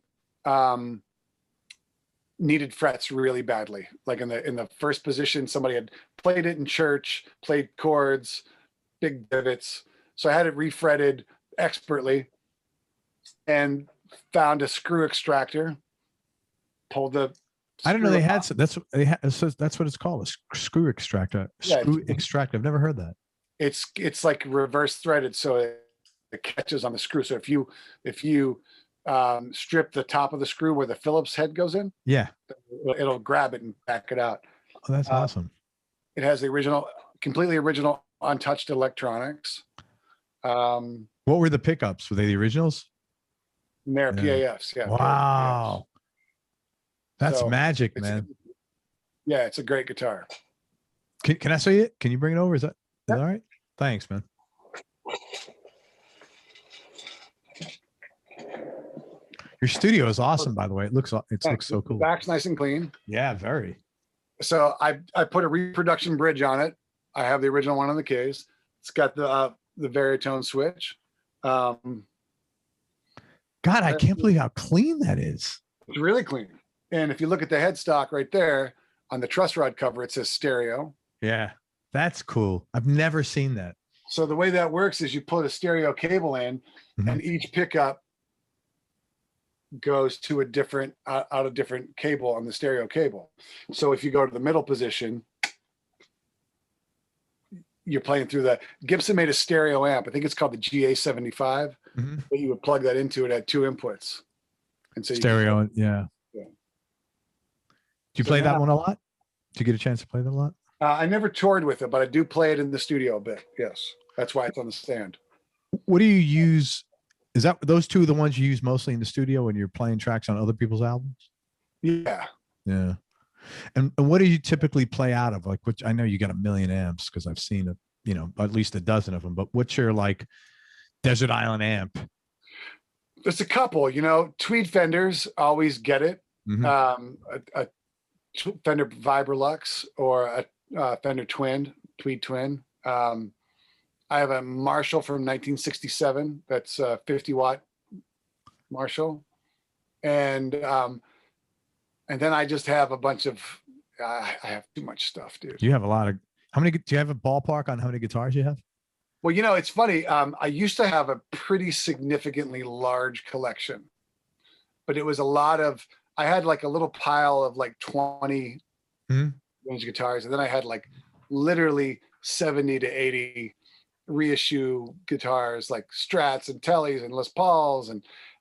needed frets really badly. Like in the first position, somebody had played it in church, played chords, big divots. So I had it refretted expertly and found a screw extractor, pulled the I didn't know they had, off. that's what it's called, a screw extractor. Yeah, Screw extractor. I've never heard that. It's like reverse threaded, so it catches on the screw. So if you strip the top of the screw where the Phillips head goes in, Yeah. it'll grab it and back it out. Oh, that's awesome. It has the completely original untouched electronics. What were the pickups? Were they the originals? They're PAFs. Yeah. Wow. PAFs. That's So magic, man. Yeah, it's a great guitar. Can I see it? Can you bring it over? Is that all right? Thanks, man. Your studio is awesome, by the way. It looks so cool. The back's nice and clean. Yeah, very. So I put a reproduction bridge on it. I have the original one on the case. It's got the Veritone switch. God, I can't believe how clean that is. It's really clean. And if you look at the headstock right there on the truss rod cover, it says stereo. Yeah, that's cool. I've never seen that. So the way that works is you put a stereo cable in, and each pickup goes to a different cable on the stereo cable. So if you go to the middle position, you're playing through the Gibson made a stereo amp. I think it's called the GA75. But you would plug that into it at 2 inputs. And so stereo, yeah. Do you play that one a lot? Do you get a chance to play that a lot? I never toured with it, but I do play it in the studio a bit. Yes. That's why it's on the stand. What do you use? Is that those two the ones you use mostly in the studio when you're playing tracks on other people's albums? Yeah. Yeah. And what do you typically play out of? Like, which I know you got a million amps because I've seen at least a dozen of them, but what's your like desert island amp? There's a couple, Tweed Fenders always get it. A Fender Vibrolux or a Fender Tweed Twin. I have a Marshall from 1967. That's a 50-watt Marshall. And then I just have a bunch of, I have too much stuff, dude. You have a lot of, how many, do you have a ballpark on how many guitars you have? Well, it's funny. I used to have a pretty significantly large collection, but it was a lot of, I had like a little pile of like 20 range guitars. And then I had like literally 70 to 80 reissue guitars, like Strats and Tellys and Les Pauls.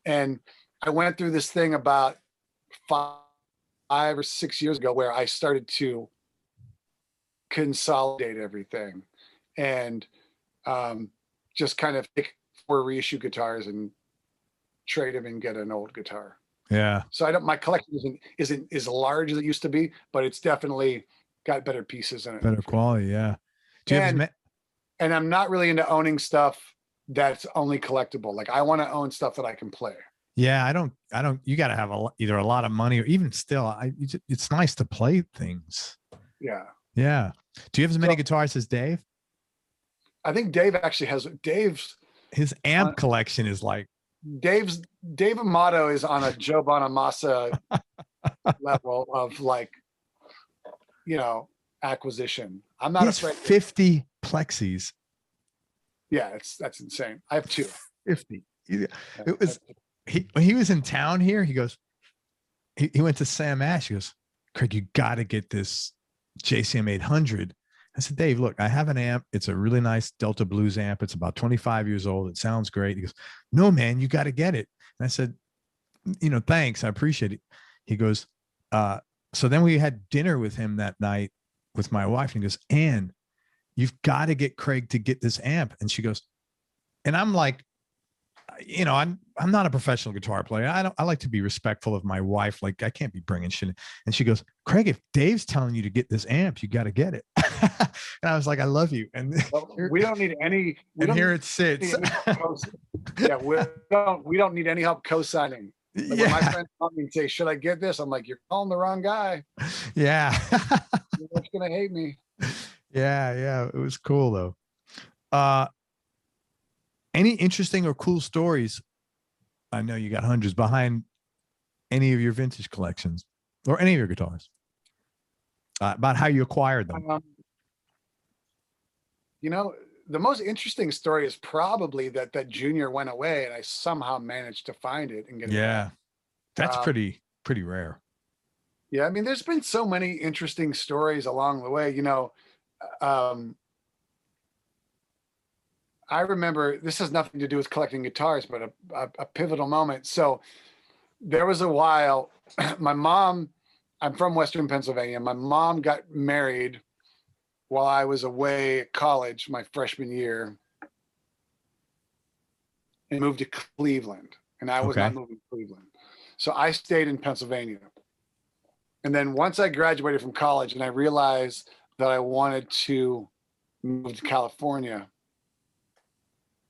And I went through this thing about 5 or 6 years ago where I started to consolidate everything and just kind of pick 4 reissue guitars and trade them and get an old guitar. Yeah. So my collection isn't as large as it used to be, but it's definitely got better pieces in it. Better quality, yeah. And I'm not really into owning stuff that's only collectible. Like I want to own stuff that I can play. Yeah, I don't. You got to have either a lot of money or even still, it's nice to play things. Yeah. Yeah. Do you have as many guitars as Dave? I think Dave actually has. His amp collection is like. Dave Amato is on a Joe Bonamassa level of like, acquisition. I'm not afraid. 50 plexis. Yeah, that's insane. I have 2. 50. It was when he was in town here. He goes. He went to Sam Ash. He goes, Craig, you got to get this JCM 800. I said, Dave, look, I have an amp. It's a really nice Delta Blues amp. It's about 25 years old. It sounds great. He goes, no, man, you got to get it. And I said, thanks. I appreciate it. He goes, so then we had dinner with him that night with my wife. And he goes, Ann, you've got to get Craig to get this amp. And she goes, and I'm like, I'm not a professional guitar player. I like to be respectful of my wife. Like I can't be bringing shit in. And she goes, Craig, if Dave's telling you to get this amp, you got to get it. And I was like, I love you. And we don't need any. And here it sits. Yeah, we don't need any help co-signing. Like when my friends call me and say, should I get this? I'm like, you're calling the wrong guy. Yeah. You're going to hate me. Yeah. It was cool though. Any interesting or cool stories? I know you got hundreds behind any of your vintage collections. or any of your guitars? About how you acquired them. You know, the most interesting story is probably that Junior went away and I somehow managed to find it and get it. Yeah, that's pretty rare. Yeah, I mean, there's been so many interesting stories along the way. You know, I remember, this has nothing to do with collecting guitars, but a pivotal moment. So there was a while, my mom, I'm from Western Pennsylvania. My mom got married while I was away at college my freshman year and moved to Cleveland. And I was not moving to Cleveland. So I stayed in Pennsylvania. And then once I graduated from college and I realized that I wanted to move to California,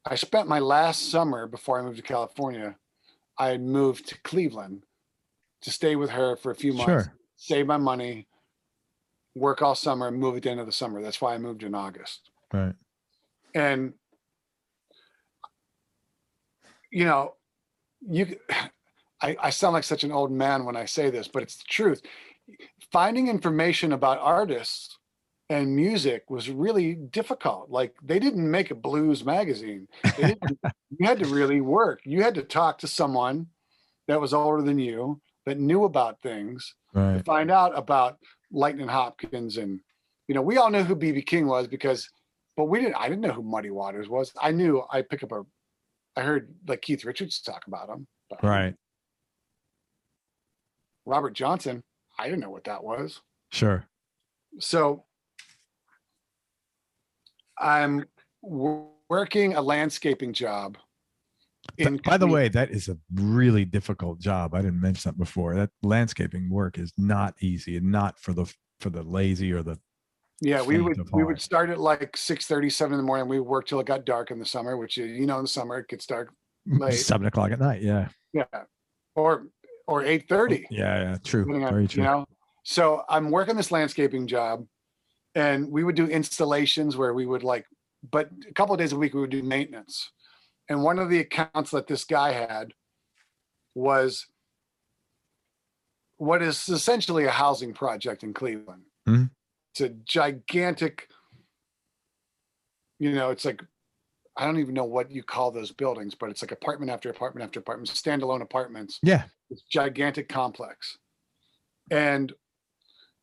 I spent my last summer before I moved to California, I had moved to Cleveland to stay with her for a few months, save my money, work all summer, move at the end of the summer. That's why I moved in August. Right. And, you know, I sound like such an old man when I say this, but it's the truth. Finding information about artists and music was really difficult. Like, they didn't make a blues magazine. You had to really work. You had to talk to someone that was older than you, that knew about things, to find out about Lightning Hopkins. And, you know, we all knew who B.B. King was but I didn't know who Muddy Waters was. I heard like Keith Richards talk about him. Right. Robert Johnson, I didn't know what that was. Sure. So I'm working a landscaping job. By the way, that is a really difficult job. I didn't mention that before. That landscaping work is not easy, and not for the lazy or the. Yeah, we would start at like 6:30, 7 in the morning. We worked till it got dark in the summer, which, you know, in the summer it gets dark late. 7 o'clock at night. Yeah. Yeah. Or 8:30. Yeah. True. Very true. You know, so I'm working this landscaping job, and we would do installations where we would but a couple of days a week we would do maintenance. And one of the accounts that this guy had was what is essentially a housing project in Cleveland. Mm-hmm. It's a gigantic, you know, it's like, I don't even know what you call those buildings, but it's like apartment after apartment after apartment, standalone apartments. Yeah. It's gigantic complex. And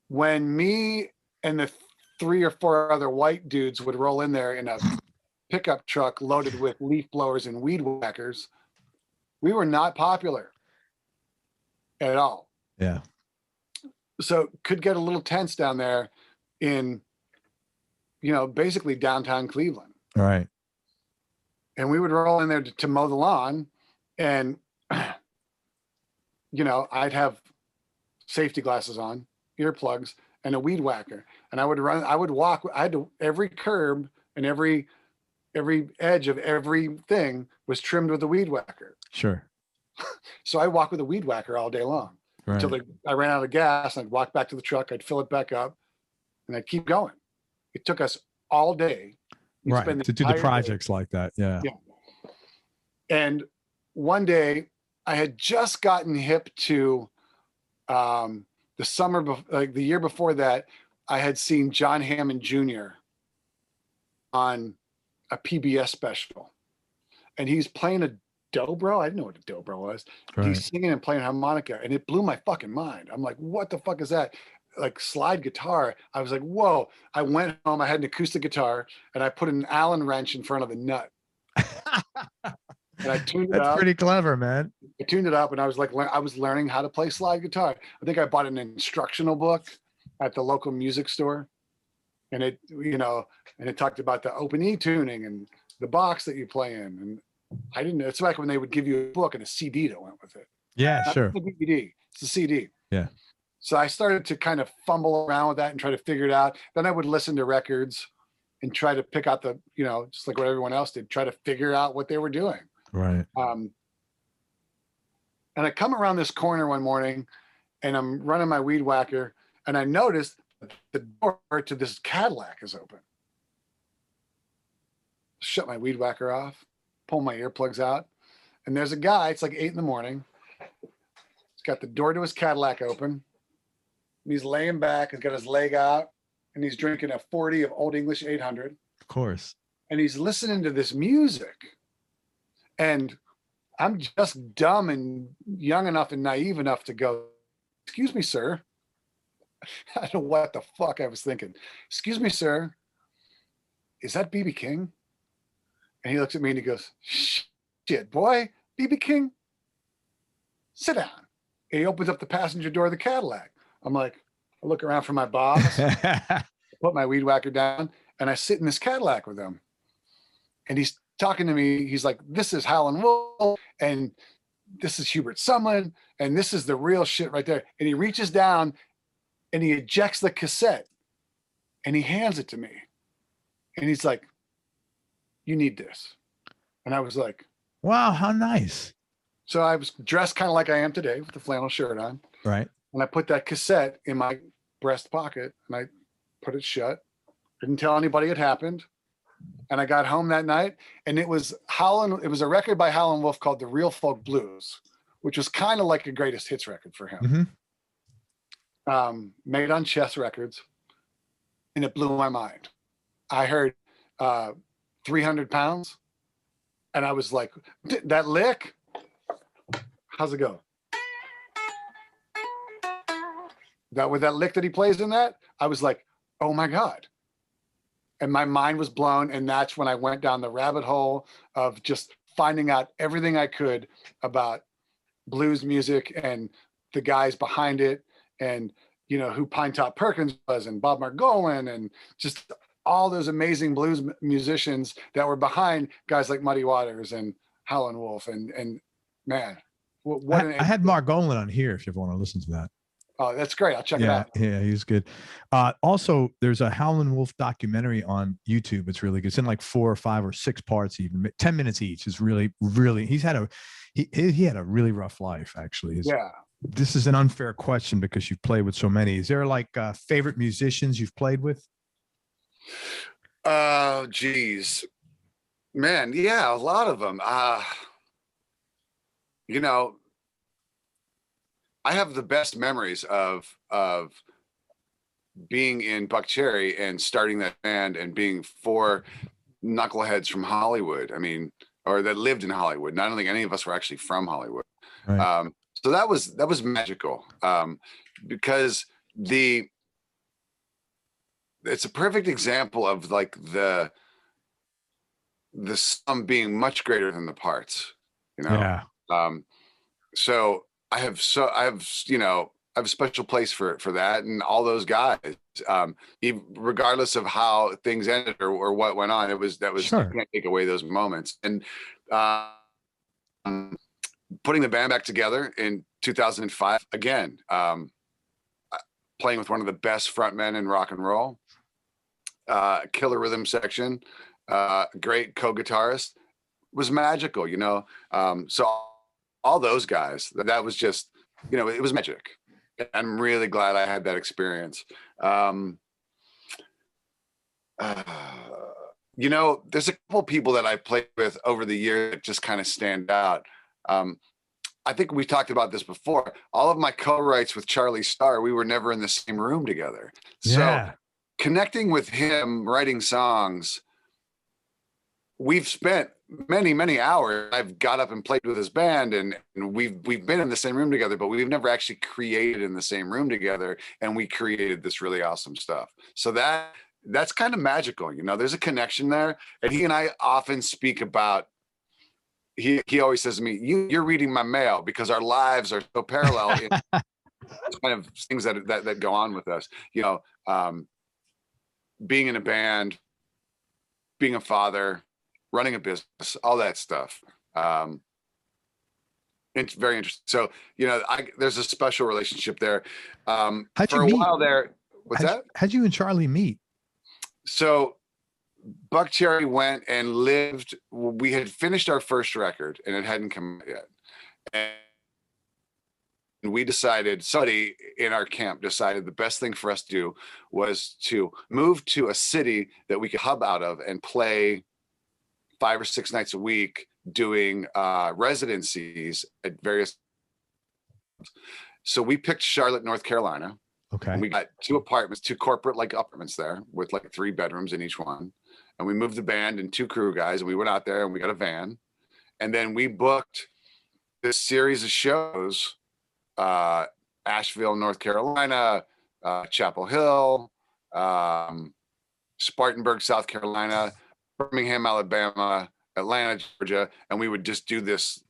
when me and the 3 or 4 other white dudes would roll in there in a pickup truck loaded with leaf blowers and weed whackers, we were not popular at all. Yeah. So could get a little tense down there in, you know, basically downtown Cleveland. All right. And we would roll in there to mow the lawn, and, you know, I'd have safety glasses on, earplugs, and a weed whacker. And I would walk, every curb and every edge of everything was trimmed with a weed whacker. Sure. So I walk with a weed whacker all day long until I ran out of gas. I'd walk back to the truck, I'd fill it back up, and I'd keep going. It took us all day. To do the projects like that. Yeah. And one day I had just gotten hip to the year before that, I had seen John Hammond Jr. on a PBS special, and he's playing a dobro. I didn't know what a dobro was. He's singing and playing harmonica, and it blew my fucking mind. I'm like, what the fuck is that? Like slide guitar. I was like, whoa. I went home, I had an acoustic guitar, and I put an Allen wrench in front of the nut. And I tuned it up. That's pretty clever, man. I tuned it up, and I was like, I was learning how to play slide guitar. I think I bought an instructional book at the local music store, and it, you know, and it talked about the open E tuning and the box that you play in. And I didn't know. It's like when they would give you a book and a CD that went with it. Yeah, Not sure. the DVD. It's a CD. Yeah. So I started to kind of fumble around with that and try to figure it out. Then I would listen to records and try to pick out the, you know, just like what everyone else did, try to figure out what they were doing. Right. And I come around this corner one morning, and I'm running my weed whacker, and I noticed the door to this Cadillac is open. Shut my weed whacker off, pull my earplugs out, and there's a guy. It's like 8 in the morning. He's got the door to his Cadillac open, and he's laying back, he's got his leg out, and he's drinking a 40 of Old English 800. Of course. And he's listening to this music. And I'm just dumb and young enough and naive enough to go, excuse me, sir. I don't know what the fuck I was thinking. Excuse me, sir. Is that B.B. King? And he looks at me and he goes, shit, boy, B.B. King, sit down. And he opens up the passenger door of the Cadillac. I'm like, I look around for my boss, put my weed whacker down, and I sit in this Cadillac with him. And he's talking to me. He's like, this is Howlin' Wolf, and this is Hubert Sumlin, and this is the real shit right there. And he reaches down and he ejects the cassette and he hands it to me. And he's like, you need this. And I was like, wow, how nice. So I was dressed kind of like I am today with the flannel shirt on. Right. And I put that cassette in my breast pocket and I put it shut. Didn't tell anybody it happened. And I got home that night and it was it was a record by Howlin' Wolf called The Real Folk Blues, which was kind of like a greatest hits record for him. Mm-hmm. Made on Chess Records. And it blew my mind. I heard 300 pounds and I was like, that lick, how's it go? That with that lick that he plays in that, I was like, oh my God. And my mind was blown. And that's when I went down the rabbit hole of just finding out everything I could about blues music and the guys behind it. And, you know, who Pine Top Perkins was and Bob Margolin and just all those amazing blues musicians that were behind guys like Muddy Waters and Howlin' Wolf. And man, what I had Margolin on here if you ever want to listen to that. Oh, that's great. I'll check it out. Yeah, he's good. Also, there's a Howlin' Wolf documentary on YouTube. It's really good. It's in like 4 or 5 or 6 parts, even 10 minutes each. It's really, really, he had a really rough life, actually. This is an unfair question because you've played with so many. Is there like favorite musicians you've played with? Oh, geez, man. Yeah, a lot of them. You know, I have the best memories of being in Buckcherry and starting that band and being 4 knuckleheads from Hollywood. I mean, or that lived in Hollywood. I don't think any of us were actually from Hollywood. Right. So that was magical because it's a perfect example of like the sum being much greater than the parts, you know? Yeah. So I have you know, I have a special place for that and all those guys, regardless of how things ended or what went on. Sure. You can't take away those moments. And putting the band back together in 2005 again, playing with one of the best frontmen in rock and roll, killer rhythm section, great co-guitarist, was magical, you know. So all those guys, that was just, you know, it was magic. I'm really glad I had that experience. You know, there's a couple people that I played with over the years that just kind of stand out. I think we talked about this before. All of my co-writes with Charlie Starr, we were never in the same room together. So connecting with him, writing songs, we've spent many hours. I've got up and played with his band and we've been in the same room together, but we've never actually created in the same room together. And we created this really awesome stuff. So that's kind of magical. You know, there's a connection there. And he and I often speak about, he always says to me, you're reading my mail because our lives are so parallel in kind of things that go on with us, you know, being in a band, being a father, running a business, all that stuff. It's very interesting. So, you know, there's a special relationship there. How'd for you a meet? while there. How'd you and Charlie meet? So Buckcherry went and lived. We had finished our first record and it hadn't come out yet. And we decided, somebody in our camp decided the best thing for us to do was to move to a city that we could hub out of and play 5 or 6 nights a week doing residencies at various. So we picked Charlotte, North Carolina. Okay. And we got 2 apartments, 2 corporate like apartments there with like 3 bedrooms in each one. And we moved the band and 2 crew guys, and we went out there and we got a van. And then we booked this series of shows, Asheville, North Carolina, Chapel Hill, Spartanburg, South Carolina, Birmingham, Alabama, Atlanta, Georgia. And we would just do this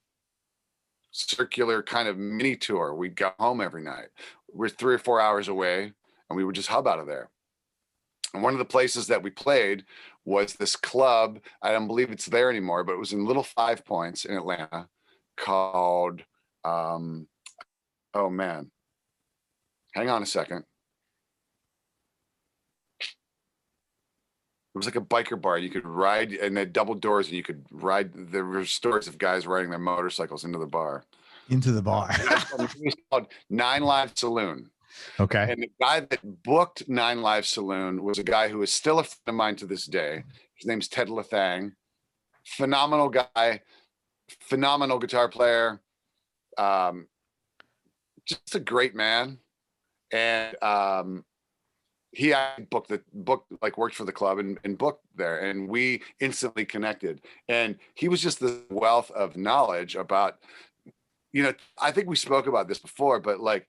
circular kind of mini tour. We'd go home every night. We're 3 or 4 hours away, and we would just hub out of there. And one of the places that we played was this club. I don't believe it's there anymore, but it was in Little 5 Points in Atlanta called, oh man, hang on a second. It was like a biker bar. You could ride, and they had double doors, and you could ride. There were stories of guys riding their motorcycles into the bar. Into the bar. It was called 9 Live Saloon. Okay. And the guy that booked 9 Live Saloon was a guy who is still a friend of mine to this day. His name's Ted Lethang. Phenomenal guy, phenomenal guitar player, just a great man. And he worked for the club and booked there, and we instantly connected. And he was just the wealth of knowledge about, I think we spoke about this before, but like,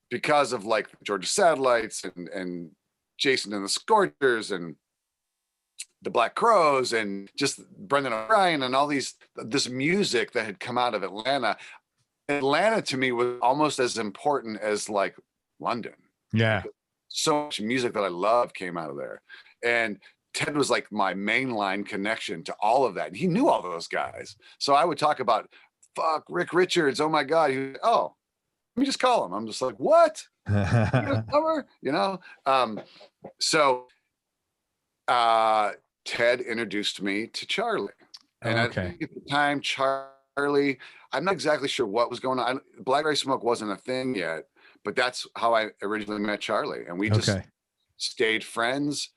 because of like Georgia Satellites and Jason and the Scorchers and the Black Crows and just Brendan O'Brien and all this music that had come out of Atlanta. Atlanta to me was almost as important as like London. Yeah. So much music that I love came out of there. And Ted was like my mainline connection to all of that. And he knew all those guys. So I would talk about, fuck, Rick Richards. Oh my God. Let me just call him. I'm just like, what? So Ted introduced me to Charlie. And I think at the time, Charlie, I'm not exactly sure what was going on. Blackberry Smoke wasn't a thing yet, but that's how I originally met Charlie. And we just stayed friends.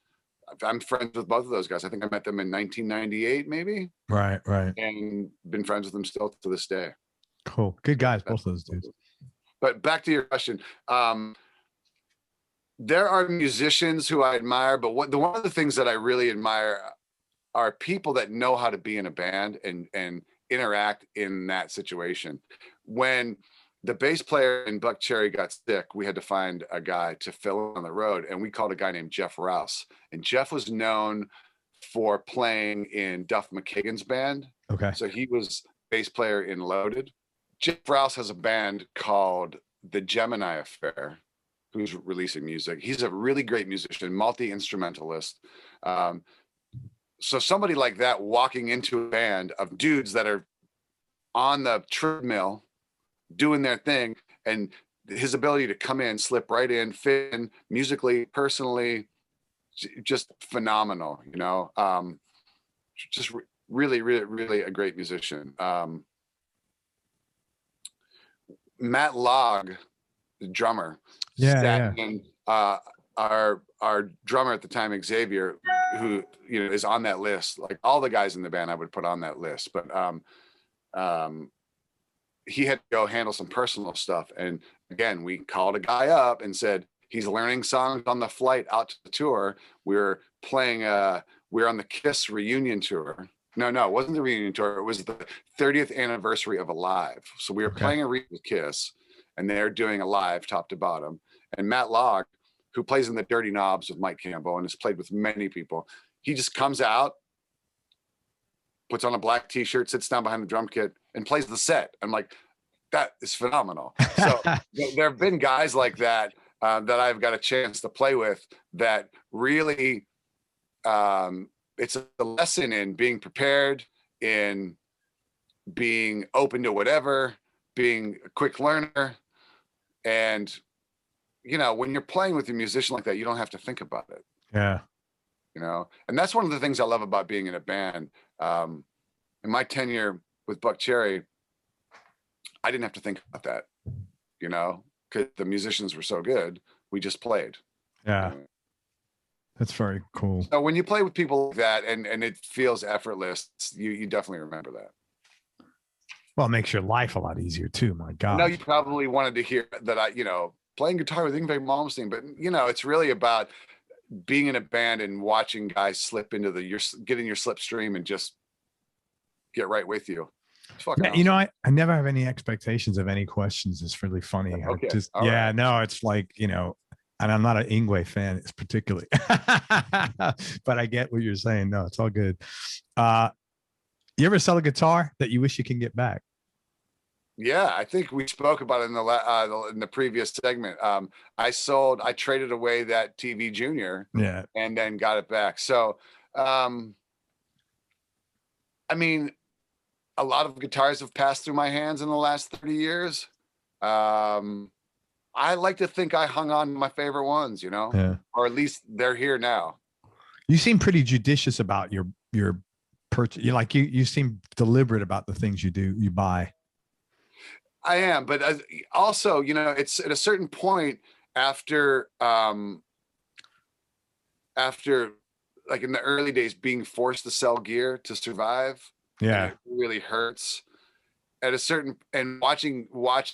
I'm friends with both of those guys. I think I met them in 1998, maybe. Right. And been friends with them still to this day. Cool. Good guys, both of those dudes. But back to your question. There are musicians who I admire, but one of the things that I really admire are people that know how to be in a band and interact in that situation. When the bass player in Buckcherry got sick, we had to find a guy to fill in on the road, and we called a guy named Jeff Rouse. And Jeff was known for playing in Duff McKagan's band. Okay. So he was bass player in Loaded. Jeff Rouse has a band called The Gemini Affair, who's releasing music. He's a really great musician, multi-instrumentalist. So somebody like that walking into a band of dudes that are on the treadmill doing their thing, and his ability to come in, slip right in, fit in musically, personally, just phenomenal, just really, really, really a great musician. Matt Logg, the drummer, in, our drummer at the time, Xavier, who is on that list. Like all the guys in the band, I would put on that list. But he had to go handle some personal stuff, and again, we called a guy up and said he's learning songs on the flight out to the tour. We're playing. We're on the Kiss reunion tour. No, it wasn't the reunion tour. It was the 30th anniversary of Alive. So we were playing a reunion with Kiss, and they're doing Alive top to bottom. And Matt Logg, who plays in the Dirty Knobs with Mike Campbell and has played with many people, he just comes out, puts on a black T-shirt, sits down behind the drum kit, and plays the set. I'm like, that is phenomenal. So there have been guys like that that I've got a chance to play with that really. It's a lesson in being prepared, in being open to whatever, being a quick learner. And, when you're playing with a musician like that, you don't have to think about it. Yeah. And that's one of the things I love about being in a band. In my tenure with Buckcherry, I didn't have to think about that, because the musicians were so good. We just played. Yeah. That's very cool. So when you play with people like that and it feels effortless, you definitely remember that. Well, it makes your life a lot easier too. My God. No, you probably wanted to hear that I, playing guitar with Yngwie Malmsteen, but you know, it's really about being in a band and watching guys slip into getting your slipstream and just get right with you. It's fucking Yeah, awesome. you know, I never have any expectations of any questions. It's really funny. Okay. Just, All right. no, it's like, you know, and I'm not an Yngwie fan, it's particularly, but I get what you're saying. No, it's all good. You ever sell a guitar that you wish you can get back? Yeah, I think we spoke about it in the previous segment. I traded away that TV Junior, Yeah, and then got it back. So, I mean, a lot of guitars have passed through my hands in the last 30 years. I like to think I hung on to my favorite ones, you know, yeah. or at least they're here now. You seem pretty judicious about your purchase. You seem deliberate about the things you buy. I am, but also, you know, it's at a certain point after like in the early days, being forced to sell gear to survive. Yeah, it really hurts. At a certain, and watching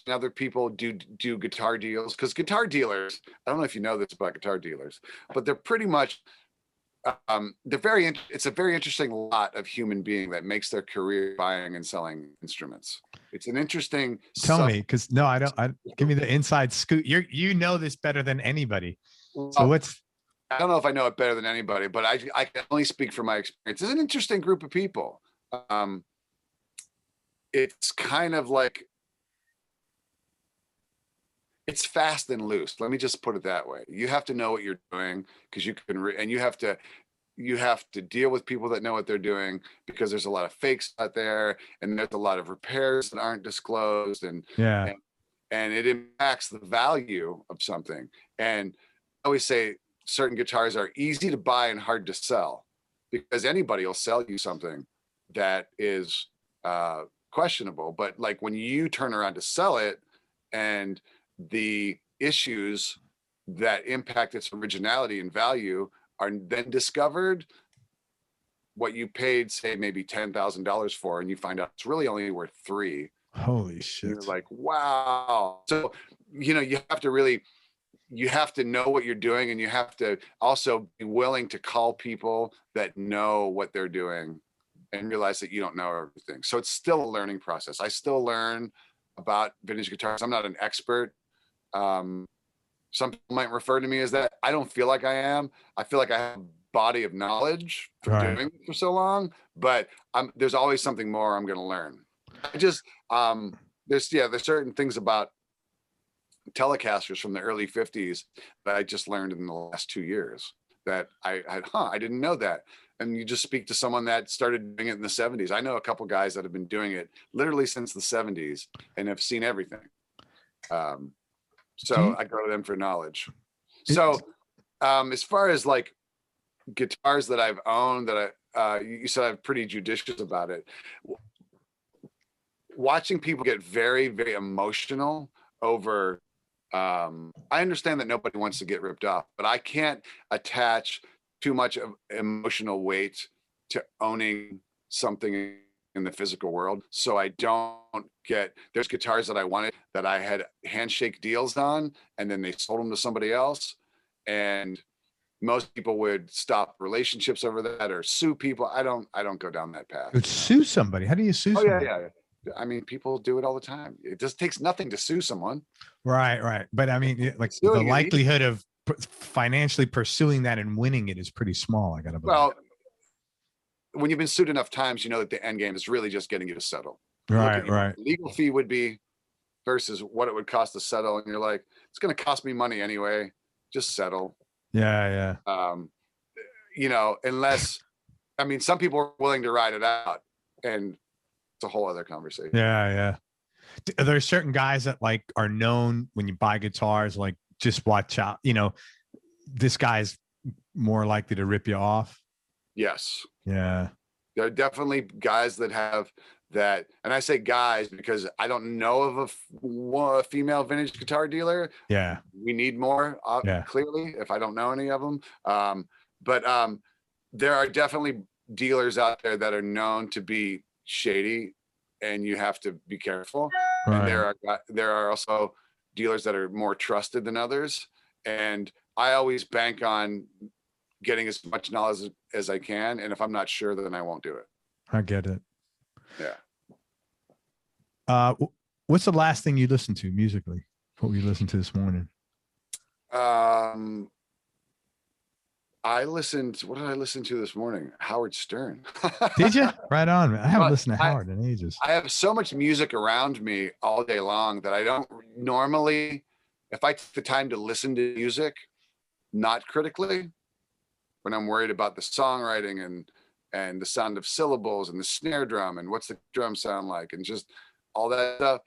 other people do guitar deals, because guitar dealers, I don't know if you know this about guitar dealers, but they're pretty much it's a very interesting lot of human being that makes their career buying and selling instruments. It's an interesting. Tell me, because no, I don't. Give me the inside scoop. You know this better than anybody. So what's? I don't know if I know it better than anybody, but I can only speak from my experience. It's an interesting group of people. It's kind of like, it's fast and loose. Let me just put it that way. You have to know what you're doing, because you can, and you have to deal with people that know what they're doing, because there's a lot of fakes out there, and there's a lot of repairs that aren't disclosed, and it impacts the value of something. And I always say certain guitars are easy to buy and hard to sell, because anybody will sell you something that is questionable. But like when you turn around to sell it, and the issues that impact its originality and value are then discovered, what you paid, say, maybe $10,000 for, and you find out it's really only worth $3,000. Holy shit. You're like, wow. So, you know, you have to know what you're doing, and you have to also be willing to call people that know what they're doing and realize that you don't know everything. So it's still a learning process. I still learn about vintage guitars. I'm not an expert. Some people might refer to me as that. I don't feel like I am. I feel like I have a body of knowledge from doing it for so long, but there's always something more I'm going to learn. There's certain things about Telecasters from the early 50s that I just learned in the last 2 years that I didn't know that. And you just speak to someone that started doing it in the 70s. I know a couple guys that have been doing it literally since the 70s and have seen everything. So I go to them for knowledge. So as far as like guitars that I've owned, that you said I'm pretty judicious about it. Watching people get very, very emotional over, I understand that nobody wants to get ripped off, but I can't attach too much of emotional weight to owning something in the physical world. So I don't there's guitars that I wanted that I had handshake deals on, and then they sold them to somebody else. And most people would stop relationships over that or sue people. I don't go down that path. But sue somebody? How do you sue somebody? Yeah. I mean, people do it all the time. It just takes nothing to sue someone. Right. But I mean, like the likelihood of financially pursuing that and winning it is pretty small. I gotta believe. Well, when you've been sued enough times, you know that the end game is really just getting you to settle. Right. Legal fee would be versus what it would cost to settle, and you're like, it's going to cost me money anyway. Just settle. Yeah. You know, unless, I mean, some people are willing to ride it out, and it's a whole other conversation. Yeah. Are there certain guys that like are known when you buy guitars, like just watch out, you know, this guy's more likely to rip you off? Yes. Yeah. There are definitely guys that have that. And I say guys because I don't know of a female vintage guitar dealer. Yeah. We need more, clearly, if I don't know any of them. But there are definitely dealers out there that are known to be shady, and you have to be careful. Right. And there are also dealers that are more trusted than others. And I always bank on getting as much knowledge as I can. And if I'm not sure, then I won't do it. I get it. Yeah. What's the last thing you listened to musically? What you listened to this morning? What did I listen to this morning? Howard Stern. Did you? Right on, man. I haven't listened to Howard in ages. I have so much music around me all day long that I don't normally, if I take the time to listen to music, not critically, when I'm worried about the songwriting and the sound of syllables and the snare drum and what's the drum sound like and just all that stuff.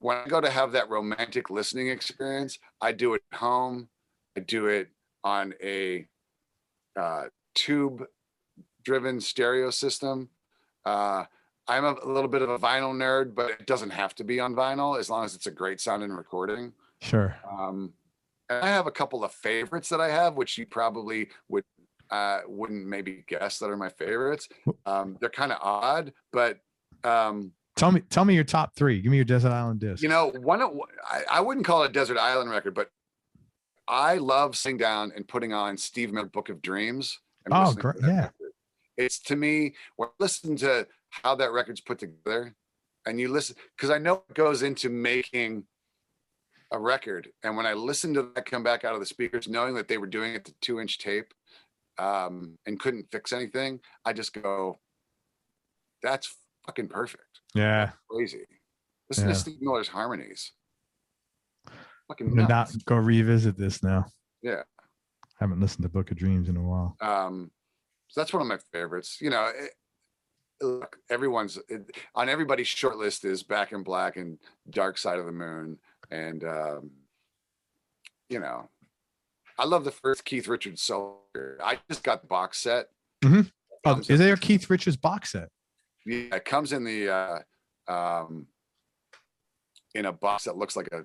When I go to have that romantic listening experience, I do it at home. I do it on a tube-driven stereo system. I'm a little bit of a vinyl nerd, but it doesn't have to be on vinyl as long as it's a great sounding recording. Sure. And I have a couple of favorites that I have, which you probably wouldn't maybe guess that are my favorites. They're kind of odd, but tell me your top three. Give me your Desert Island disc. You know, I wouldn't call it a Desert Island record, but I love sitting down and putting on Steve Miller Book of Dreams. Oh, great. Yeah. Record. It's, to me, when I listen to how that record's put together and you listen, because I know it goes into making a record. And when I listen to that come back out of the speakers, knowing that they were doing it to 2-inch tape and couldn't fix anything, I just go, that's fucking perfect. Yeah. That's crazy. Listen to Steve Miller's harmonies. Fucking not go revisit this now. Yeah. Haven't listened to Book of Dreams in a while. So that's one of my favorites. You know, look, on everybody's short list is Back in Black and Dark Side of the Moon. And, you know, I love the first Keith Richards solo. I just got the box set. Mm-hmm. Oh, is there a Keith Richards box set? Yeah, it comes in the in a box that looks like the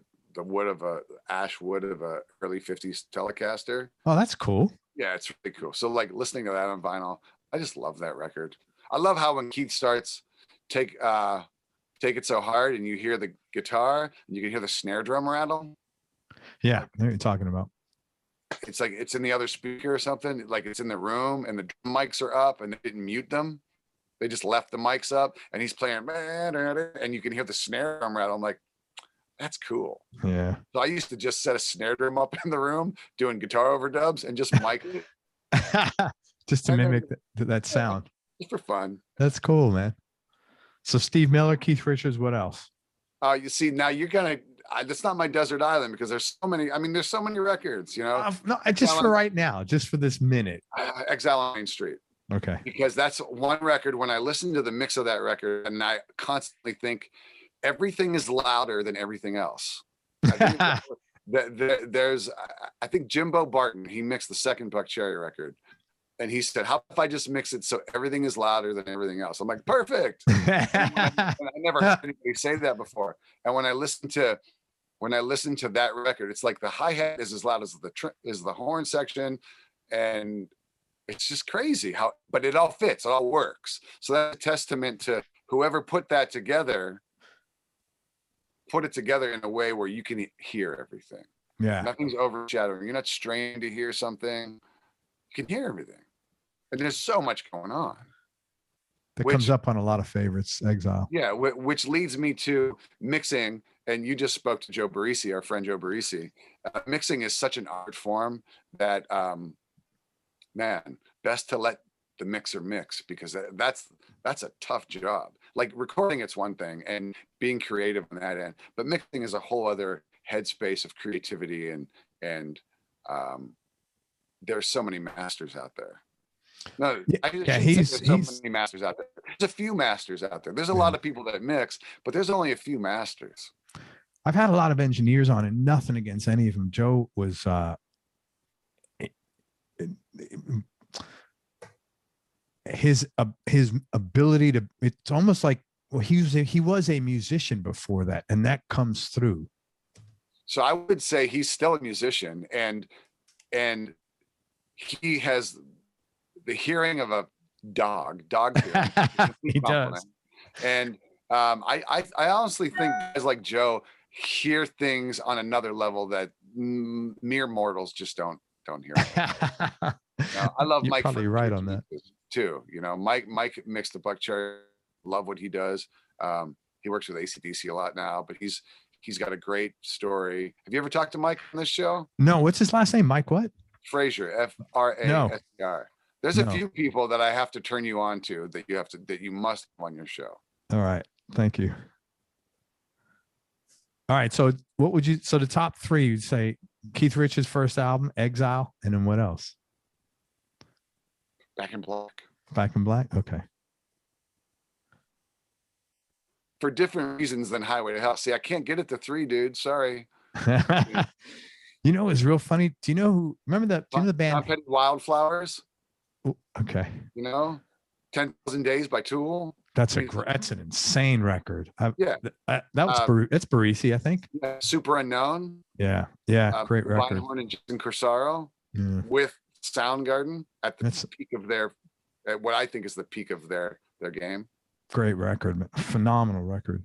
ash wood of a early 50s Telecaster. Oh, that's cool. Yeah, it's really cool. So like listening to that on vinyl, I just love that record. I love how when Keith starts Take It So Hard and you hear the guitar and you can hear the snare drum rattle. Yeah, I know what you're talking about. It's like it's in the other speaker or something, like it's in the room and the mics are up and they didn't mute them. They just left the mics up and he's playing and you can hear the snare drum rattle. I'm like, that's cool. Yeah. So I used to just set a snare drum up in the room doing guitar overdubs and just mic it. Just to mimic that sound. Just for fun. That's cool, man. So Steve Miller, Keith Richards, what else? You see, now you're going to, that's not my Desert Island because there's so many, there's so many records, you know. No, just for right now, just for this minute. Exile on Main Street. Okay. Because that's one record, when I listen to the mix of that record and I constantly think, everything is louder than everything else. I think Jimbo Barton, he mixed the second Buckcherry record. And he said, how if I just mix it so everything is louder than everything else? I'm like, perfect. And I never heard anybody say that before. And when I listen to that record, it's like the hi-hat is as loud as the horn section. And it's just crazy but it all fits, it all works. So that's a testament to whoever put that together. Put it together in a way where you can hear everything. Yeah. Nothing's overshadowing. You're not strained to hear something. You can hear everything. And there's so much going on. That comes up on a lot of favorites, Exile. Yeah, which leads me to mixing. And you just spoke to Joe Barisi, our friend Joe Barisi. Mixing is such an art form that, man, best to let the mixer mix, because that's a tough job. Like recording, it's one thing, and being creative on that end, but mixing is a whole other headspace of creativity, and there's so many masters out there. No, there's so many masters out there. There's a few masters out there. There's a lot of people that mix, but there's only a few masters. I've had a lot of engineers on, and nothing against any of them. Joe was his ability to, it's almost like, well, he was a musician before that, and that comes through. So I would say he's still a musician, and he has the hearing of a dog hearing. He does. And I honestly think guys like Joe, hear things on another level that mere mortals just don't hear. I love You're Mike. Probably right on that too. Mike mixed the Buckcherry. Love what he does. He works with AC/DC a lot now, but he's got a great story. Have you ever talked to Mike on this show? No. What's his last name? Mike what? Fraser, Frasher. There's a few people that I have to turn you on to that you must have on your show. All right. Thank you. All right. So the top three, you'd say Keith Richards' first album, Exile, and then what else? Back in Black. Back in Black? Okay. For different reasons than Highway to Hell. See, I can't get it to 3, dude. Sorry. It's real funny. Do you know remember the band? Tom Petty, Wildflowers. Okay. 10,000 Days by Tool. That's an insane record. That's Barisi, I think. Yeah, Super Unknown. Yeah, great record. Horn and Jason Corsaro with Soundgarden at the peak of what I think is the peak of their game. Great record, phenomenal record.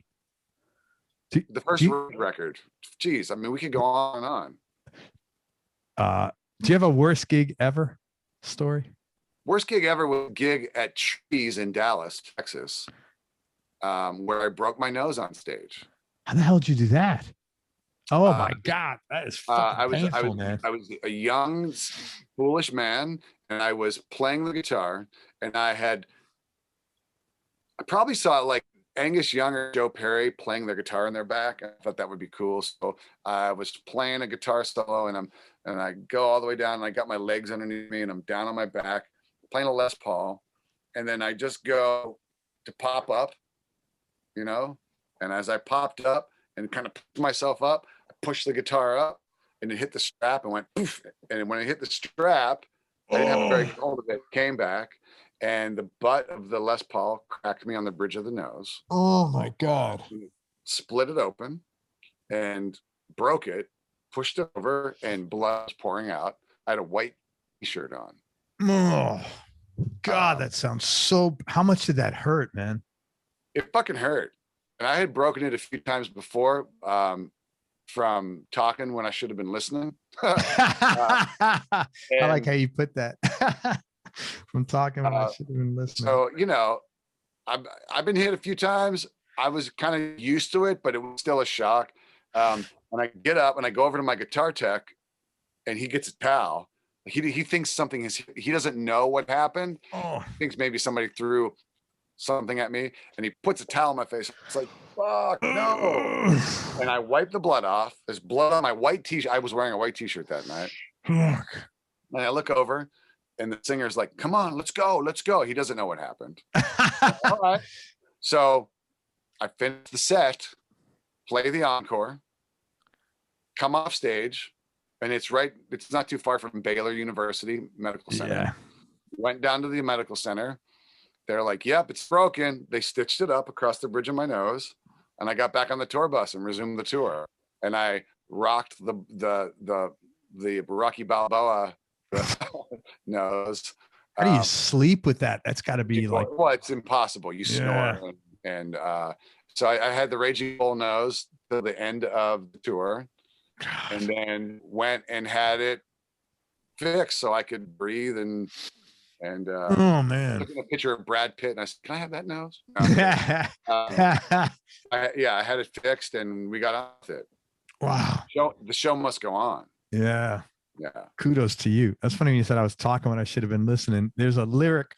The first record. Geez, I mean, we could go on and on. Do you have a worst gig ever story? Worst gig ever was a gig at Trees in Dallas, Texas, where I broke my nose on stage. How the hell did you do that? Oh my God, that is fucking painful, man. I was a young, foolish man, and I was playing the guitar, and I probably saw like Angus Young or Joe Perry playing their guitar in their back. I thought that would be cool. So I was playing a guitar solo, and I go all the way down, and I got my legs underneath me, and I'm down on my back, playing a Les Paul, and then I just go to pop up, and as I popped up and kind of picked myself up, I pushed the guitar up, and it hit the strap and went poof. And when it hit the strap, I didn't have a very good hold of it. Came back, and the butt of the Les Paul cracked me on the bridge of the nose. Oh my God. Split it open and broke it, pushed it over, and blood was pouring out. I had a white t-shirt on. Oh God, that sounds so. How much did that hurt, man? It fucking hurt. And I had broken it a few times before from talking when I should have been listening. I like how you put that. From talking when I should have been listening. So, I've been hit a few times. I was kind of used to it, but it was still a shock. When I get up and I go over to my guitar tech, and he gets a towel. He thinks something he doesn't know what happened. Oh. He thinks maybe somebody threw something at me, and he puts a towel on my face. It's like, fuck, no. And I wipe the blood off. There's blood on my white t-shirt. I was wearing a white t-shirt that night. Fuck. And I look over, and the singer's like, come on, let's go. He doesn't know what happened. All right. So I finish the set, play the encore, come off stage, and it's not too far from Baylor University Medical Center. Yeah. Went down to the medical center. They're like, yep, it's broken. They stitched it up across the bridge of my nose, and I got back on the tour bus and resumed the tour. And I rocked the Rocky Balboa nose. How do you sleep with that? That's got to be like. Well, it's impossible. You snore, and so I had the Raging Bull nose till the end of the tour. God. And then went and had it fixed so I could breathe and oh man, looking at a picture of Brad Pitt, and I said, "Can I have that nose?" No. I had it fixed, and we got off it. Wow, the show must go on. Yeah. Kudos to you. That's funny when you said I was talking when I should have been listening. There's a lyric.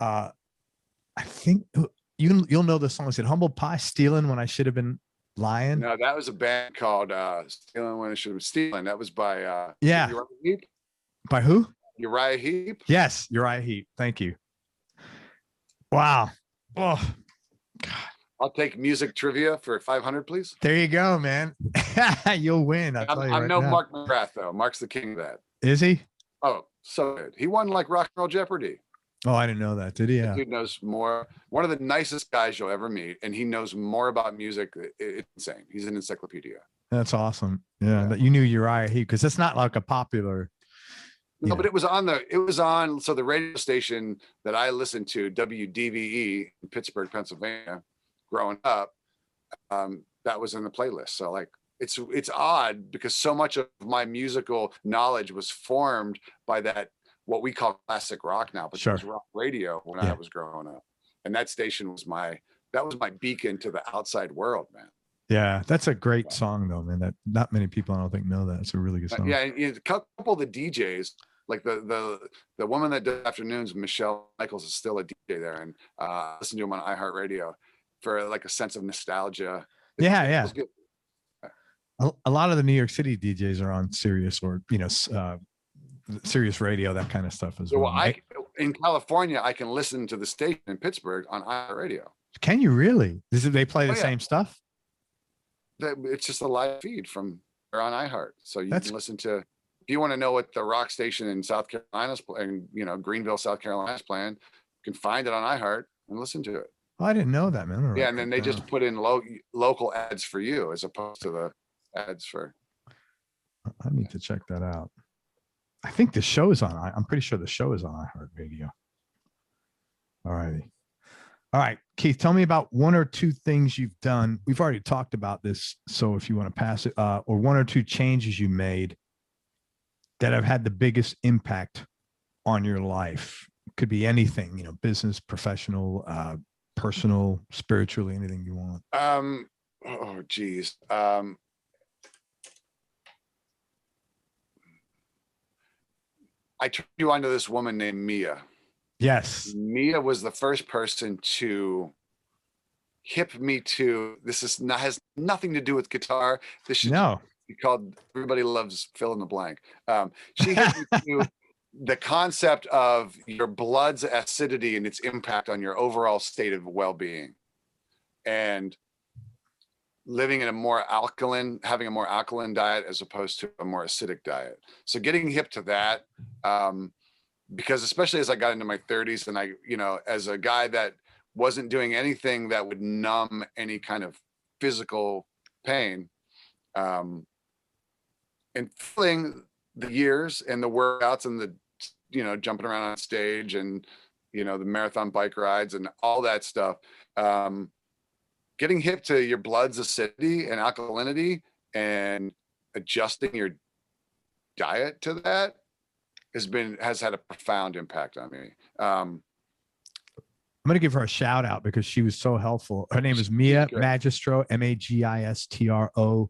I think you'll know the song. Is it Humble Pie? Stealing when I should have been lying. No, that was a band called Stealing When It Should Have Been Stealing. That was by Uriah Heep. By who? Uriah Heep. Yes, Uriah Heep. Thank you. Wow. Oh God. I'll take music trivia for 500, please. There you go, man. You'll win. I'm no Mark McGrath though. Mark's the king of that. Is he? Oh, so good. He won like Rock and Roll Jeopardy. Oh, I didn't know that. Did he? Yeah. That dude knows more. One of the nicest guys you'll ever meet, and he knows more about music. It's insane. He's an encyclopedia. That's awesome. Yeah. That you knew Uriah Heep, because that's not like a popular. No, but it was on. So the radio station that I listened to, WDVE in Pittsburgh, Pennsylvania, growing up, that was in the playlist. So like, it's odd because so much of my musical knowledge was formed by that, what we call classic rock now, but it was rock radio when I was growing up. And that station was my beacon to the outside world, man. Yeah, that's a great song though, man. That not many people I don't think know that. It's a really good song. Yeah, and a couple of the DJs, like the woman that does afternoons, Michelle Michaels, is still a DJ there, and listen to him on iHeartRadio for like a sense of nostalgia. Yeah. A lot of the New York City DJs are on Sirius or Sirius Radio, that kind of stuff as well. In California, I can listen to the station in Pittsburgh on iHeartRadio. Can you really? They play the same stuff? It's just a live feed from on iHeart, so you can listen to. If you want to know what the rock station in South Carolina's playing, Greenville, South Carolina's playing, you can find it on iHeart and listen to it. Oh, I didn't know that, man. Yeah, and then they just put in local ads for you as opposed to the ads for. I need to check that out. I think the show is on. I'm pretty sure the show is on iHeartRadio. All righty. All right, Keith, tell me about one or two things you've done. We've already talked about this, so if you want to pass it, or one or two changes you made that have had the biggest impact on your life. Could be anything, business, professional, personal, spiritually, anything you want. Oh, geez. I turned you on to this woman named Mia. Yes. Mia was the first person to hip me to, has nothing to do with guitar. This should be called Everybody Loves Fill in the Blank. She hit me to the concept of your blood's acidity and its impact on your overall state of well-being. And living in having a more alkaline diet as opposed to a more acidic diet. So getting hip to that, because especially as I got into my 30s and I, as a guy that wasn't doing anything that would numb any kind of physical pain, and feeling the years and the workouts and the, jumping around on stage and, the marathon bike rides and all that stuff, getting hip to your blood's acidity and alkalinity and adjusting your diet to that has had a profound impact on me. I'm going to give her a shout out because she was so helpful. Her name is Mia Magistro, Magistro.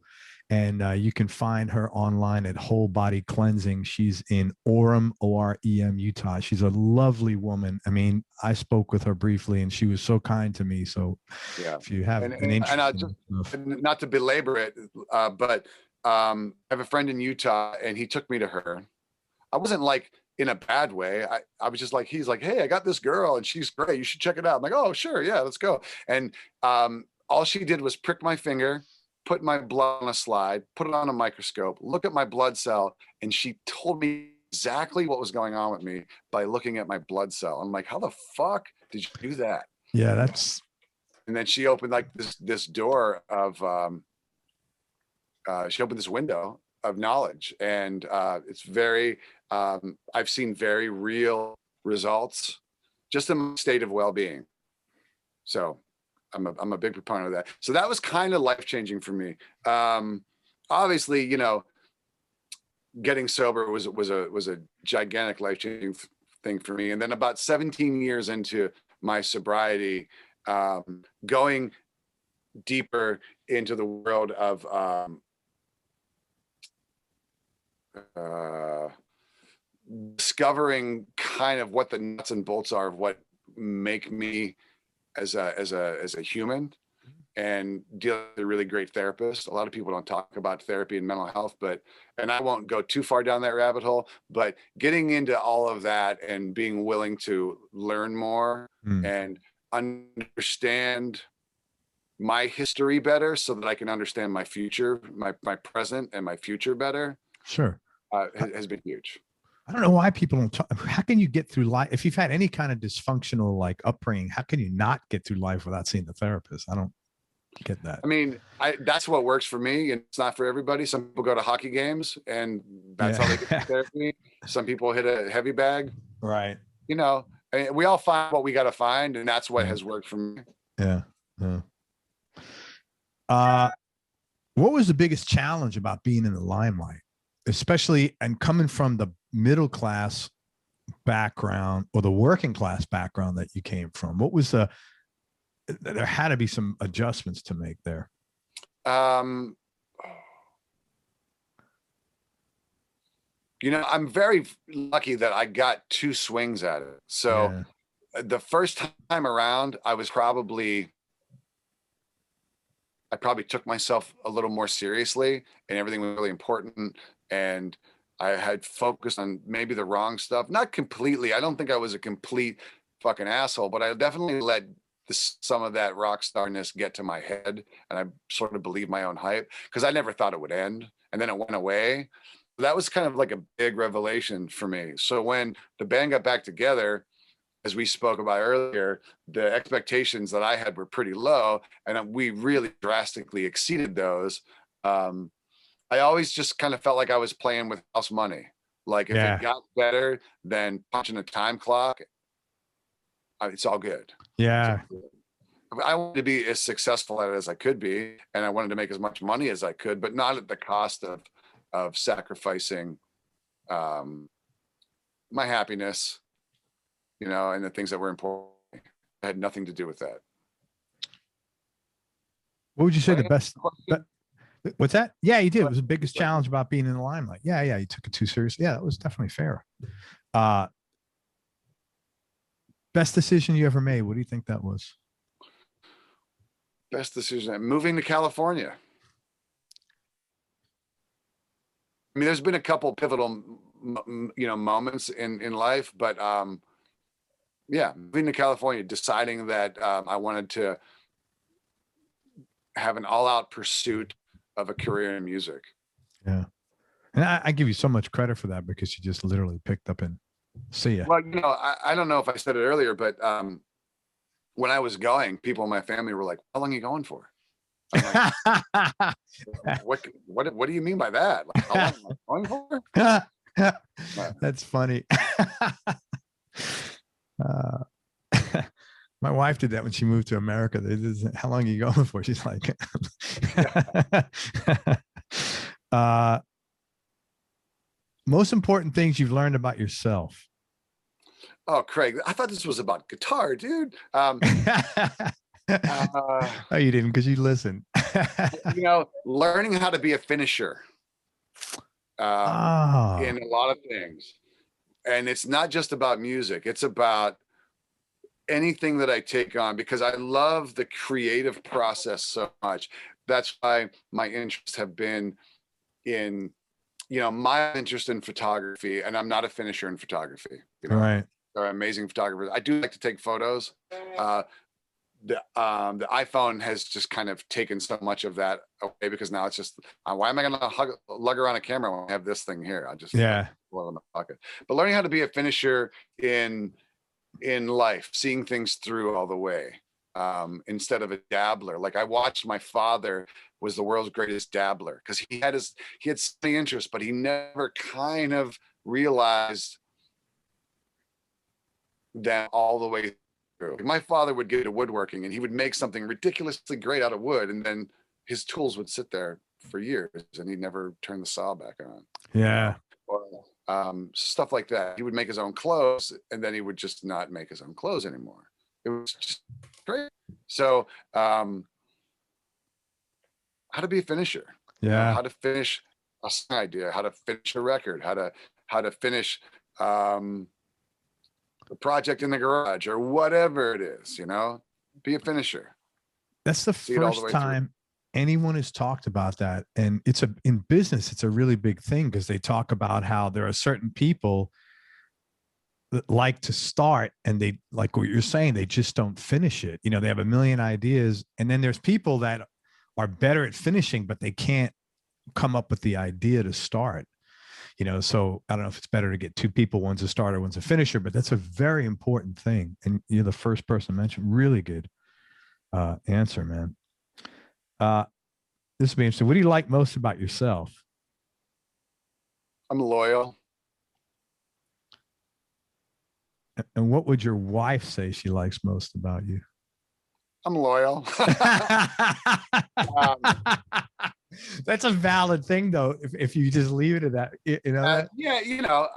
And you can find her online at Whole Body Cleansing. She's in Orem, Orem, Utah. She's a lovely woman. I mean, I spoke with her briefly and she was so kind to me. So if you have an interest, and I'll just, not to belabor it, but I have a friend in Utah and he took me to her. I wasn't like in a bad way. I was just like, he's like, hey, I got this girl and she's great. You should check it out. I'm like, oh, sure. Yeah, let's go. And all she did was prick my finger, put my blood on a slide, put it on a microscope, look at my blood cell, and she told me exactly what was going on with me by looking at my blood cell. I'm like, how the fuck did you do that? Yeah, and then she opened like this door of, she opened this window of knowledge, and it's very, I've seen very real results just in my state of well-being. So I'm a big proponent of that. So that was kind of life-changing for me. Obviously, getting sober was a gigantic life-changing thing for me. And then about 17 years into my sobriety, going deeper into the world of discovering kind of what the nuts and bolts are of what make me as a human, and dealing with a really great therapist. A lot of people don't talk about therapy and mental health, and I won't go too far down that rabbit hole, but getting into all of that and being willing to learn more and understand my history better so that I can understand my future, my present and my future better. Sure. Has been huge. I don't know why people don't talk. How can you get through life if you've had any kind of dysfunctional like upbringing? How can you not get through life without seeing the therapist? I don't get that. I mean, that's what works for me, and it's not for everybody. Some people go to hockey games, and that's how they get therapy. Some people hit a heavy bag, right? We all find what we got to find, and that's what has worked for me. Yeah. What was the biggest challenge about being in the limelight, especially and coming from the middle class background or the working class background that you came from? What was there had to be some adjustments to make there. You know, I'm very lucky that I got 2 swings at it. So the first time around, I probably took myself a little more seriously, and everything was really important. And I had focused on maybe the wrong stuff. Not completely. I don't think I was a complete fucking asshole, but I definitely let some of that rock starness get to my head, and I sort of believed my own hype because I never thought it would end, and then it went away. That was kind of like a big revelation for me. So when the band got back together, as we spoke about earlier, the expectations that I had were pretty low, and we really drastically exceeded those. I always just kind of felt like I was playing with house money. Like if it got better than punching a time clock, it's all good. Yeah. I wanted to be as successful at it as I could be, and I wanted to make as much money as I could, but not at the cost of sacrificing my happiness, you know, and the things that were important. I had nothing to do with that. What would you say the best? What's that? Yeah, you did. It was the biggest challenge about being in the limelight. Yeah, you took it too seriously. Yeah, that was definitely fair. Best decision you ever made? What do you think that was? Best decision? Moving to California. I mean, there's been a couple pivotal, you know, moments in life, but yeah, moving to California, deciding that I wanted to have an all-out pursuit of a career in music. Yeah, and I give you so much credit for that because you just literally picked up and see ya. Well, you know, I don't know if I said it earlier, but when I was going, people in my family were like, "How long are you going for?" I'm like, what do you mean by that? Like, how long am I going for? That's funny. My wife did that when she moved to America. How long are you going for? She's like, most important things you've learned about yourself. Oh, Craig, I thought this was about guitar, dude. Oh, you didn't, because you listened. You know, learning how to be a finisher in a lot of things. And it's not just about music. It's about anything that I take on, because I love the creative process so much. That's why my interests have been in, you know, my interest in photography, and I'm not a finisher in photography. You know? Right. They're amazing photographers. I do like to take photos. The iPhone has just kind of taken so much of that away, because now it's just, why am I going to lug around a camera when I have this thing here? I just blow in the pocket. But learning how to be a finisher in life, seeing things through all the way, instead of a dabbler. Like, I watched my father was the world's greatest dabbler, because he had so many interests, but he never kind of realized them all the way through. My father would get into woodworking, and he would make something ridiculously great out of wood, and then his tools would sit there for years, and he'd never turn the saw back on. Yeah. Or stuff like that. He would make his own clothes, and then he would just not make his own clothes anymore. It was just great. So how to be a finisher. Yeah. You know, how to finish a song idea, how to finish a record, how to finish the project in the garage, or whatever it is, you know, be a finisher. That's the first time anyone has talked about that. And in business, it's a really big thing, because they talk about how there are certain people that like to start, and they, like what you're saying, they just don't finish it. You know, they have a million ideas, and then there's people that are better at finishing, but they can't come up with the idea to start. You know, so I don't know if it's better to get 2 people, one's a starter, one's a finisher, but that's a very important thing. And you're the first person mentioned. Really good answer, man. This will be interesting. What do you like most about yourself? I'm loyal. And what would your wife say she likes most about you? I'm loyal. That's a valid thing, though. If you just leave it at that, Yeah,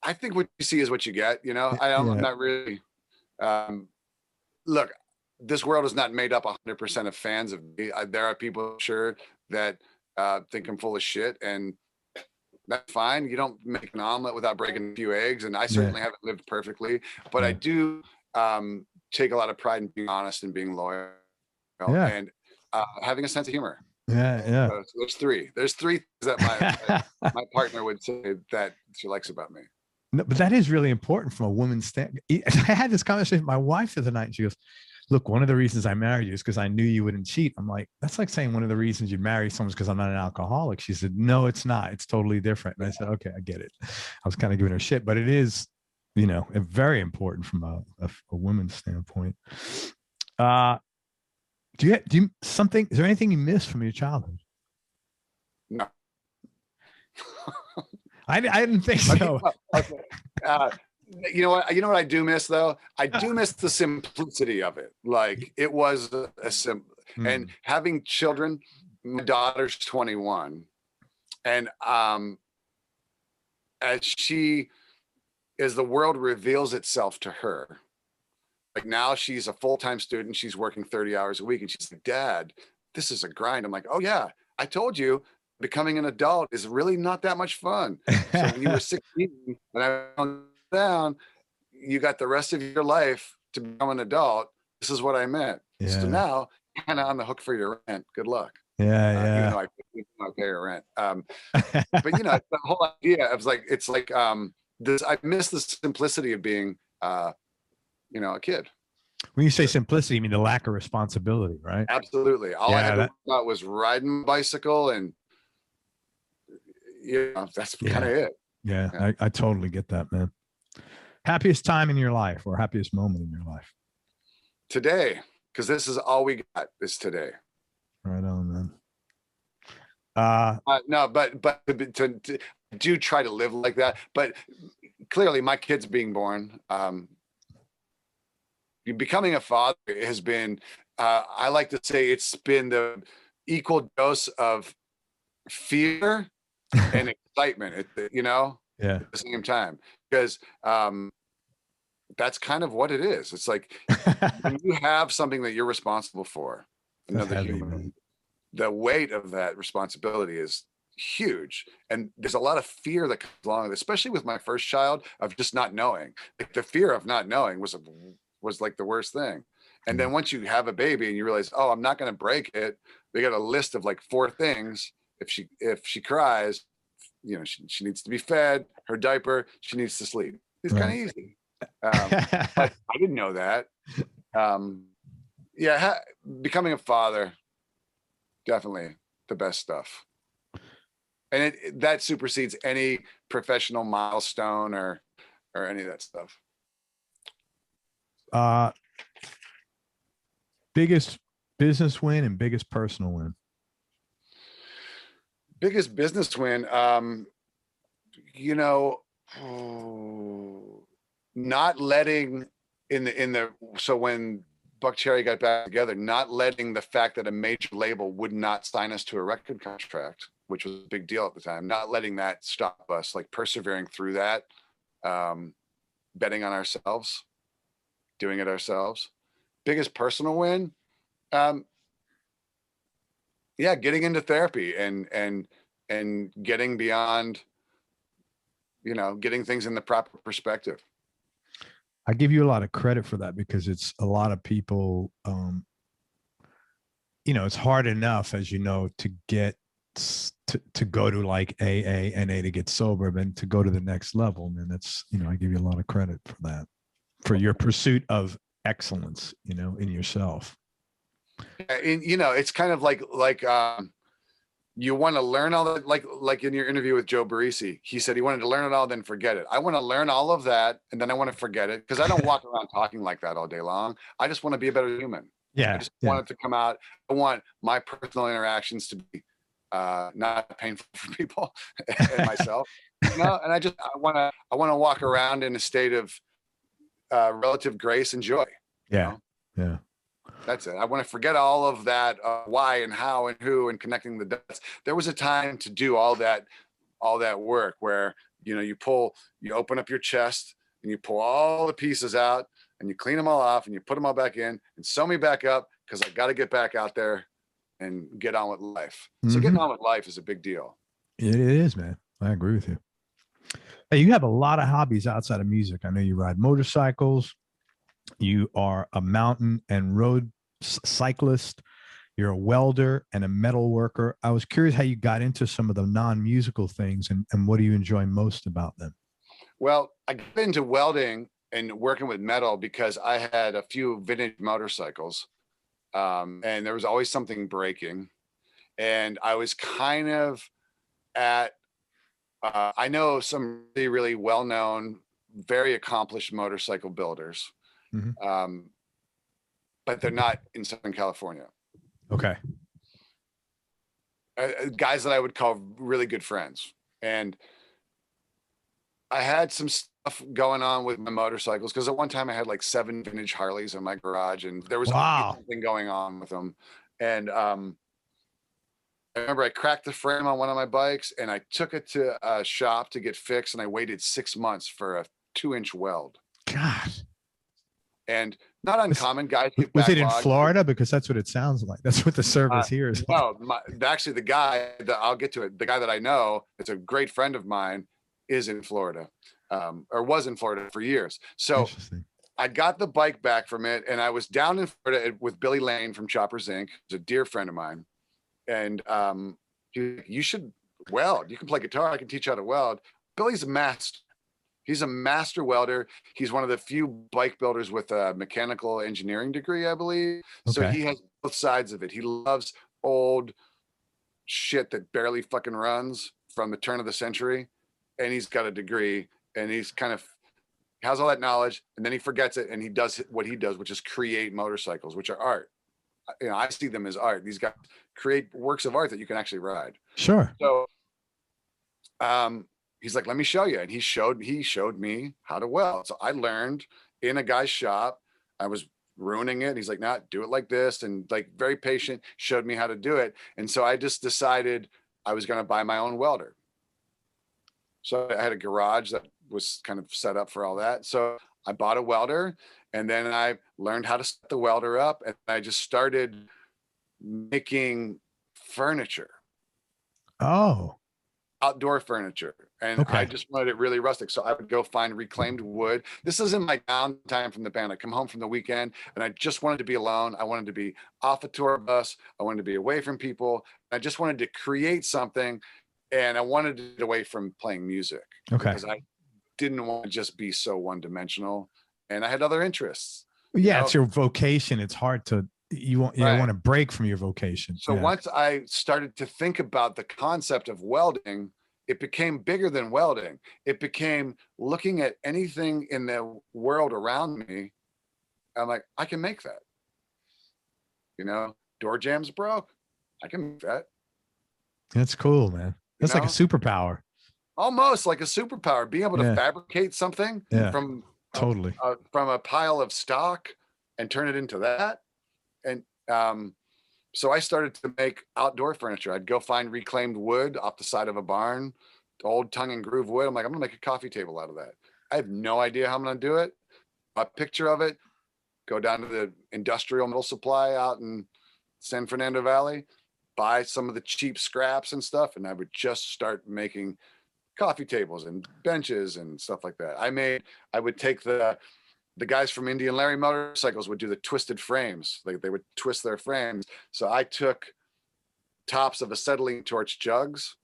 I think what you see is what you get. I'm not really. Look, this world is not made up 100% of fans of me. There are people, sure, that think I'm full of shit, and that's fine. You don't make an omelet without breaking a few eggs, and I certainly haven't lived perfectly, but I do take a lot of pride in being honest and being loyal, and having a sense of humor. So there's three. There's three things that my partner would say that she likes about me. No, but that is really important from a woman's standpoint. I had this conversation with my wife the other night, and she goes, look, one of the reasons I married you is because I knew you wouldn't cheat. I'm like, that's like saying one of the reasons you marry someone is because I'm not an alcoholic. She said, no, it's not. It's totally different. And I said, okay, I get it. I was kind of giving her shit, but it is, very important from a woman's standpoint. Is there anything you miss from your childhood? No. I didn't think so. Okay. You know what I do miss, though? I do miss the simplicity of it. Like, it was a simple, and having children, my daughter's 21, and as the world reveals itself to her, like, now she's a full-time student, she's working 30 hours a week, and she's like, Dad, this is a grind. I'm like, oh yeah, I told you, becoming an adult is really not that much fun. So when you were 16 and I went down, you got the rest of your life to become an adult. This is what I meant. So now, kind of on the hook for your rent. Good luck. Even though I pay your rent. But the whole idea of this. I miss the simplicity of being, a kid. When you say simplicity, you mean the lack of responsibility, right? Absolutely. All I had thought was riding a bicycle, and that's kind of it. Yeah. I totally get that, man. Happiest time in your life, or happiest moment in your life? Today, because this is all we got is today. Right on, man. No, but to do try to live like that. But clearly, my kid's being born. Becoming a father has been, I like to say, it's been the equal dose of fear and excitement, at the same time, because that's kind of what it is. It's like when you have something that you're responsible for, another human, the weight of that responsibility is huge, and there's a lot of fear that comes along with it, especially with my first child, of just not knowing. Like, the fear of not knowing was like the worst thing. And then once you have a baby and you realize, oh, I'm not going to break it, they got a list of like 4 things. If she cries, she needs to be fed, her diaper, she needs to sleep. It's kind of easy. But I didn't know that. Becoming a father, definitely the best stuff. And that supersedes any professional milestone or any of that stuff. Biggest business win and biggest personal win? Biggest business win, not letting so when Buckcherry got back together, not letting the fact that a major label would not sign us to a record contract, which was a big deal at the time, not letting that stop us, like persevering through that, betting on ourselves, doing it ourselves. Biggest personal win, getting into therapy and getting beyond, getting things in the proper perspective. I give you a lot of credit for that, because it's a lot of people, it's hard enough, as to get to go to like AA, NA to get sober, but to go to the next level. And that's, I give you a lot of credit for that, for your pursuit of excellence, in yourself. And, it's kind of like you want to learn all that, like in your interview with Joe Barresi, he said he wanted to learn it all, then forget it. I want to learn all of that, and then I want to forget it, because I don't walk around talking like that all day long. I just want to be a better human. I just want it to come out. I want my personal interactions to be not painful for people and myself. And I want to walk around in a state of relative grace and joy. Yeah. That's it. I want to forget all of that why and how and who and connecting the dots. There was a time to do all that work where, you know, you open up your chest and you pull all the pieces out and you clean them all off and you put them all back in and sew me back up because I got to get back out there and get on with life. So getting on with life is a big deal. It is, man. I agree with you. Hey, you have a lot of hobbies outside of music. I know you ride motorcycles. You are a mountain and road cyclist. You're a welder and a metal worker. I was curious how you got into some of the non-musical things and what do you enjoy most about them? Well, I got into welding and working with metal because I had a few vintage motorcycles, and there was always something breaking. And I was kind of at, I know some really, really well-known, very accomplished motorcycle builders, but they're not in Southern California. Okay. Guys that I would call really good friends. And I had some stuff going on with my motorcycles because at one time I had like 7 vintage Harleys in my garage and there was always something going on with them. And I remember I cracked the frame on one of my bikes and I took it to a shop to get fixed and I waited 6 months for a 2-inch weld. God. And not uncommon, guys. Was it in Florida? Because that's what it sounds like. That's what the service here is. No, actually, the guy that I'll get to it. The guy that I know, it's a great friend of mine, is in Florida, or was in Florida for years. So I got the bike back from it, and I was down in Florida with Billy Lane from Choppers Inc., who's a dear friend of mine, and you should weld. You can play guitar. I can teach you how to weld. Billy's a master. He's a master welder. He's one of the few bike builders with a mechanical engineering degree, I believe. Okay. So he has both sides of it. He loves old shit that barely fucking runs from the turn of the century. And he's got a degree and he's kind of has all that knowledge and then he forgets it and he does what he does, which is create motorcycles, which are art. You know, I see them as art. These guys create works of art that you can actually ride. Sure. So, he's like, let me show you. And he showed me how to weld. So I learned in a guy's shop. I was ruining it. He's like, nah, do it like this. And like very patient, showed me how to do it. And so I just decided I was going to buy my own welder. So I had a garage that was kind of set up for all that. So I bought a welder and then I learned how to set the welder up. And I just started making furniture. Oh. Outdoor furniture. And I just wanted it really rustic. So I would go find reclaimed wood. This is in my downtime from the band. I come home from the weekend and I just wanted to be alone. I wanted to be off a tour bus. I wanted to be away from people. I just wanted to create something and I wanted to get away from playing music. Okay. Because I didn't want to just be so one-dimensional and I had other interests. Yeah, it's your vocation. It's hard to, you want to break from your vocation. So once I started to think about the concept of welding, it became bigger than welding. It became looking at anything in the world around me. I'm like, I can make that. You know, door jams broke. I can make that. That's cool, man. That's like a superpower. Almost like a superpower. Being able to fabricate something from from a pile of stock and turn it into that. And so I started to make outdoor furniture. I'd go find reclaimed wood off the side of a barn, old tongue and groove wood. I'm like, I'm gonna make a coffee table out of that. I have no idea how I'm gonna do it. A picture of it, go down to the industrial metal supply out in San Fernando Valley, buy some of the cheap scraps and stuff, and I would just start making coffee tables and benches and stuff like that. I would take the guys from Indian Larry Motorcycles would do the twisted frames. They would twist their frames. So I took tops of acetylene torch jugs.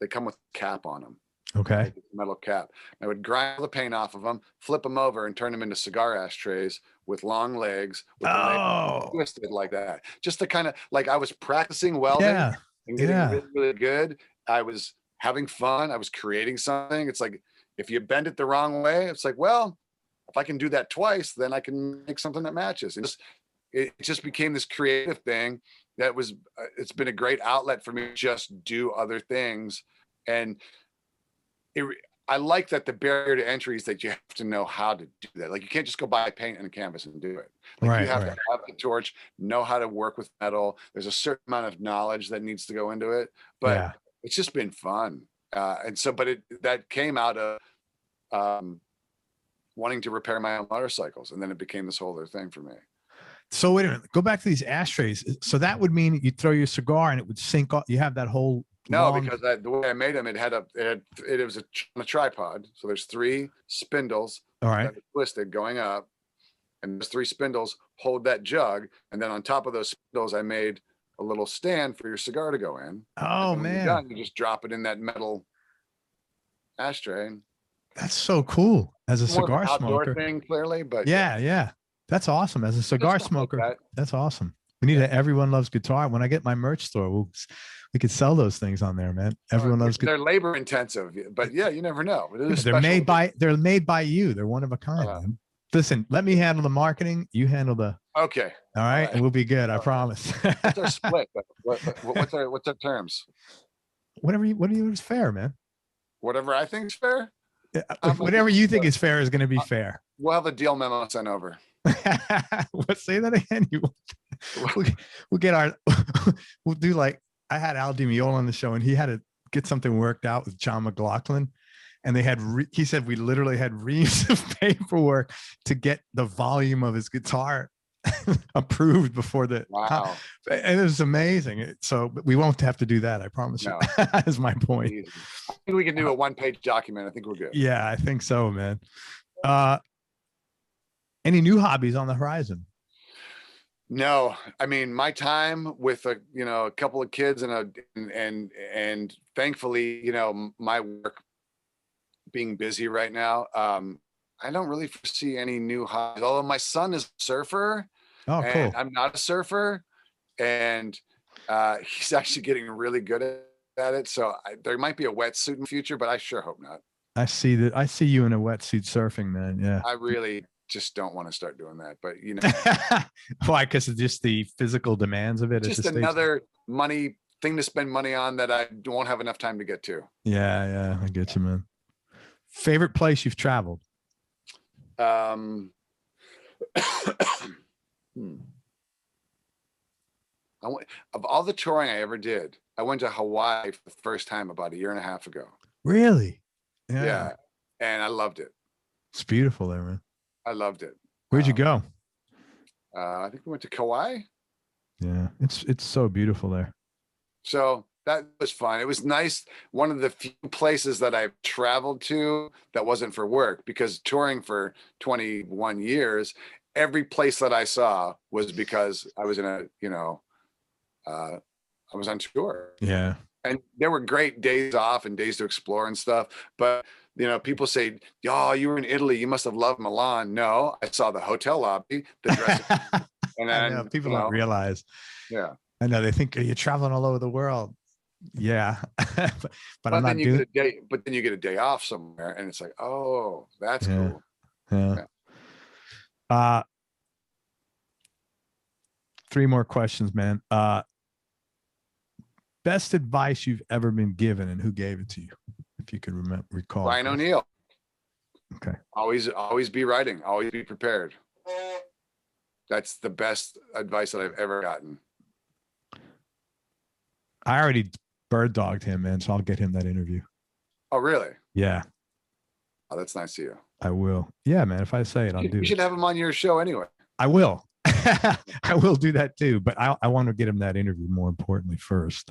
They come with a cap on them. Okay. Metal cap. I would grind the paint off of them, flip them over and turn them into cigar ashtrays with long legs. With twisted like that. Just to kind of like I was practicing welding and getting really, really good. I was having fun. I was creating something. It's like, if you bend it the wrong way, it's like, well, if I can do that twice, then I can make something that matches. And it just became this creative thing that was, it's been a great outlet for me to just do other things. And I like that the barrier to entry is that you have to know how to do that. Like you can't just go buy paint and a canvas and do it. Like you have to have the torch, know how to work with metal. There's a certain amount of knowledge that needs to go into it, but it's just been fun. And so, but that came out of wanting to repair my own motorcycles, and then it became this whole other thing for me. So wait a minute, go back to these ashtrays. So that would mean you throw your cigar and it would sink off. You have that whole because the way I made them, it was on a tripod. So there's 3 spindles, all right, twisted going up, and those 3 spindles hold that jug, and then on top of those spindles, I made a little stand for your cigar to go in. Oh man! When you're done, you just drop it in that metal ashtray. That's so cool as a cigar smoker. Thing, clearly, but yeah, that's awesome. As a cigar smoker, that's awesome. We need a Everyone Loves Guitar. When I get my merch store, we could sell those things on there, man. Everyone loves guitar. They're labor intensive, but yeah, you never know. They're made by you. They're one of a kind. Man. Listen, let me handle the marketing. You handle the. Okay. All right, and we'll be good. I promise. What's our split? What's our terms? Whatever is fair, man. Whatever I think is fair. Whatever you think is fair is going to be fair. We'll have a deal memo sent over. What? Say that again. We'll get our. We'll do like I had Al DiMeola on the show, and he had to get something worked out with John McLaughlin, and they had. He said we literally had reams of paperwork to get the volume of his guitar approved before the. Wow. And it was amazing. So we won't have to do that. I promise you. That's my point. I think we can do a 1-page document. I think we're good. Yeah, I think so, man. Any new hobbies on the horizon? No, I mean my time with a couple of kids and thankfully my work being busy right now. I don't really foresee any new hobbies. Although my son is a surfer. Oh, cool. I'm not a surfer, and he's actually getting really good at it. So there might be a wetsuit in the future, but I sure hope not. I see that. I see you in a wetsuit surfing, man. Yeah. I really just don't want to start doing that, but why? Because of just the physical demands of it. Just another money thing to spend money on that I won't have enough time to get to. Yeah, I get you, man. Favorite place you've traveled? Of all the touring I ever did, I went to Hawaii for the first time about 1.5 years ago. Really? Yeah. And I loved it. It's beautiful there, man. I loved it. Where'd you go? I think we went to Kauai. Yeah, it's so beautiful there. So that was fun. It was nice. One of the few places that I've traveled to that wasn't for work, because touring for 21 years, every place that I saw was because I was I was on tour. Yeah. And there were great days off and days to explore and stuff. But, people say, oh, you were in Italy, you must have loved Milan. No, I saw the hotel lobby, the dressing room. And then people don't realize. Yeah. I know they think you're traveling all over the world. Yeah. but I'm not doing it. But then you get a day off somewhere and it's like, oh, that's cool. Yeah. 3 more questions, man. Best advice you've ever been given, and who gave it to you, if you could recall? Ryan O'Neal. Okay. Always be writing. Always be prepared. That's the best advice that I've ever gotten. I already bird dogged him, man, so I'll get him that interview. Oh, really? Yeah. Oh, that's nice of you. I will. Yeah, man. If I say it, I'll do it. You should have him on your show anyway. I will. I will do that too, but I want to get him that interview more importantly first.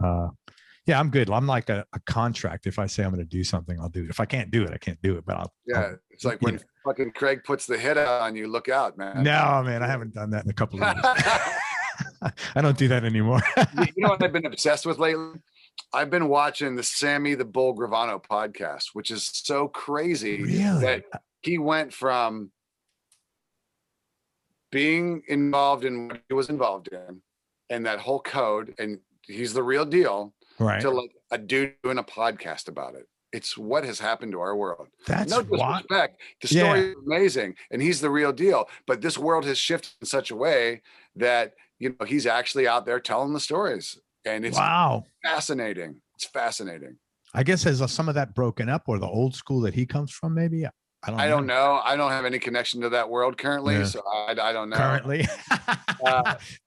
Yeah, I'm good. I'm like a contract. If I say I'm going to do something, I'll do it. If I can't do it, I can't do it, but it's like when fucking Craig puts the hit out on you, look out, man. No, man, I haven't done that in a couple of years. I don't do that anymore. You know what I've been obsessed with lately? I've been watching the Sammy the Bull Gravano podcast, which is so crazy. Really? That he went from being involved in what he was involved in and that whole code, and he's the real deal, right, to like a dude doing a podcast about it. It's what has happened to our world. That's no disrespect. The story is amazing and he's the real deal, but this world has shifted in such a way that he's actually out there telling the stories, and it's fascinating. It's fascinating. I guess has some of that broken up, or the old school that he comes from, maybe? I don't know. I don't have any connection to that world currently, Yeah. so I don't know. Currently.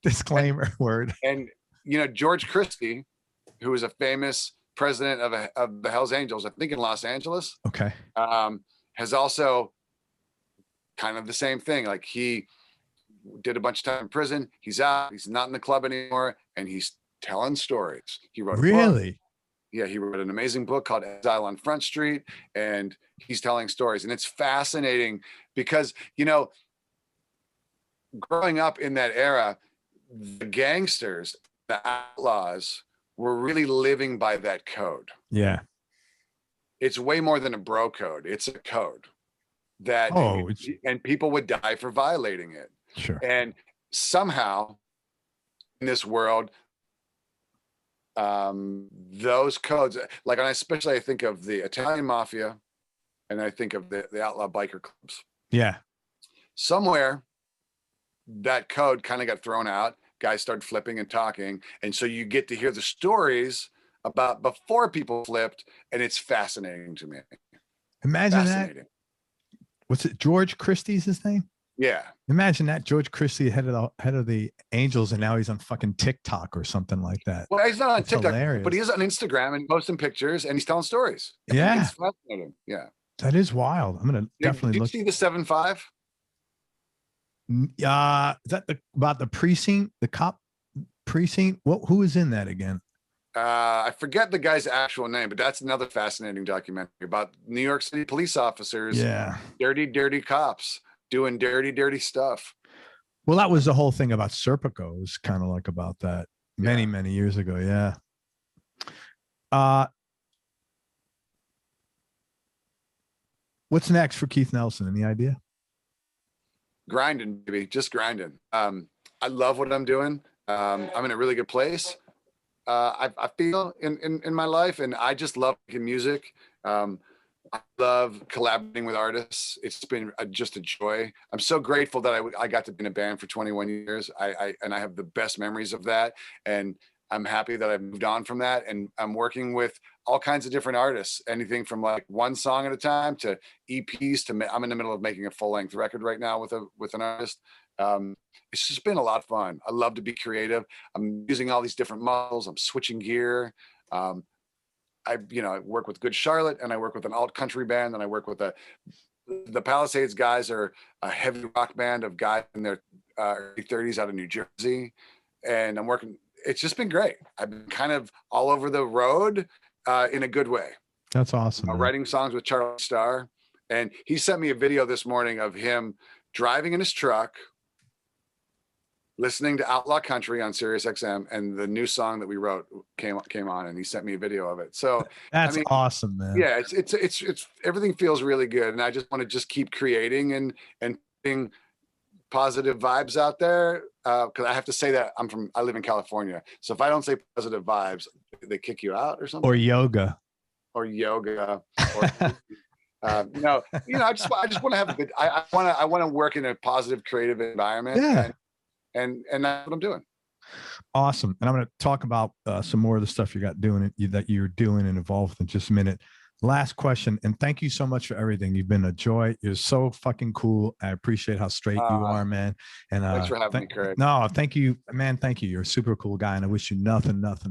Disclaimer word. And you know, George Christie, who was a famous president of the Hells Angels, I think in Los Angeles, Okay. has also kind of the same thing. Like he did a bunch of time in prison. He's out. He's not in the club anymore, and he's telling stories. He wrote a book. Really? Yeah, he wrote an amazing book called Exile on Front Street, and he's telling stories. And it's fascinating because, you know, growing up in that era, the gangsters, the outlaws were really living by that code. Yeah. It's way more than a bro code. It's a code that, and people would die for violating it. Sure. And somehow in this world, those codes, like, and especially I think of the Italian mafia, and I think of the outlaw biker clubs. Yeah. Somewhere that code kind of got thrown out. Guys started flipping and talking, and so you get to hear the stories about before people flipped, and it's fascinating to me. Imagine that. What's it? George Christie's his name? Yeah. Imagine that, George Christie, head of the Angels, and now he's on fucking TikTok or something like that. Well, he's not on That's TikTok, hilarious. but he is on Instagram and posting pictures, and he's telling stories. Yeah. It's fascinating. Yeah. That is wild. I'm gonna definitely look. Did you see the 7-5? Is that about the precinct, the cop precinct? Who is in that again? I forget the guy's actual name, but that's another fascinating documentary about New York City police officers. Yeah. Dirty cops doing dirty stuff. Well, that was the whole thing about Serpico. It was kind of like about that many years ago. Yeah. What's next for Keith Nelson? Any idea? Grinding, baby, just grinding. I love what I'm doing. I'm in a really good place. I feel in my life, and I just love making music. I love collaborating with artists. It's been just a joy. I'm so grateful that I got to be in a band for 21 years. I have the best memories of that, and I'm happy that I've moved on from that. And I'm working with all kinds of different artists, anything from like one song at a time to EPs to I'm in the middle of making a full-length record right now with an artist. It's just been a lot of fun. I love to be creative. I'm using all these different models. I'm switching gear. I work with Good Charlotte, and I work with an alt country band, and I work with the Palisades guys are a heavy rock band of guys in their early 30s out of New Jersey. And I'm working, it's just been great. I've been kind of all over the road in a good way. That's awesome. Writing songs with Charlie Starr. And he sent me a video this morning of him driving in his truck, listening to Outlaw Country on Sirius XM, and the new song that we wrote came on, and he sent me a video of it. So that's awesome, man. Yeah, it's everything feels really good, and I just want to just keep creating and putting positive vibes out there. Because I have to say that I live in California, so if I don't say positive vibes, they kick you out or something. Or yoga. Or I just want to have a good. I want to work in a positive, creative environment. Yeah. And that's what I'm doing. Awesome. And I'm going to talk about some more of the stuff that you're doing and involved in just a minute. Last question. And thank you so much for everything. You've been a joy. You're so fucking cool. I appreciate how straight you are, man. And thanks for having me, Craig. No, thank you, man. Thank you. You're a super cool guy. And I wish you nothing but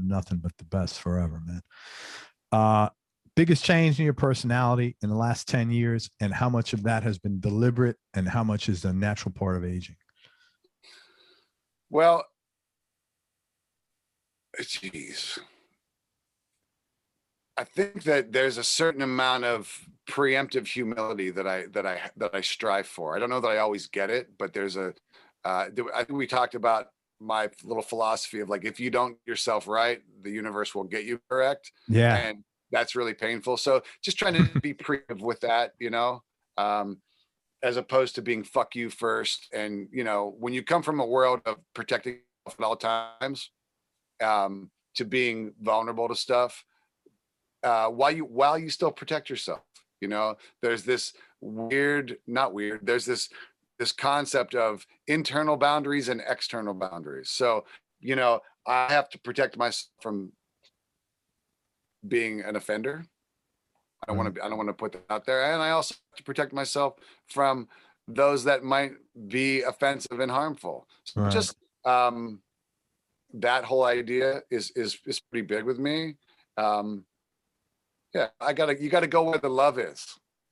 the best forever, man. Biggest change in your personality in the last 10 years, and how much of that has been deliberate and how much is the natural part of aging? Well, geez, I think that there's a certain amount of preemptive humility that I strive for. I don't know that I always get it, but there's I think we talked about my little philosophy of like, if you don't get yourself right, the universe will get you correct. Yeah. And that's really painful. So just trying to be preemptive with that, as opposed to being fuck you first. And, when you come from a world of protecting yourself at all times, to being vulnerable to stuff, while you still protect yourself, there's this there's this concept of internal boundaries and external boundaries. So, I have to protect myself from being an offender. I don't want to put that out there. And I also have to protect myself from those that might be offensive and harmful. So Right. just that whole idea is pretty big with me. Yeah, you gotta go where the love is.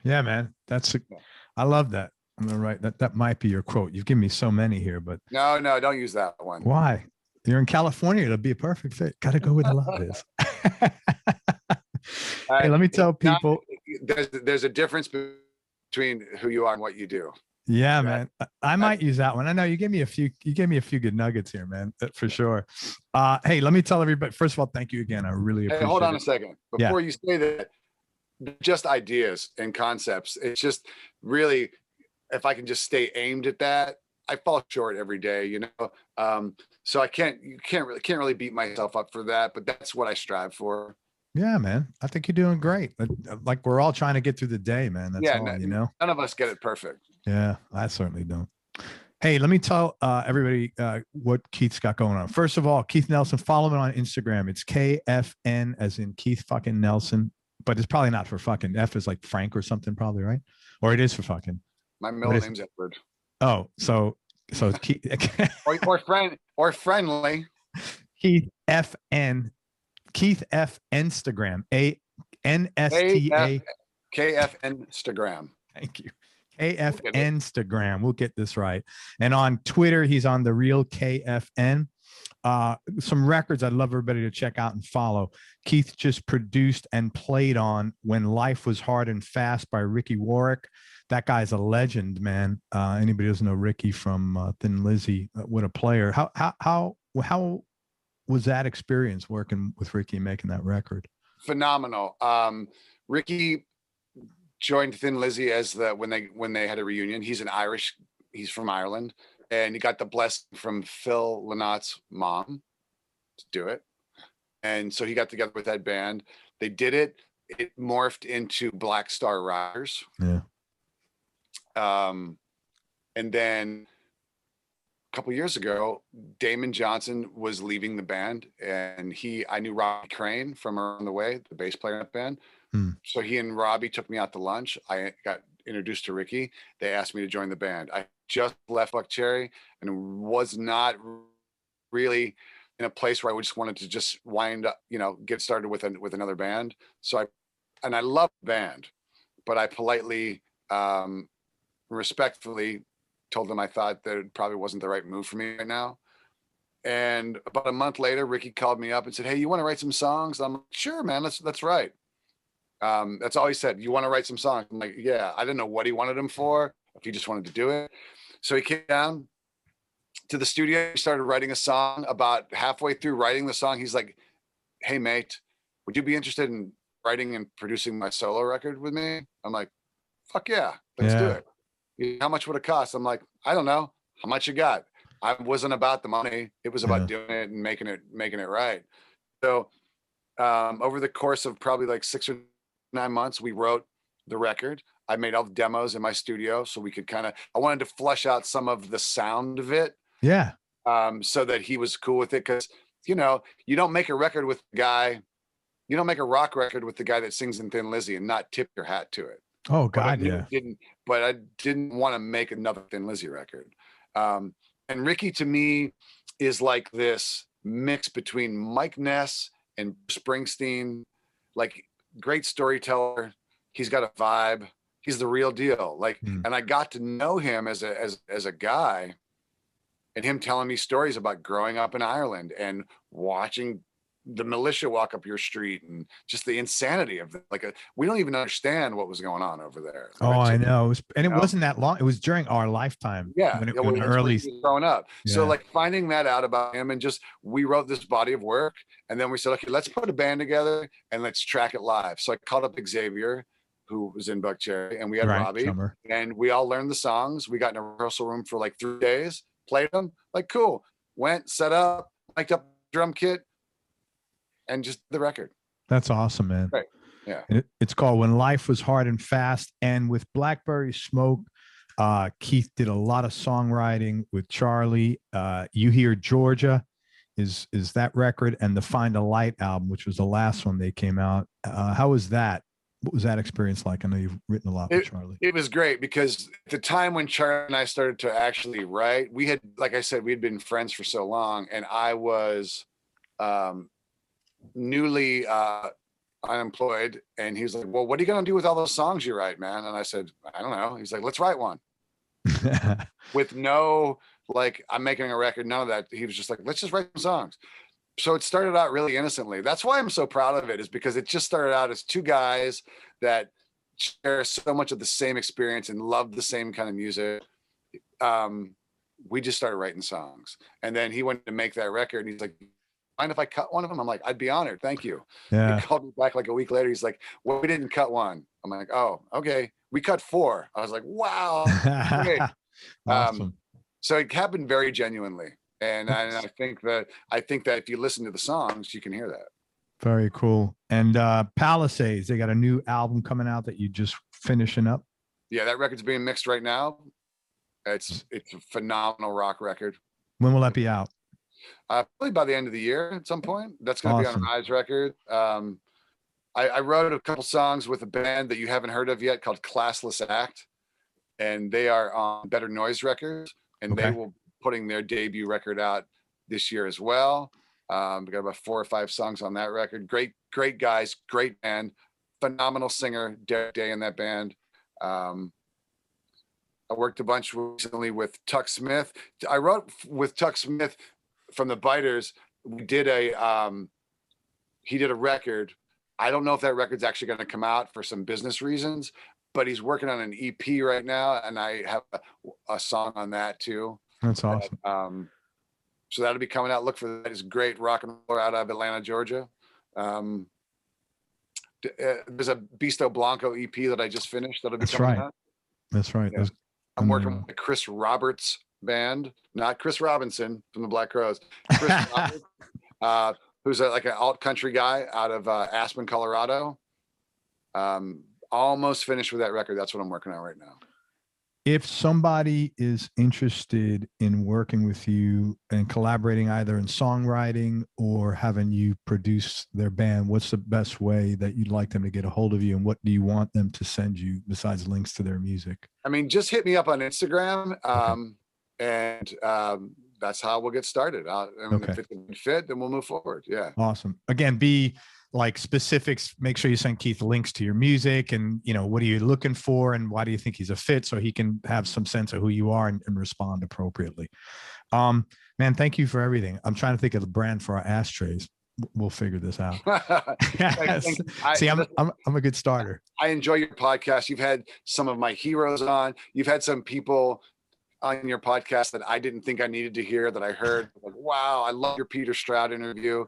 Yeah, man. I love that. I'm gonna write that. That might be your quote. You've given me so many here, but no, don't use that one. Why? You're in California. It'll be a perfect fit. Got to go where the love is. Hey, let me tell people. There's a difference between who you are and what you do. Yeah, man. I might use that one. I know you gave me a few. You gave me a few good nuggets here, man. For sure. Hey, let me tell everybody. First of all, thank you again. I really appreciate it. Hold on a second before you say that. Just ideas and concepts. It's just really, if I can just stay aimed at that, I fall short every day, you know. So I can't really beat myself up for that, but that's what I strive for. Yeah, man. I think you're doing great. Like we're all trying to get through the day, man. That's all, you know. None of us get it perfect. Yeah, I certainly don't. Hey, let me tell everybody what Keith's got going on. First of all, Keith Nelson, follow him on Instagram. It's KFN as in Keith fucking Nelson, but it's probably not for fucking. F is like Frank or something, probably, right? Or it is for fucking. My middle name's Edward. Oh, so Keith or friendly. Keith FN. Keith F Instagram. ANSTA. KF Instagram. Thank you. KF Instagram. We'll get this right. And on Twitter, he's on the real KFN. Some records I'd love everybody to check out and follow. Keith just produced and played on When Life Was Hard and Fast by Ricky Warwick. That guy's a legend, man. Anybody doesn't know Ricky from Thin Lizzy, what a player. How was that experience working with Ricky and making that record? Phenomenal. Ricky joined Thin Lizzy as when they had a reunion. He's from Ireland, and he got the blessing from Phil Lynotte's mom to do it. And so he got together with that band. They did it. It morphed into Black Star Riders. Yeah. And then a couple years ago, Damon Johnson was leaving the band, and I knew Robbie Crane from Around the Way, the bass player in that band. So he and Robbie took me out to lunch. I got introduced to Ricky. They asked me to join the band. I just left Buckcherry and was not really in a place where I just wanted to just wind up, get started with another band. So I love the band, but I politely, respectfully told them I thought that it probably wasn't the right move for me right now. And about a month later, Ricky called me up and said, "Hey, you want to write some songs?" I'm like, "Sure, man, let's write." That's all he said. "You want to write some songs?" I'm like, "Yeah." I didn't know what he wanted them for, if he just wanted to do it. So he came down to the studio, he started writing a song. About halfway through writing the song, he's like, "Hey, mate, would you be interested in writing and producing my solo record with me?" I'm like, "Fuck yeah, let's do it." "How much would it cost?" I'm like, "I don't know. How much you got?" I wasn't about the money. It was about doing it and making it right. So over the course of probably like 6 or 9 months, we wrote the record. I made all the demos in my studio so we could I wanted to flush out some of the sound of it. Yeah. So that he was cool with it. Cause you don't make a record with the guy, you don't make a rock record with the guy that sings in Thin Lizzy and not tip your hat to it. Oh God. But I didn't want to make another Thin Lizzy record. And Ricky to me is like this mix between Mike Ness and Springsteen, like great storyteller. He's got a vibe. He's the real deal. And I got to know him as a guy, and him telling me stories about growing up in Ireland and watching the militia walk up your street and just the insanity of we don't even understand what was going on over there. Oh, I know. It wasn't that long. It was during our lifetime. Yeah. When early growing up. Yeah. So finding that out about him, and we wrote this body of work, and then we said, okay, let's put a band together and let's track it live. So I called up Xavier, who was in Buckcherry, and we had Robbie, and we all learned the songs. We got in a rehearsal room for 3 days, played them, cool. Went, set up, mic'd up drum kit, and just the record. That's awesome, man. Right. Yeah. It's called When Life Was Hard and Fast. And with Blackberry Smoke, Keith did a lot of songwriting with Charlie. You Hear Georgia. is that record and the Find a Light album, which was the last one they came out. How was that? What was that experience like? I know you've written a lot with Charlie. It was great because at the time when Charlie and I started to actually write, we had, like I said, we'd been friends for so long, and I was newly unemployed, and he was like, well, what are you going to do with all those songs you write, man? And I said, I don't know. He's like, let's write one. With no, like, I'm making a record, none of that. He was just like, let's just write some songs. So it started out really innocently. That's why I'm so proud of it, is because it just started out as two guys that share so much of the same experience and love the same kind of music. We just started writing songs, and then he wanted to make that record, and he's like, mind if I cut one of them? I'm like, I'd be honored. Thank you. Yeah. He called me back like a week later. He's like, well, we didn't cut one. I'm like, oh, okay. We cut 4. I was like, wow. Great. Awesome. So it happened very genuinely. And I think that if you listen to the songs, you can hear that. Very cool. And Palisades, they got a new album coming out that you just finishing up. Yeah, that record's being mixed right now. It's a phenomenal rock record. When will that be out? Probably by the end of the year at some point. That's going to be on Rise Record. I wrote a couple songs with a band that you haven't heard of yet called Classless Act, and they are on Better Noise Records, and they will be putting their debut record out this year as well. We got about 4 or 5 songs on that record. Great guys, great band, phenomenal singer, Derek Day in that band. I worked a bunch recently with Tuck Smith. I wrote with Tuck Smith from the Biters. We did he did a record. I don't know if that record's actually going to come out for some business reasons, but he's working on an EP right now, and I have a song on that too. That's awesome. So that'll be coming out. Look for that. It's great rock and roll out of Atlanta, Georgia. There's a Beasto Blanco EP that I just finished. That'll be coming out. That's right. Yeah. I'm working with Chris Roberts band, not Chris Robinson from the Black Crowes. Chris Roberts, who's like an alt country guy out of Aspen, Colorado. Almost finished with that record. That's what I'm working on right now. If somebody is interested in working with you and collaborating either in songwriting or having you produce their band, what's the best way that you'd like them to get a hold of you, and what do you want them to send you besides links to their music? I mean, just hit me up on Instagram, and that's how we'll get started. If it's a good fit, then we'll move forward. Yeah. Awesome. Again, be like specifics. Make sure you send Keith links to your music, and what are you looking for, and why do you think he's a fit, so he can have some sense of who you are and respond appropriately. Man, thank you for everything. I'm trying to think of the brand for our ashtrays. We'll figure this out. See, I'm a good starter. I enjoy your podcast. You've had some of my heroes on. You've had some people on your podcast that I didn't think I needed to hear that I heard. Like, wow, I love your Peter Stroud interview.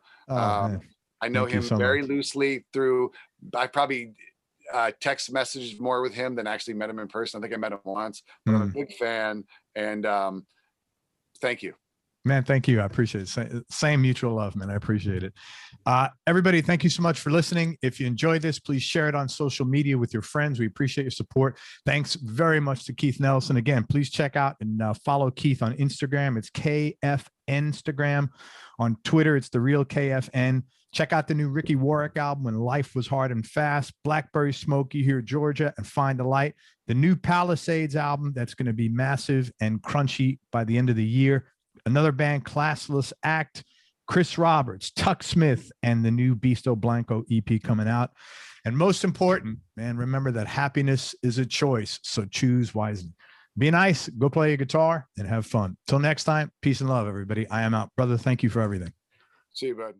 I know him very loosely through, I probably text messaged more with him than actually met him in person. I think I met him once, but I'm a big fan, and thank you. Man, thank you. I appreciate it. Same mutual love, man. I appreciate it. Everybody, thank you so much for listening. If you enjoyed this, please share it on social media with your friends. We appreciate your support. Thanks very much to Keith Nelson. Again, please check out and follow Keith on Instagram. It's KFNstagram. On Twitter, it's The Real KFN. Check out the new Ricky Warwick album, When Life Was Hard and Fast, Blackberry Smoke, You Hear Georgia, and Find the Light. The new Palisades album that's going to be massive and crunchy by the end of the year. Another band, Classless Act, Chris Roberts, Tuck Smith, and the new Beasto Blanco EP coming out. And most important, man, remember that happiness is a choice, so choose wisely. Be nice, go play your guitar, and have fun. Till next time, peace and love, everybody. I am out. Brother, thank you for everything. See you, bud.